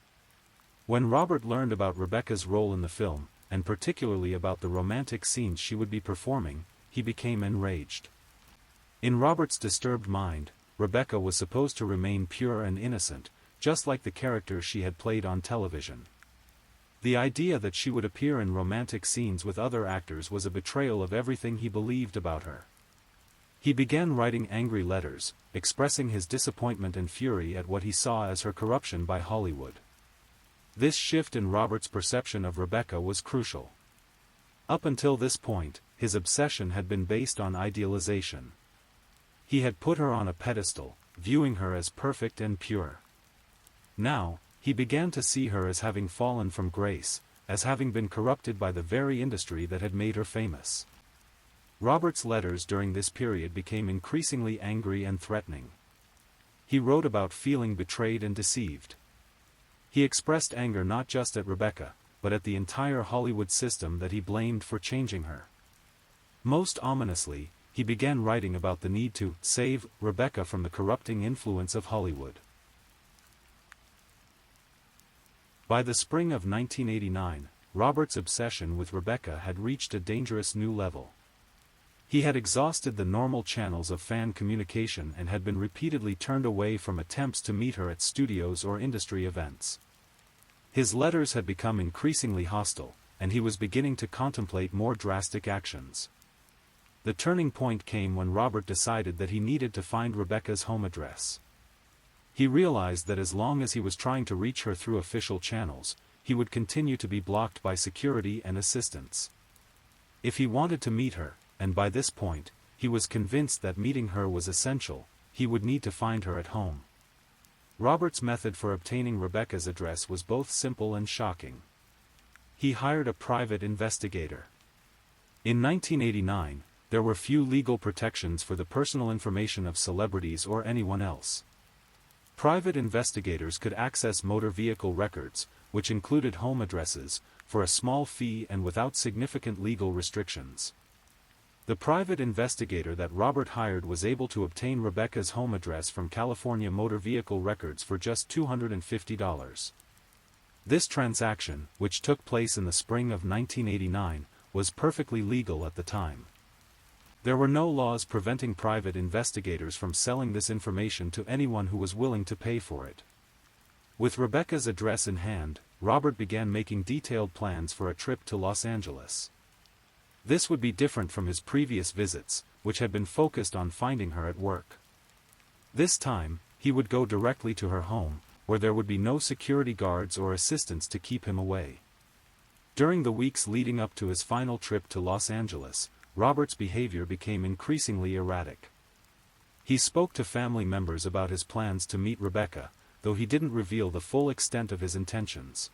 When Robert learned about Rebecca's role in the film, and particularly about the romantic scenes she would be performing, he became enraged. In Robert's disturbed mind, Rebecca was supposed to remain pure and innocent, just like the characters she had played on television. The idea that she would appear in romantic scenes with other actors was a betrayal of everything he believed about her. He began writing angry letters, expressing his disappointment and fury at what he saw as her corruption by Hollywood. This shift in Robert's perception of Rebecca was crucial. Up until this point, his obsession had been based on idealization. He had put her on a pedestal, viewing her as perfect and pure. Now, he began to see her as having fallen from grace, as having been corrupted by the very industry that had made her famous. Robert's letters during this period became increasingly angry and threatening. He wrote about feeling betrayed and deceived. He expressed anger not just at Rebecca, but at the entire Hollywood system that he blamed for changing her. Most ominously, he began writing about the need to save Rebecca from the corrupting influence of Hollywood. By the spring of 1989, Robert's obsession with Rebecca had reached a dangerous new level. He had exhausted the normal channels of fan communication and had been repeatedly turned away from attempts to meet her at studios or industry events. His letters had become increasingly hostile, and he was beginning to contemplate more drastic actions. The turning point came when Robert decided that he needed to find Rebecca's home address. He realized that as long as he was trying to reach her through official channels, he would continue to be blocked by security and assistants. If he wanted to meet her, and by this point, he was convinced that meeting her was essential, he would need to find her at home. Robert's method for obtaining Rebecca's address was both simple and shocking. He hired a private investigator. In 1989, there were few legal protections for the personal information of celebrities or anyone else. Private investigators could access motor vehicle records, which included home addresses, for a small fee and without significant legal restrictions. The private investigator that Robert hired was able to obtain Rebecca's home address from California Motor Vehicle Records for just $250. This transaction, which took place in the spring of 1989, was perfectly legal at the time. There were no laws preventing private investigators from selling this information to anyone who was willing to pay for it. With Rebecca's address in hand, Robert began making detailed plans for a trip to Los Angeles. This would be different from his previous visits, which had been focused on finding her at work. This time, he would go directly to her home, where there would be no security guards or assistants to keep him away. During the weeks leading up to his final trip to Los Angeles, Robert's behavior became increasingly erratic. He spoke to family members about his plans to meet Rebecca, though he didn't reveal the full extent of his intentions.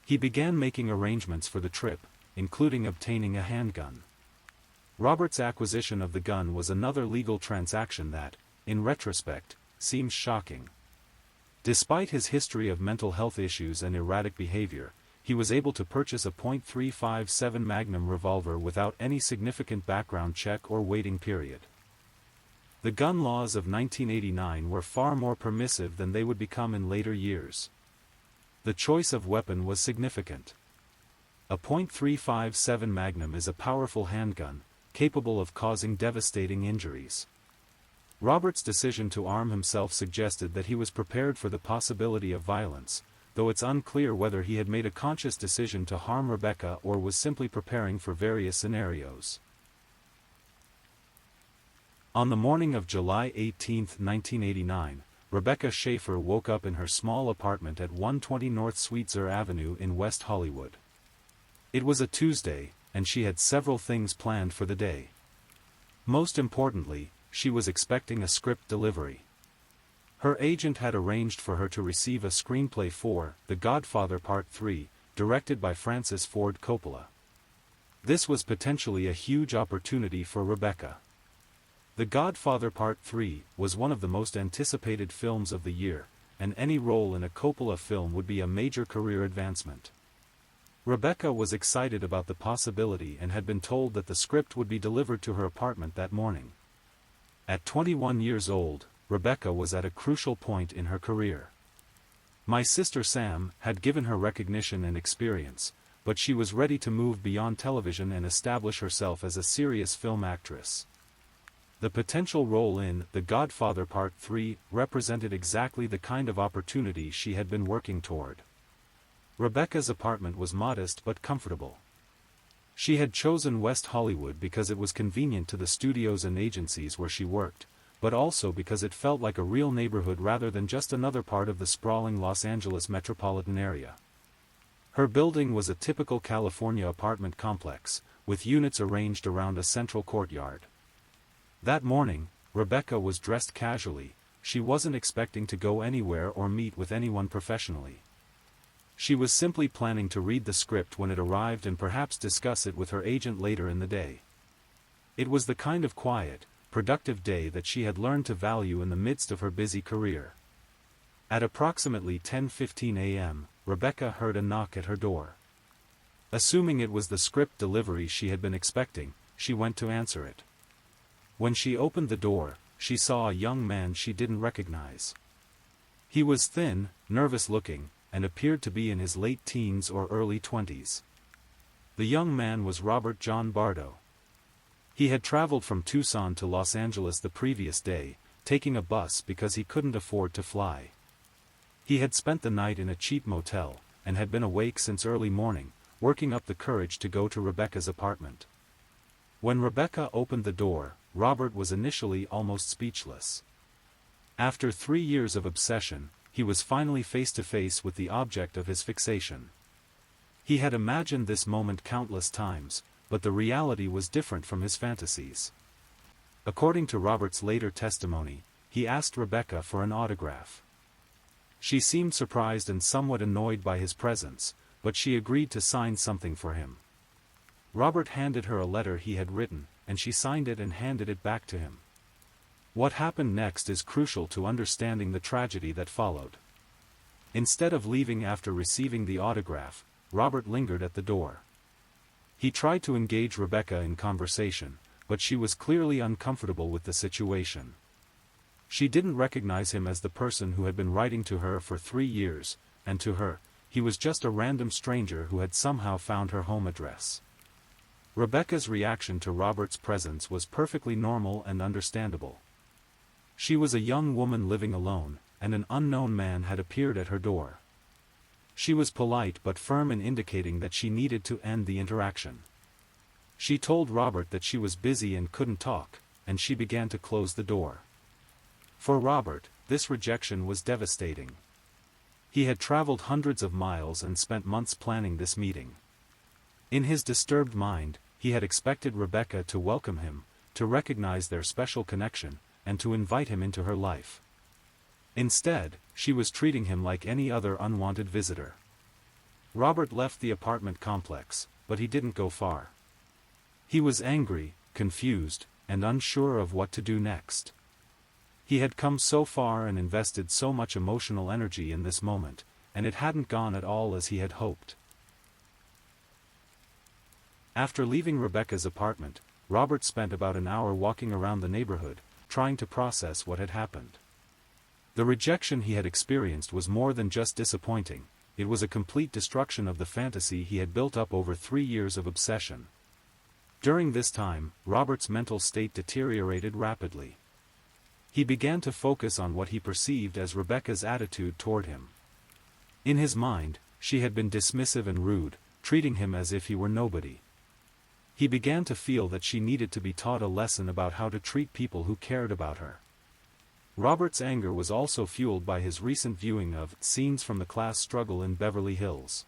He began making arrangements for the trip, including obtaining a handgun. Robert's acquisition of the gun was another legal transaction that, in retrospect, seems shocking. Despite his history of mental health issues and erratic behavior, he was able to purchase a .357 Magnum revolver without any significant background check or waiting period. The gun laws of 1989 were far more permissive than they would become in later years. The choice of weapon was significant. A .357 Magnum is a powerful handgun, capable of causing devastating injuries. Robert's decision to arm himself suggested that he was prepared for the possibility of violence, though it's unclear whether he had made a conscious decision to harm Rebecca or was simply preparing for various scenarios. On the morning of July 18, 1989, Rebecca Schaefer woke up in her small apartment at 120 North Sweetser Avenue in West Hollywood. It was a Tuesday, and she had several things planned for the day. Most importantly, she was expecting a script delivery. Her agent had arranged for her to receive a screenplay for The Godfather Part 3, directed by Francis Ford Coppola. This was potentially a huge opportunity for Rebecca. The Godfather Part 3 was one of the most anticipated films of the year, and any role in a Coppola film would be a major career advancement. Rebecca was excited about the possibility and had been told that the script would be delivered to her apartment that morning. At 21 years old, Rebecca was at a crucial point in her career. My sister Sam had given her recognition and experience, but she was ready to move beyond television and establish herself as a serious film actress. The potential role in The Godfather Part 3 represented exactly the kind of opportunity she had been working toward. Rebecca's apartment was modest but comfortable. She had chosen West Hollywood because it was convenient to the studios and agencies where she worked, but also because it felt like a real neighborhood rather than just another part of the sprawling Los Angeles metropolitan area. Her building was a typical California apartment complex, with units arranged around a central courtyard. That morning, Rebecca was dressed casually. She wasn't expecting to go anywhere or meet with anyone professionally. She was simply planning to read the script when it arrived and perhaps discuss it with her agent later in the day. It was the kind of quiet, productive day that she had learned to value in the midst of her busy career. At approximately 10:15 a.m., Rebecca heard a knock at her door. Assuming it was the script delivery she had been expecting, she went to answer it. When she opened the door, she saw a young man she didn't recognize. He was thin, nervous-looking, and appeared to be in his late teens or early 20s. The young man was Robert John Bardo. He had traveled from Tucson to Los Angeles the previous day, taking a bus because he couldn't afford to fly. He had spent the night in a cheap motel, and had been awake since early morning, working up the courage to go to Rebecca's apartment. When Rebecca opened the door, Robert was initially almost speechless. After 3 years of obsession, he was finally face to face with the object of his fixation. He had imagined this moment countless times, but the reality was different from his fantasies. According to Robert's later testimony, he asked Rebecca for an autograph. She seemed surprised and somewhat annoyed by his presence, but she agreed to sign something for him. Robert handed her a letter he had written, and she signed it and handed it back to him. What happened next is crucial to understanding the tragedy that followed. Instead of leaving after receiving the autograph, Robert lingered at the door. He tried to engage Rebecca in conversation, but she was clearly uncomfortable with the situation. She didn't recognize him as the person who had been writing to her for 3 years, and to her, he was just a random stranger who had somehow found her home address. Rebecca's reaction to Robert's presence was perfectly normal and understandable. She was a young woman living alone, and an unknown man had appeared at her door. She was polite but firm in indicating that she needed to end the interaction. She told Robert that she was busy and couldn't talk, and she began to close the door. For Robert, this rejection was devastating. He had traveled hundreds of miles and spent months planning this meeting. In his disturbed mind, he had expected Rebecca to welcome him, to recognize their special connection, and to invite him into her life. Instead, she was treating him like any other unwanted visitor. Robert left the apartment complex, but he didn't go far. He was angry, confused, and unsure of what to do next. He had come so far and invested so much emotional energy in this moment, and it hadn't gone at all as he had hoped. After leaving Rebecca's apartment, Robert spent about an hour walking around the neighborhood, trying to process what had happened. The rejection he had experienced was more than just disappointing, it was a complete destruction of the fantasy he had built up over 3 years of obsession. During this time, Robert's mental state deteriorated rapidly. He began to focus on what he perceived as Rebecca's attitude toward him. In his mind, she had been dismissive and rude, treating him as if he were nobody. He began to feel that she needed to be taught a lesson about how to treat people who cared about her. Robert's anger was also fueled by his recent viewing of Scenes from the Class Struggle in Beverly Hills.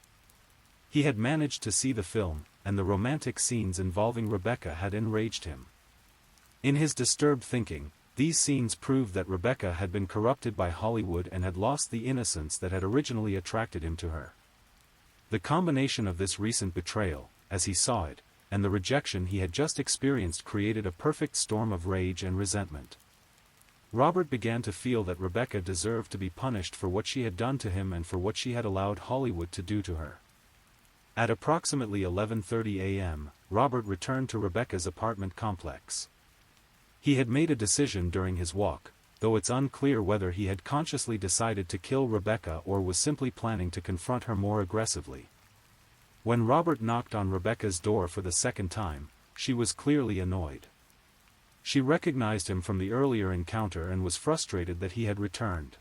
He had managed to see the film, and the romantic scenes involving Rebecca had enraged him. In his disturbed thinking, these scenes proved that Rebecca had been corrupted by Hollywood and had lost the innocence that had originally attracted him to her. The combination of this recent betrayal, as he saw it, and the rejection he had just experienced created a perfect storm of rage and resentment. Robert began to feel that Rebecca deserved to be punished for what she had done to him and for what she had allowed Hollywood to do to her. At approximately 11:30 a.m., Robert returned to Rebecca's apartment complex. He had made a decision during his walk, though it's unclear whether he had consciously decided to kill Rebecca or was simply planning to confront her more aggressively. When Robert knocked on Rebecca's door for the second time, she was clearly annoyed. She recognized him from the earlier encounter and was frustrated that he had returned.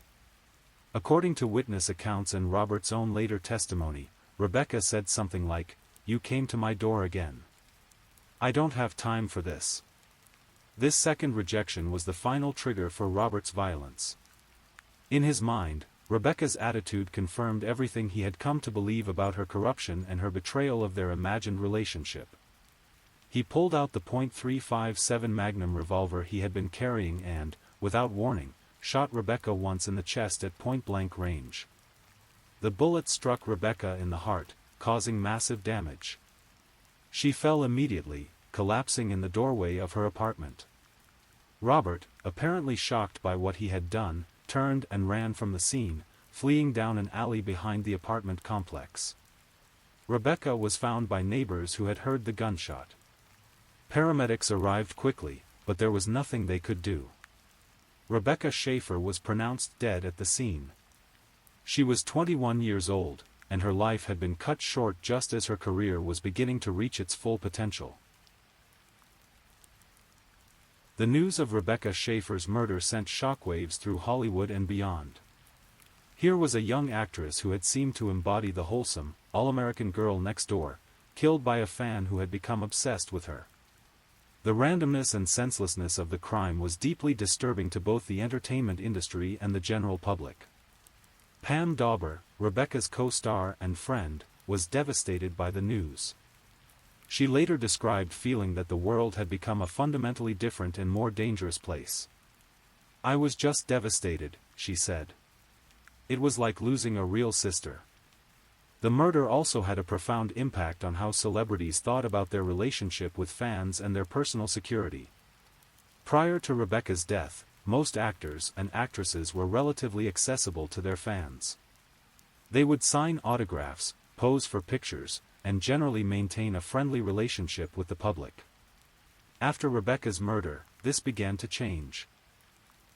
According to witness accounts and Robert's own later testimony, Rebecca said something like, "You came to my door again. I don't have time for this." This second rejection was the final trigger for Robert's violence. In his mind, Rebecca's attitude confirmed everything he had come to believe about her corruption and her betrayal of their imagined relationship. He pulled out the .357 Magnum revolver he had been carrying and, without warning, shot Rebecca once in the chest at point-blank range. The bullet struck Rebecca in the heart, causing massive damage. She fell immediately, collapsing in the doorway of her apartment. Robert, apparently shocked by what he had done, turned and ran from the scene, fleeing down an alley behind the apartment complex. Rebecca was found by neighbors who had heard the gunshot. Paramedics arrived quickly, but there was nothing they could do. Rebecca Schaefer was pronounced dead at the scene. She was 21 years old, and her life had been cut short just as her career was beginning to reach its full potential. The news of Rebecca Schaefer's murder sent shockwaves through Hollywood and beyond. Here was a young actress who had seemed to embody the wholesome, all-American girl next door, killed by a fan who had become obsessed with her. The randomness and senselessness of the crime was deeply disturbing to both the entertainment industry and the general public. Pam Dauber, Rebecca's co-star and friend, was devastated by the news. She later described feeling that the world had become a fundamentally different and more dangerous place. "I was just devastated," she said. "It was like losing a real sister." The murder also had a profound impact on how celebrities thought about their relationship with fans and their personal security. Prior to Rebecca's death, most actors and actresses were relatively accessible to their fans. They would sign autographs, pose for pictures, and generally maintain a friendly relationship with the public. After Rebecca's murder, this began to change.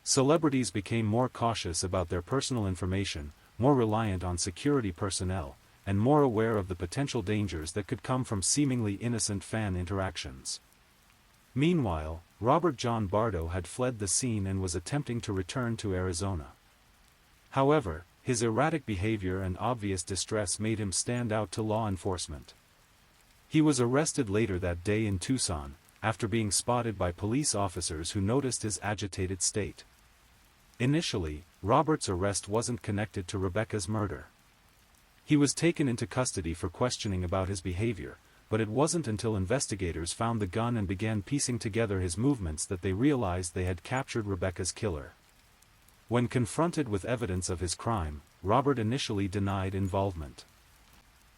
Celebrities became more cautious about their personal information, more reliant on security personnel, and more aware of the potential dangers that could come from seemingly innocent fan interactions. Meanwhile, Robert John Bardo had fled the scene and was attempting to return to Arizona. However, his erratic behavior and obvious distress made him stand out to law enforcement. He was arrested later that day in Tucson, after being spotted by police officers who noticed his agitated state. Initially, Robert's arrest wasn't connected to Rebecca's murder. He was taken into custody for questioning about his behavior, but it wasn't until investigators found the gun and began piecing together his movements that they realized they had captured Rebecca's killer. When confronted with evidence of his crime, Robert initially denied involvement.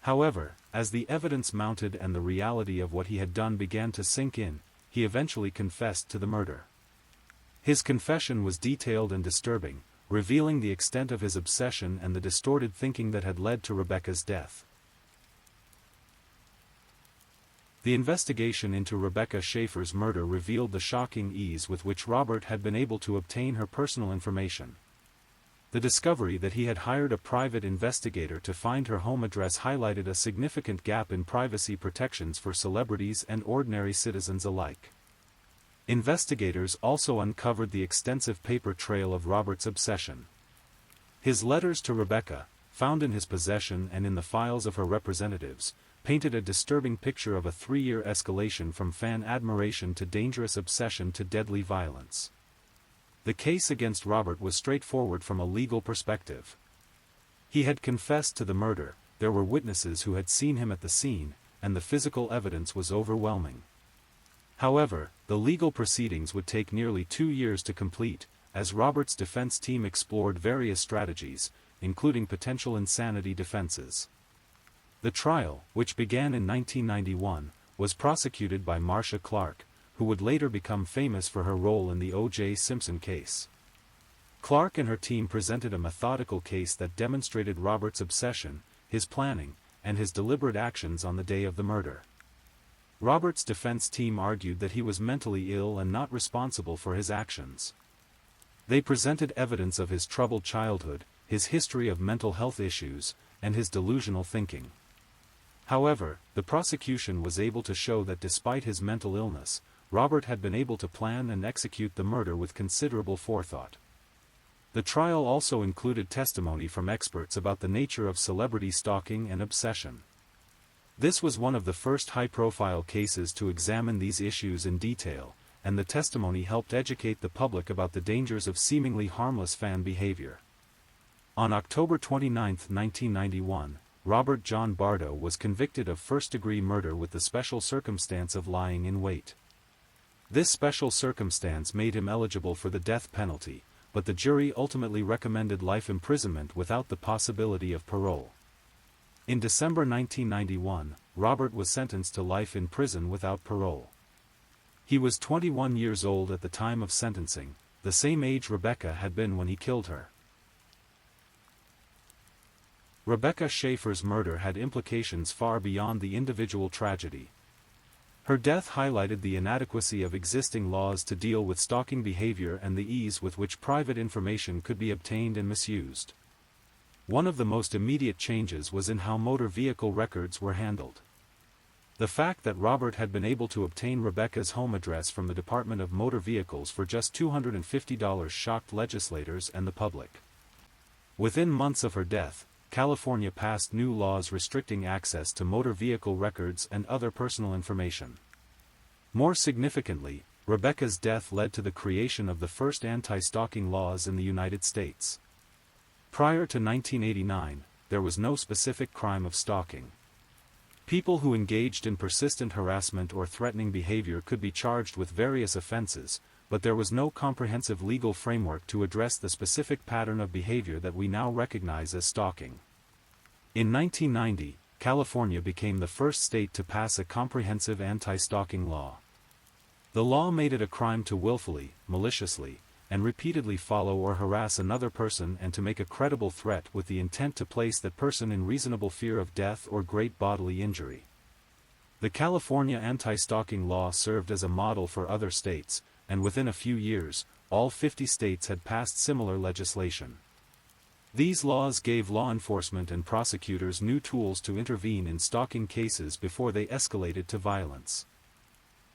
However, as the evidence mounted and the reality of what he had done began to sink in, he eventually confessed to the murder. His confession was detailed and disturbing, revealing the extent of his obsession and the distorted thinking that had led to Rebecca's death. The investigation into Rebecca Schaefer's murder revealed the shocking ease with which Robert had been able to obtain her personal information. The discovery that he had hired a private investigator to find her home address highlighted a significant gap in privacy protections for celebrities and ordinary citizens alike. Investigators also uncovered the extensive paper trail of Robert's obsession. His letters to Rebecca, found in his possession and in the files of her representatives, painted a disturbing picture of a 3-year escalation from fan admiration to dangerous obsession to deadly violence. The case against Robert was straightforward from a legal perspective. He had confessed to the murder, there were witnesses who had seen him at the scene, and the physical evidence was overwhelming. However, the legal proceedings would take nearly 2 years to complete, as Robert's defense team explored various strategies, including potential insanity defenses. The trial, which began in 1991, was prosecuted by Marcia Clark, who would later become famous for her role in the O.J. Simpson case. Clark and her team presented a methodical case that demonstrated Robert's obsession, his planning, and his deliberate actions on the day of the murder. Robert's defense team argued that he was mentally ill and not responsible for his actions. They presented evidence of his troubled childhood, his history of mental health issues, and his delusional thinking. However, the prosecution was able to show that despite his mental illness, Robert had been able to plan and execute the murder with considerable forethought. The trial also included testimony from experts about the nature of celebrity stalking and obsession. This was one of the first high-profile cases to examine these issues in detail, and the testimony helped educate the public about the dangers of seemingly harmless fan behavior. On October 29, 1991, Robert John Bardo was convicted of first-degree murder with the special circumstance of lying in wait. This special circumstance made him eligible for the death penalty, but the jury ultimately recommended life imprisonment without the possibility of parole. In December 1991, Robert was sentenced to life in prison without parole. He was 21 years old at the time of sentencing, the same age Rebecca had been when he killed her. Rebecca Schaefer's murder had implications far beyond the individual tragedy. Her death highlighted the inadequacy of existing laws to deal with stalking behavior and the ease with which private information could be obtained and misused. One of the most immediate changes was in how motor vehicle records were handled. The fact that Robert had been able to obtain Rebecca's home address from the Department of Motor Vehicles for just $250 shocked legislators and the public. Within months of her death, California passed new laws restricting access to motor vehicle records and other personal information. More significantly, Rebecca's death led to the creation of the first anti-stalking laws in the United States. Prior to 1989, there was no specific crime of stalking. People who engaged in persistent harassment or threatening behavior could be charged with various offenses, but there was no comprehensive legal framework to address the specific pattern of behavior that we now recognize as stalking. In 1990, California became the first state to pass a comprehensive anti-stalking law. The law made it a crime to willfully, maliciously, and repeatedly follow or harass another person and to make a credible threat with the intent to place that person in reasonable fear of death or great bodily injury. The California anti-stalking law served as a model for other states, and within a few years, all 50 states had passed similar legislation. These laws gave law enforcement and prosecutors new tools to intervene in stalking cases before they escalated to violence.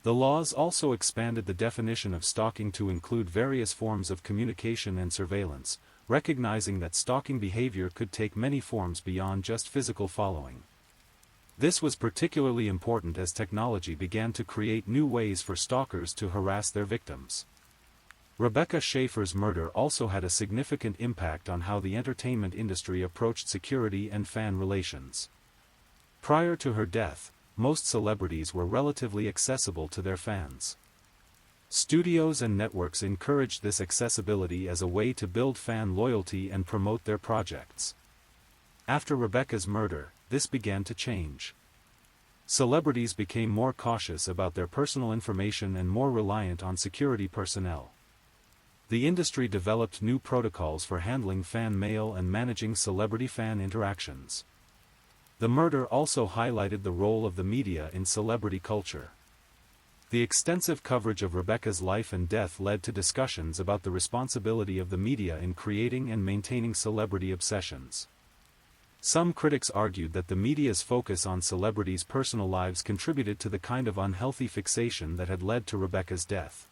The laws also expanded the definition of stalking to include various forms of communication and surveillance, recognizing that stalking behavior could take many forms beyond just physical following. This was particularly important as technology began to create new ways for stalkers to harass their victims. Rebecca Schaefer's murder also had a significant impact on how the entertainment industry approached security and fan relations. Prior to her death, most celebrities were relatively accessible to their fans. Studios and networks encouraged this accessibility as a way to build fan loyalty and promote their projects. After Rebecca's murder, this began to change. Celebrities became more cautious about their personal information and more reliant on security personnel. The industry developed new protocols for handling fan mail and managing celebrity-fan interactions. The murder also highlighted the role of the media in celebrity culture. The extensive coverage of Rebecca's life and death led to discussions about the responsibility of the media in creating and maintaining celebrity obsessions. Some critics argued that the media's focus on celebrities' personal lives contributed to the kind of unhealthy fixation that had led to Rebecca's death.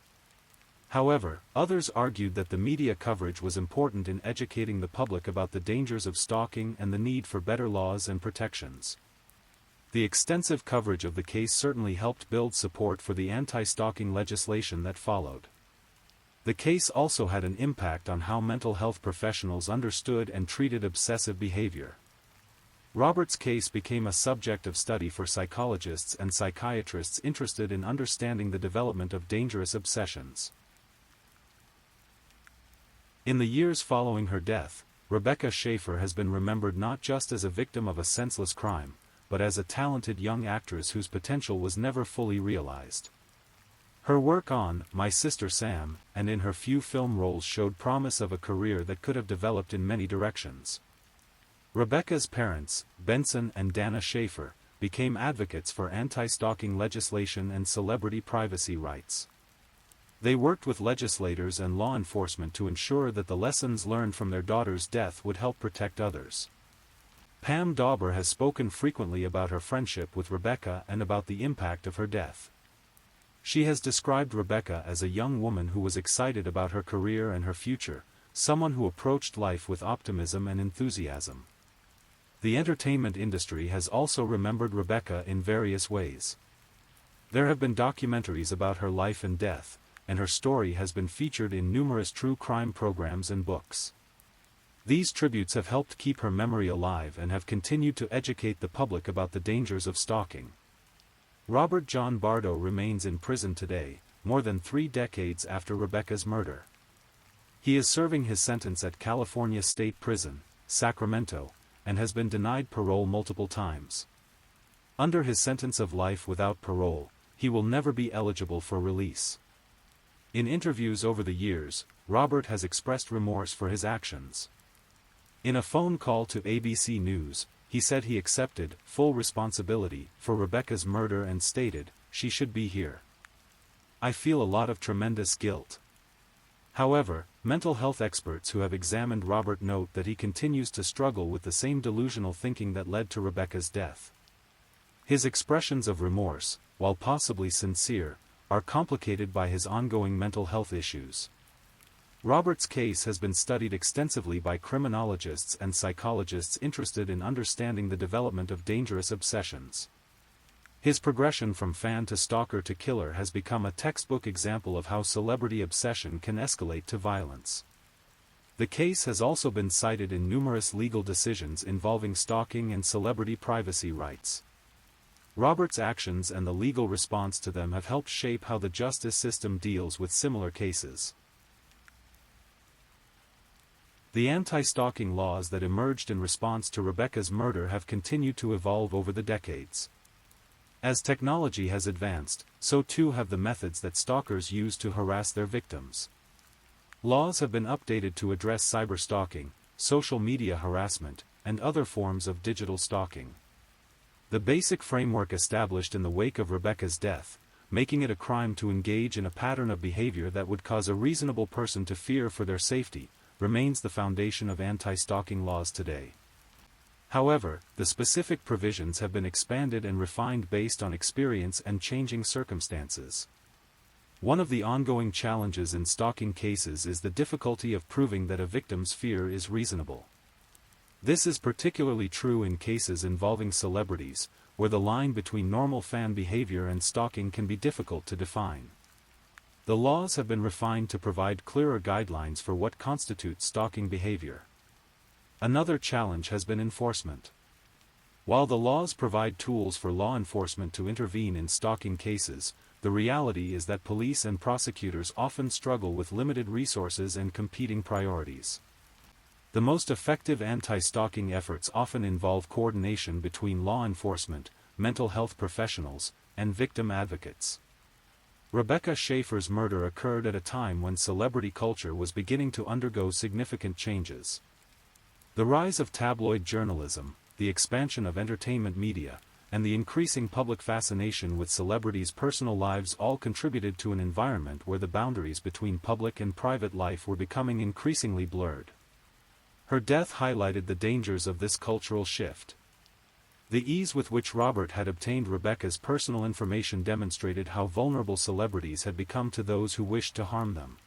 However, others argued that the media coverage was important in educating the public about the dangers of stalking and the need for better laws and protections. The extensive coverage of the case certainly helped build support for the anti-stalking legislation that followed. The case also had an impact on how mental health professionals understood and treated obsessive behavior. Robert's case became a subject of study for psychologists and psychiatrists interested in understanding the development of dangerous obsessions. In the years following her death, Rebecca Schaefer has been remembered not just as a victim of a senseless crime, but as a talented young actress whose potential was never fully realized. Her work on My Sister Sam, and in her few film roles showed promise of a career that could have developed in many directions. Rebecca's parents, Benson and Dana Schaefer, became advocates for anti-stalking legislation and celebrity privacy rights. They worked with legislators and law enforcement to ensure that the lessons learned from their daughter's death would help protect others. Pam Dauber has spoken frequently about her friendship with Rebecca and about the impact of her death. She has described Rebecca as a young woman who was excited about her career and her future, someone who approached life with optimism and enthusiasm. The entertainment industry has also remembered Rebecca in various ways. There have been documentaries about her life and death, and her story has been featured in numerous true crime programs and books. These tributes have helped keep her memory alive and have continued to educate the public about the dangers of stalking. Robert John Bardo remains in prison today, more than 3 decades after Rebecca's murder. He is serving his sentence at California State Prison, Sacramento, and has been denied parole multiple times. Under his sentence of life without parole, he will never be eligible for release. In interviews over the years, Robert has expressed remorse for his actions. In a phone call to ABC News, he said he accepted full responsibility for Rebecca's murder and stated, "She should be here. I feel a lot of tremendous guilt." However, mental health experts who have examined Robert note that he continues to struggle with the same delusional thinking that led to Rebecca's death. His expressions of remorse, while possibly sincere, are complicated by his ongoing mental health issues. Robert's case has been studied extensively by criminologists and psychologists interested in understanding the development of dangerous obsessions. His progression from fan to stalker to killer has become a textbook example of how celebrity obsession can escalate to violence. The case has also been cited in numerous legal decisions involving stalking and celebrity privacy rights. Robert's actions and the legal response to them have helped shape how the justice system deals with similar cases. The anti-stalking laws that emerged in response to Rebecca's murder have continued to evolve over the decades. As technology has advanced, so too have the methods that stalkers use to harass their victims. Laws have been updated to address cyberstalking, social media harassment, and other forms of digital stalking. The basic framework established in the wake of Rebecca's death, making it a crime to engage in a pattern of behavior that would cause a reasonable person to fear for their safety, remains the foundation of anti-stalking laws today. However, the specific provisions have been expanded and refined based on experience and changing circumstances. One of the ongoing challenges in stalking cases is the difficulty of proving that a victim's fear is reasonable. This is particularly true in cases involving celebrities, where the line between normal fan behavior and stalking can be difficult to define. The laws have been refined to provide clearer guidelines for what constitutes stalking behavior. Another challenge has been enforcement. While the laws provide tools for law enforcement to intervene in stalking cases, the reality is that police and prosecutors often struggle with limited resources and competing priorities. The most effective anti-stalking efforts often involve coordination between law enforcement, mental health professionals, and victim advocates. Rebecca Schaefer's murder occurred at a time when celebrity culture was beginning to undergo significant changes. The rise of tabloid journalism, the expansion of entertainment media, and the increasing public fascination with celebrities' personal lives all contributed to an environment where the boundaries between public and private life were becoming increasingly blurred. Her death highlighted the dangers of this cultural shift. The ease with which Robert had obtained Rebecca's personal information demonstrated how vulnerable celebrities had become to those who wished to harm them.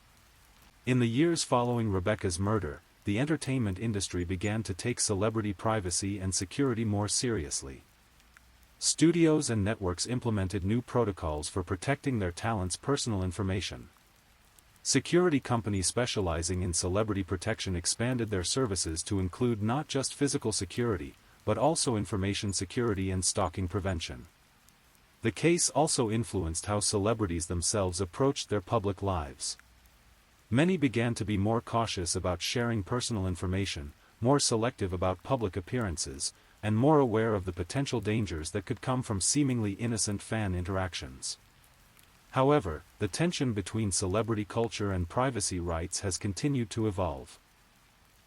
In the years following Rebecca's murder, the entertainment industry began to take celebrity privacy and security more seriously. Studios and networks implemented new protocols for protecting their talents' personal information. Security companies specializing in celebrity protection expanded their services to include not just physical security, but also information security and stalking prevention. The case also influenced how celebrities themselves approached their public lives. Many began to be more cautious about sharing personal information, more selective about public appearances, and more aware of the potential dangers that could come from seemingly innocent fan interactions. However, the tension between celebrity culture and privacy rights has continued to evolve.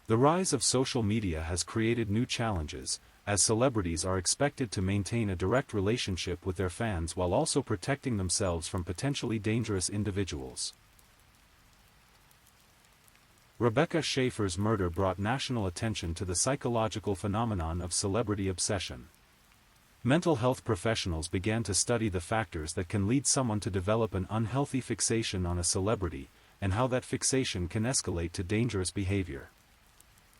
The rise of social media has created new challenges, as celebrities are expected to maintain a direct relationship with their fans while also protecting themselves from potentially dangerous individuals. Rebecca Schaeffer's murder brought national attention to the psychological phenomenon of celebrity obsession. Mental health professionals began to study the factors that can lead someone to develop an unhealthy fixation on a celebrity, and how that fixation can escalate to dangerous behavior.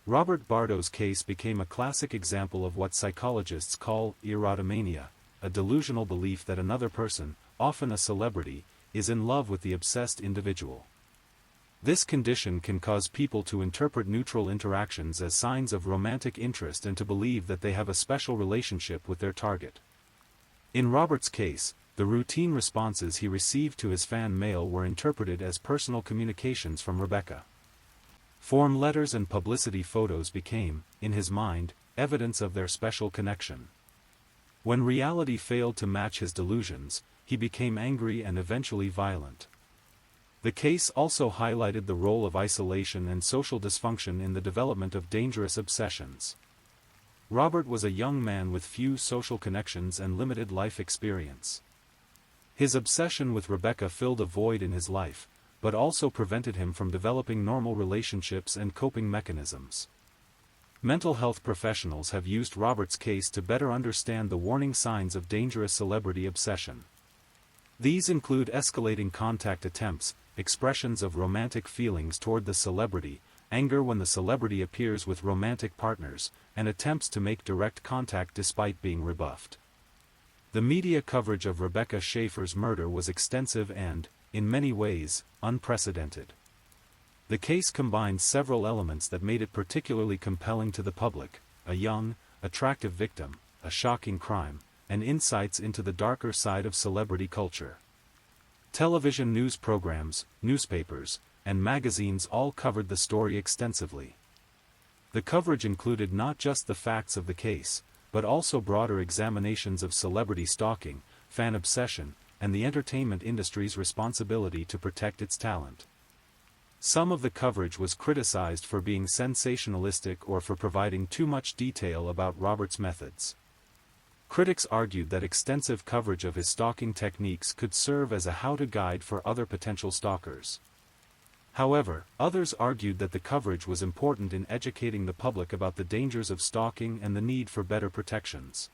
Robert Bardo's case became a classic example of what psychologists call erotomania, a delusional belief that another person, often a celebrity, is in love with the obsessed individual. This condition can cause people to interpret neutral interactions as signs of romantic interest and to believe that they have a special relationship with their target. In Robert's case, the routine responses he received to his fan mail were interpreted as personal communications from Rebecca. Form letters and publicity photos became, in his mind, evidence of their special connection. When reality failed to match his delusions, he became angry and eventually violent. The case also highlighted the role of isolation and social dysfunction in the development of dangerous obsessions. Robert was a young man with few social connections and limited life experience. His obsession with Rebecca filled a void in his life, but also prevented him from developing normal relationships and coping mechanisms. Mental health professionals have used Robert's case to better understand the warning signs of dangerous celebrity obsession. These include escalating contact attempts, expressions of romantic feelings toward the celebrity, anger when the celebrity appears with romantic partners, and attempts to make direct contact despite being rebuffed. The media coverage of Rebecca Schaeffer's murder was extensive and, in many ways, unprecedented. The case combined several elements that made it particularly compelling to the public: a young, attractive victim, a shocking crime, and insights into the darker side of celebrity culture. Television news programs, newspapers, and magazines all covered the story extensively. The coverage included not just the facts of the case, but also broader examinations of celebrity stalking, fan obsession, and the entertainment industry's responsibility to protect its talent. Some of the coverage was criticized for being sensationalistic or for providing too much detail about Robert's methods. Critics argued that extensive coverage of his stalking techniques could serve as a how-to guide for other potential stalkers. However, others argued that the coverage was important in educating the public about the dangers of stalking and the need for better protections.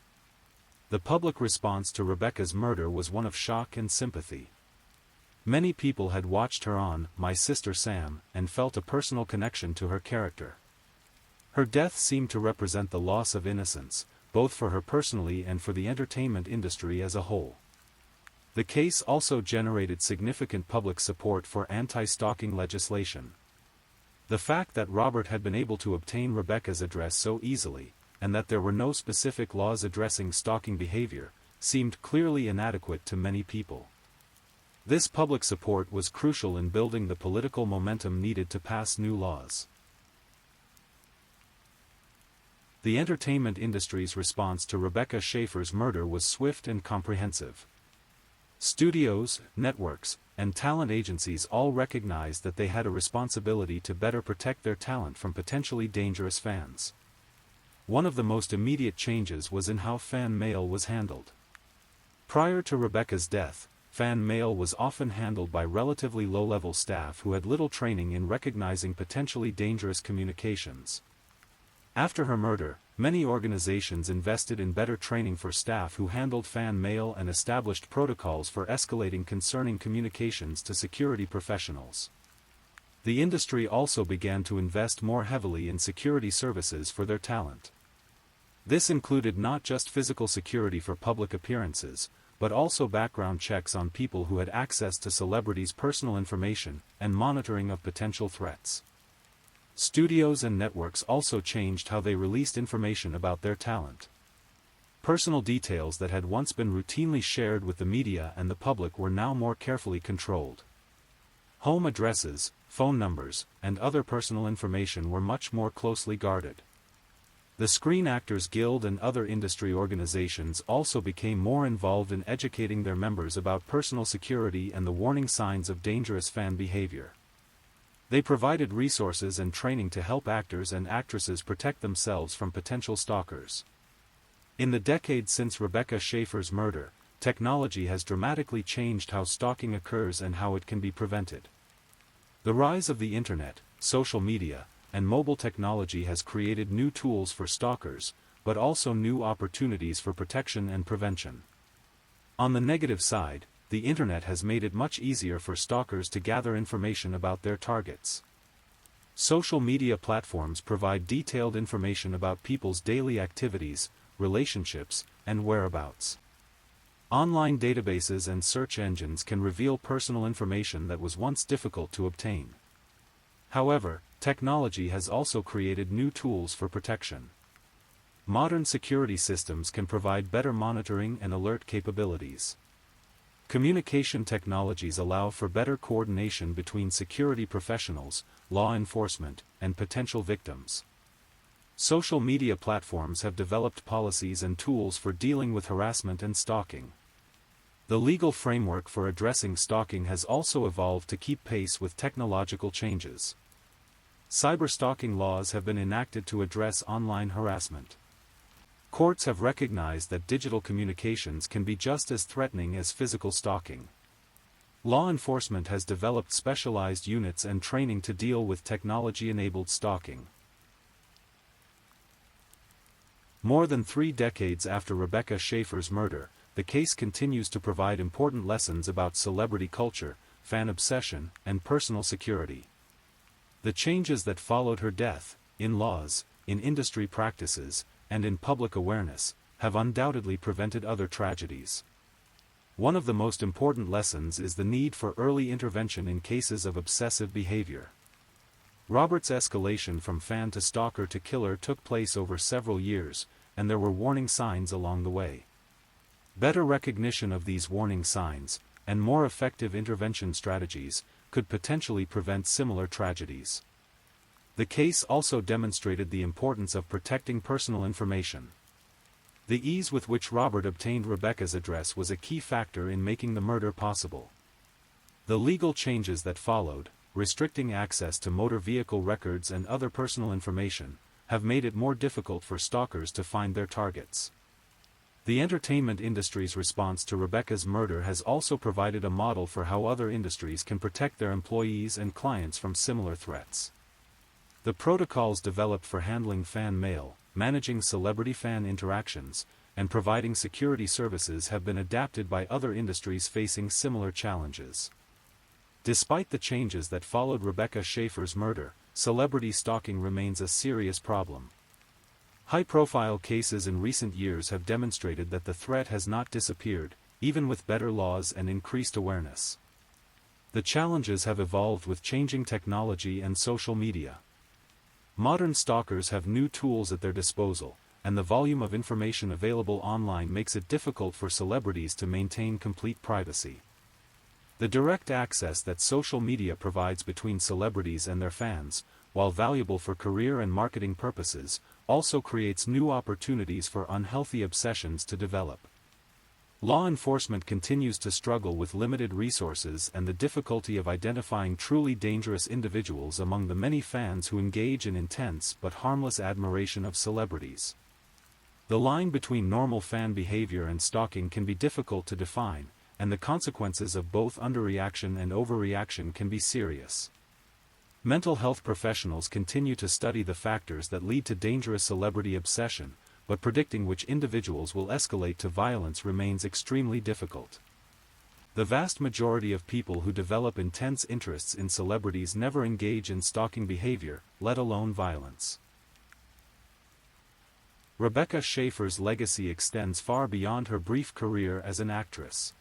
The public response to Rebecca's murder was one of shock and sympathy. Many people had watched her on My Sister Sam and felt a personal connection to her character. Her death seemed to represent the loss of innocence, both for her personally and for the entertainment industry as a whole. The case also generated significant public support for anti-stalking legislation. The fact that Robert had been able to obtain Rebecca's address so easily, and that there were no specific laws addressing stalking behavior, seemed clearly inadequate to many people. This public support was crucial in building the political momentum needed to pass new laws. The entertainment industry's response to Rebecca Schaeffer's murder was swift and comprehensive. Studios, networks, and talent agencies all recognized that they had a responsibility to better protect their talent from potentially dangerous fans. One of the most immediate changes was in how fan mail was handled. Prior to Rebecca's death, fan mail was often handled by relatively low-level staff who had little training in recognizing potentially dangerous communications. After her murder, many organizations invested in better training for staff who handled fan mail and established protocols for escalating concerning communications to security professionals. The industry also began to invest more heavily in security services for their talent. This included not just physical security for public appearances, but also background checks on people who had access to celebrities' personal information, and monitoring of potential threats. Studios and networks also changed how they released information about their talent. Personal details that had once been routinely shared with the media and the public were now more carefully controlled. Home addresses, phone numbers, and other personal information were much more closely guarded. The Screen Actors Guild and other industry organizations also became more involved in educating their members about personal security and the warning signs of dangerous fan behavior. They provided resources and training to help actors and actresses protect themselves from potential stalkers. In the decades since Rebecca Schaeffer's murder, technology has dramatically changed how stalking occurs and how it can be prevented. The rise of the internet, social media, and mobile technology has created new tools for stalkers, but also new opportunities for protection and prevention. On the negative side, the internet has made it much easier for stalkers to gather information about their targets. Social media platforms provide detailed information about people's daily activities, relationships, and whereabouts. Online databases and search engines can reveal personal information that was once difficult to obtain. However, technology has also created new tools for protection. Modern security systems can provide better monitoring and alert capabilities. Communication technologies allow for better coordination between security professionals, law enforcement, and potential victims. Social media platforms have developed policies and tools for dealing with harassment and stalking. The legal framework for addressing stalking has also evolved to keep pace with technological changes. Cyberstalking laws have been enacted to address online harassment. Courts have recognized that digital communications can be just as threatening as physical stalking. Law enforcement has developed specialized units and training to deal with technology-enabled stalking. More than 3 decades after Rebecca Schaeffer's murder, the case continues to provide important lessons about celebrity culture, fan obsession, and personal security. The changes that followed her death, in laws, in industry practices, and in public awareness, have undoubtedly prevented other tragedies. One of the most important lessons is the need for early intervention in cases of obsessive behavior. Robert's escalation from fan to stalker to killer took place over several years, and there were warning signs along the way. Better recognition of these warning signs, and more effective intervention strategies, could potentially prevent similar tragedies. The case also demonstrated the importance of protecting personal information. The ease with which Robert obtained Rebecca's address was a key factor in making the murder possible. The legal changes that followed, restricting access to motor vehicle records and other personal information, have made it more difficult for stalkers to find their targets. The entertainment industry's response to Rebecca's murder has also provided a model for how other industries can protect their employees and clients from similar threats. The protocols developed for handling fan mail, managing celebrity fan interactions, and providing security services have been adapted by other industries facing similar challenges. Despite the changes that followed Rebecca Schaeffer's murder, celebrity stalking remains a serious problem. High-profile cases in recent years have demonstrated that the threat has not disappeared, even with better laws and increased awareness. The challenges have evolved with changing technology and social media. Modern stalkers have new tools at their disposal, and the volume of information available online makes it difficult for celebrities to maintain complete privacy. The direct access that social media provides between celebrities and their fans, while valuable for career and marketing purposes, also creates new opportunities for unhealthy obsessions to develop. Law enforcement continues to struggle with limited resources and the difficulty of identifying truly dangerous individuals among the many fans who engage in intense but harmless admiration of celebrities. The line between normal fan behavior and stalking can be difficult to define, and the consequences of both underreaction and overreaction can be serious. Mental health professionals continue to study the factors that lead to dangerous celebrity obsession, but predicting which individuals will escalate to violence remains extremely difficult. The vast majority of people who develop intense interests in celebrities never engage in stalking behavior, let alone violence. Rebecca Schaeffer's legacy extends far beyond her brief career as an actress.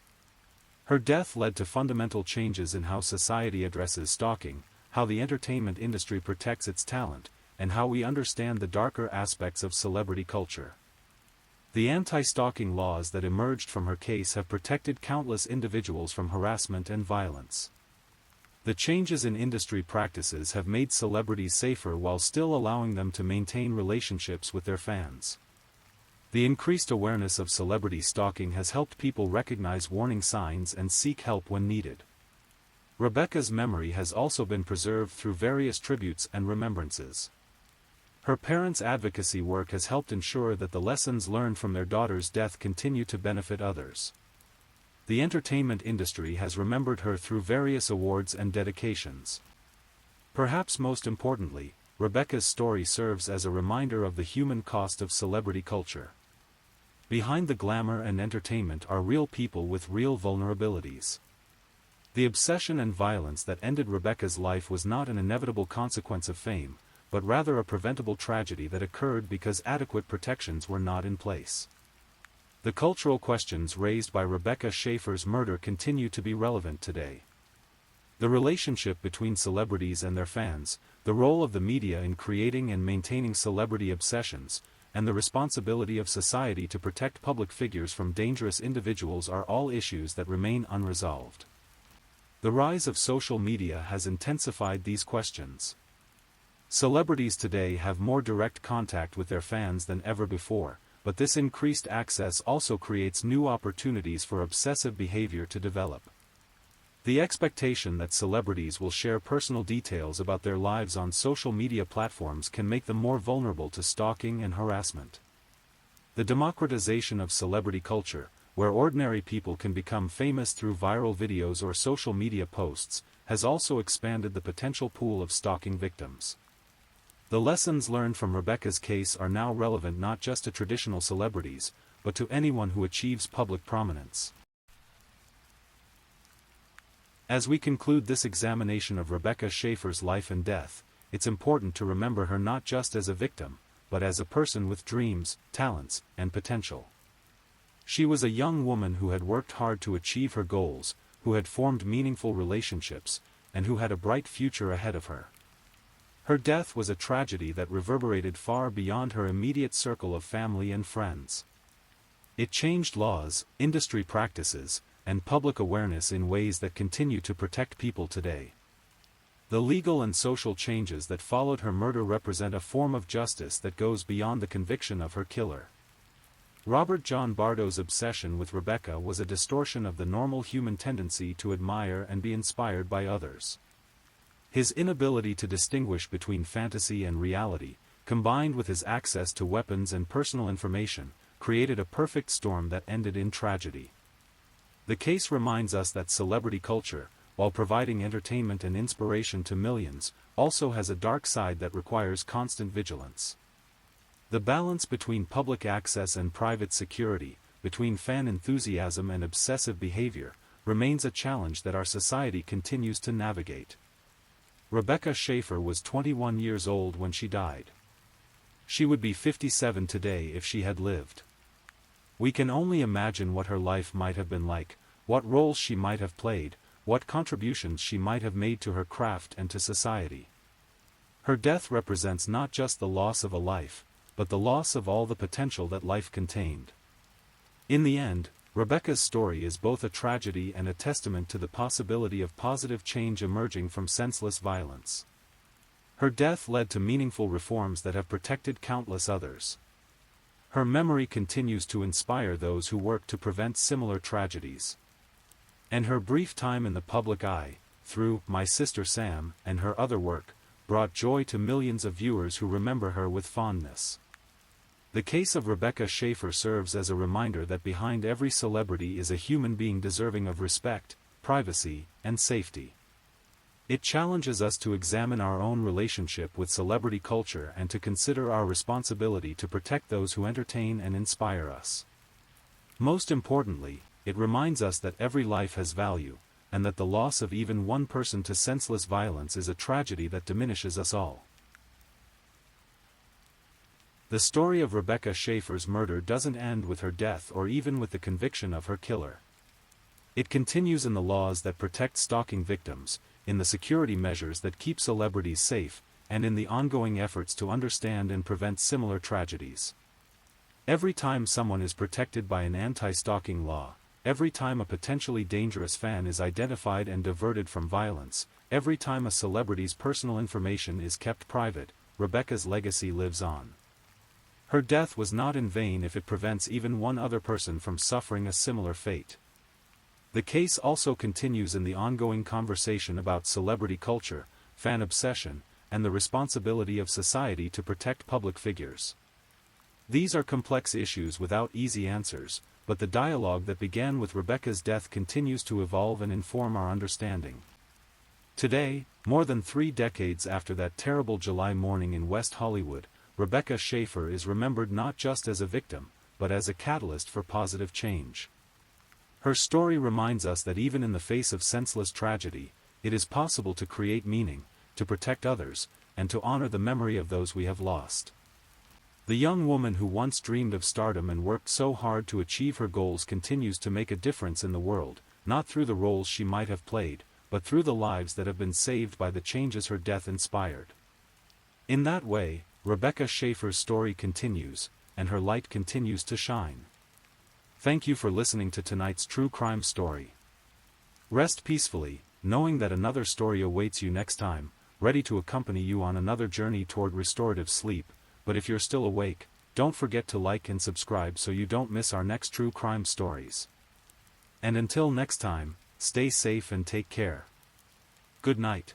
Her death led to fundamental changes in how society addresses stalking, how the entertainment industry protects its talent, and how we understand the darker aspects of celebrity culture. The anti-stalking laws that emerged from her case have protected countless individuals from harassment and violence. The changes in industry practices have made celebrities safer while still allowing them to maintain relationships with their fans. The increased awareness of celebrity stalking has helped people recognize warning signs and seek help when needed. Rebecca's memory has also been preserved through various tributes and remembrances. Her parents' advocacy work has helped ensure that the lessons learned from their daughter's death continue to benefit others. The entertainment industry has remembered her through various awards and dedications. Perhaps most importantly, Rebecca's story serves as a reminder of the human cost of celebrity culture. Behind the glamour and entertainment are real people with real vulnerabilities. The obsession and violence that ended Rebecca's life was not an inevitable consequence of fame, but rather a preventable tragedy that occurred because adequate protections were not in place. The cultural questions raised by Rebecca Schaeffer's murder continue to be relevant today. The relationship between celebrities and their fans, the role of the media in creating and maintaining celebrity obsessions, and the responsibility of society to protect public figures from dangerous individuals are all issues that remain unresolved. The rise of social media has intensified these questions. Celebrities today have more direct contact with their fans than ever before, but this increased access also creates new opportunities for obsessive behavior to develop. The expectation that celebrities will share personal details about their lives on social media platforms can make them more vulnerable to stalking and harassment. The democratization of celebrity culture, where ordinary people can become famous through viral videos or social media posts, has also expanded the potential pool of stalking victims. The lessons learned from Rebecca's case are now relevant not just to traditional celebrities, but to anyone who achieves public prominence. As we conclude this examination of Rebecca Schaeffer's life and death, it's important to remember her not just as a victim, but as a person with dreams, talents, and potential. She was a young woman who had worked hard to achieve her goals, who had formed meaningful relationships, and who had a bright future ahead of her. Her death was a tragedy that reverberated far beyond her immediate circle of family and friends. It changed laws, industry practices, and public awareness in ways that continue to protect people today. The legal and social changes that followed her murder represent a form of justice that goes beyond the conviction of her killer. Robert John Bardo's obsession with Rebecca was a distortion of the normal human tendency to admire and be inspired by others. His inability to distinguish between fantasy and reality, combined with his access to weapons and personal information, created a perfect storm that ended in tragedy. The case reminds us that celebrity culture, while providing entertainment and inspiration to millions, also has a dark side that requires constant vigilance. The balance between public access and private security, between fan enthusiasm and obsessive behavior, remains a challenge that our society continues to navigate. Rebecca Schaeffer was 21 years old when she died. She would be 57 today if she had lived. We can only imagine what her life might have been like, what roles she might have played, what contributions she might have made to her craft and to society. Her death represents not just the loss of a life, but the loss of all the potential that life contained. In the end, Rebecca's story is both a tragedy and a testament to the possibility of positive change emerging from senseless violence. Her death led to meaningful reforms that have protected countless others. Her memory continues to inspire those who work to prevent similar tragedies. And her brief time in the public eye, through My Sister Sam and her other work, brought joy to millions of viewers who remember her with fondness. The case of Rebecca Schaeffer serves as a reminder that behind every celebrity is a human being deserving of respect, privacy, and safety. It challenges us to examine our own relationship with celebrity culture and to consider our responsibility to protect those who entertain and inspire us. Most importantly, it reminds us that every life has value, and that the loss of even one person to senseless violence is a tragedy that diminishes us all. The story of Rebecca Schaeffer's murder doesn't end with her death or even with the conviction of her killer. It continues in the laws that protect stalking victims, in the security measures that keep celebrities safe, and in the ongoing efforts to understand and prevent similar tragedies. Every time someone is protected by an anti-stalking law, every time a potentially dangerous fan is identified and diverted from violence, every time a celebrity's personal information is kept private, Rebecca's legacy lives on. Her death was not in vain if it prevents even one other person from suffering a similar fate. The case also continues in the ongoing conversation about celebrity culture, fan obsession, and the responsibility of society to protect public figures. These are complex issues without easy answers, but the dialogue that began with Rebecca's death continues to evolve and inform our understanding. Today, more than 3 decades after that terrible July morning in West Hollywood, Rebecca Schaeffer is remembered not just as a victim, but as a catalyst for positive change. Her story reminds us that even in the face of senseless tragedy, it is possible to create meaning, to protect others, and to honor the memory of those we have lost. The young woman who once dreamed of stardom and worked so hard to achieve her goals continues to make a difference in the world, not through the roles she might have played, but through the lives that have been saved by the changes her death inspired. In that way, Rebecca Schaeffer's story continues, and her light continues to shine. Thank you for listening to tonight's true crime story. Rest peacefully, knowing that another story awaits you next time, ready to accompany you on another journey toward restorative sleep. But if you're still awake, don't forget to like and subscribe so you don't miss our next true crime stories. And until next time, stay safe and take care. Good night.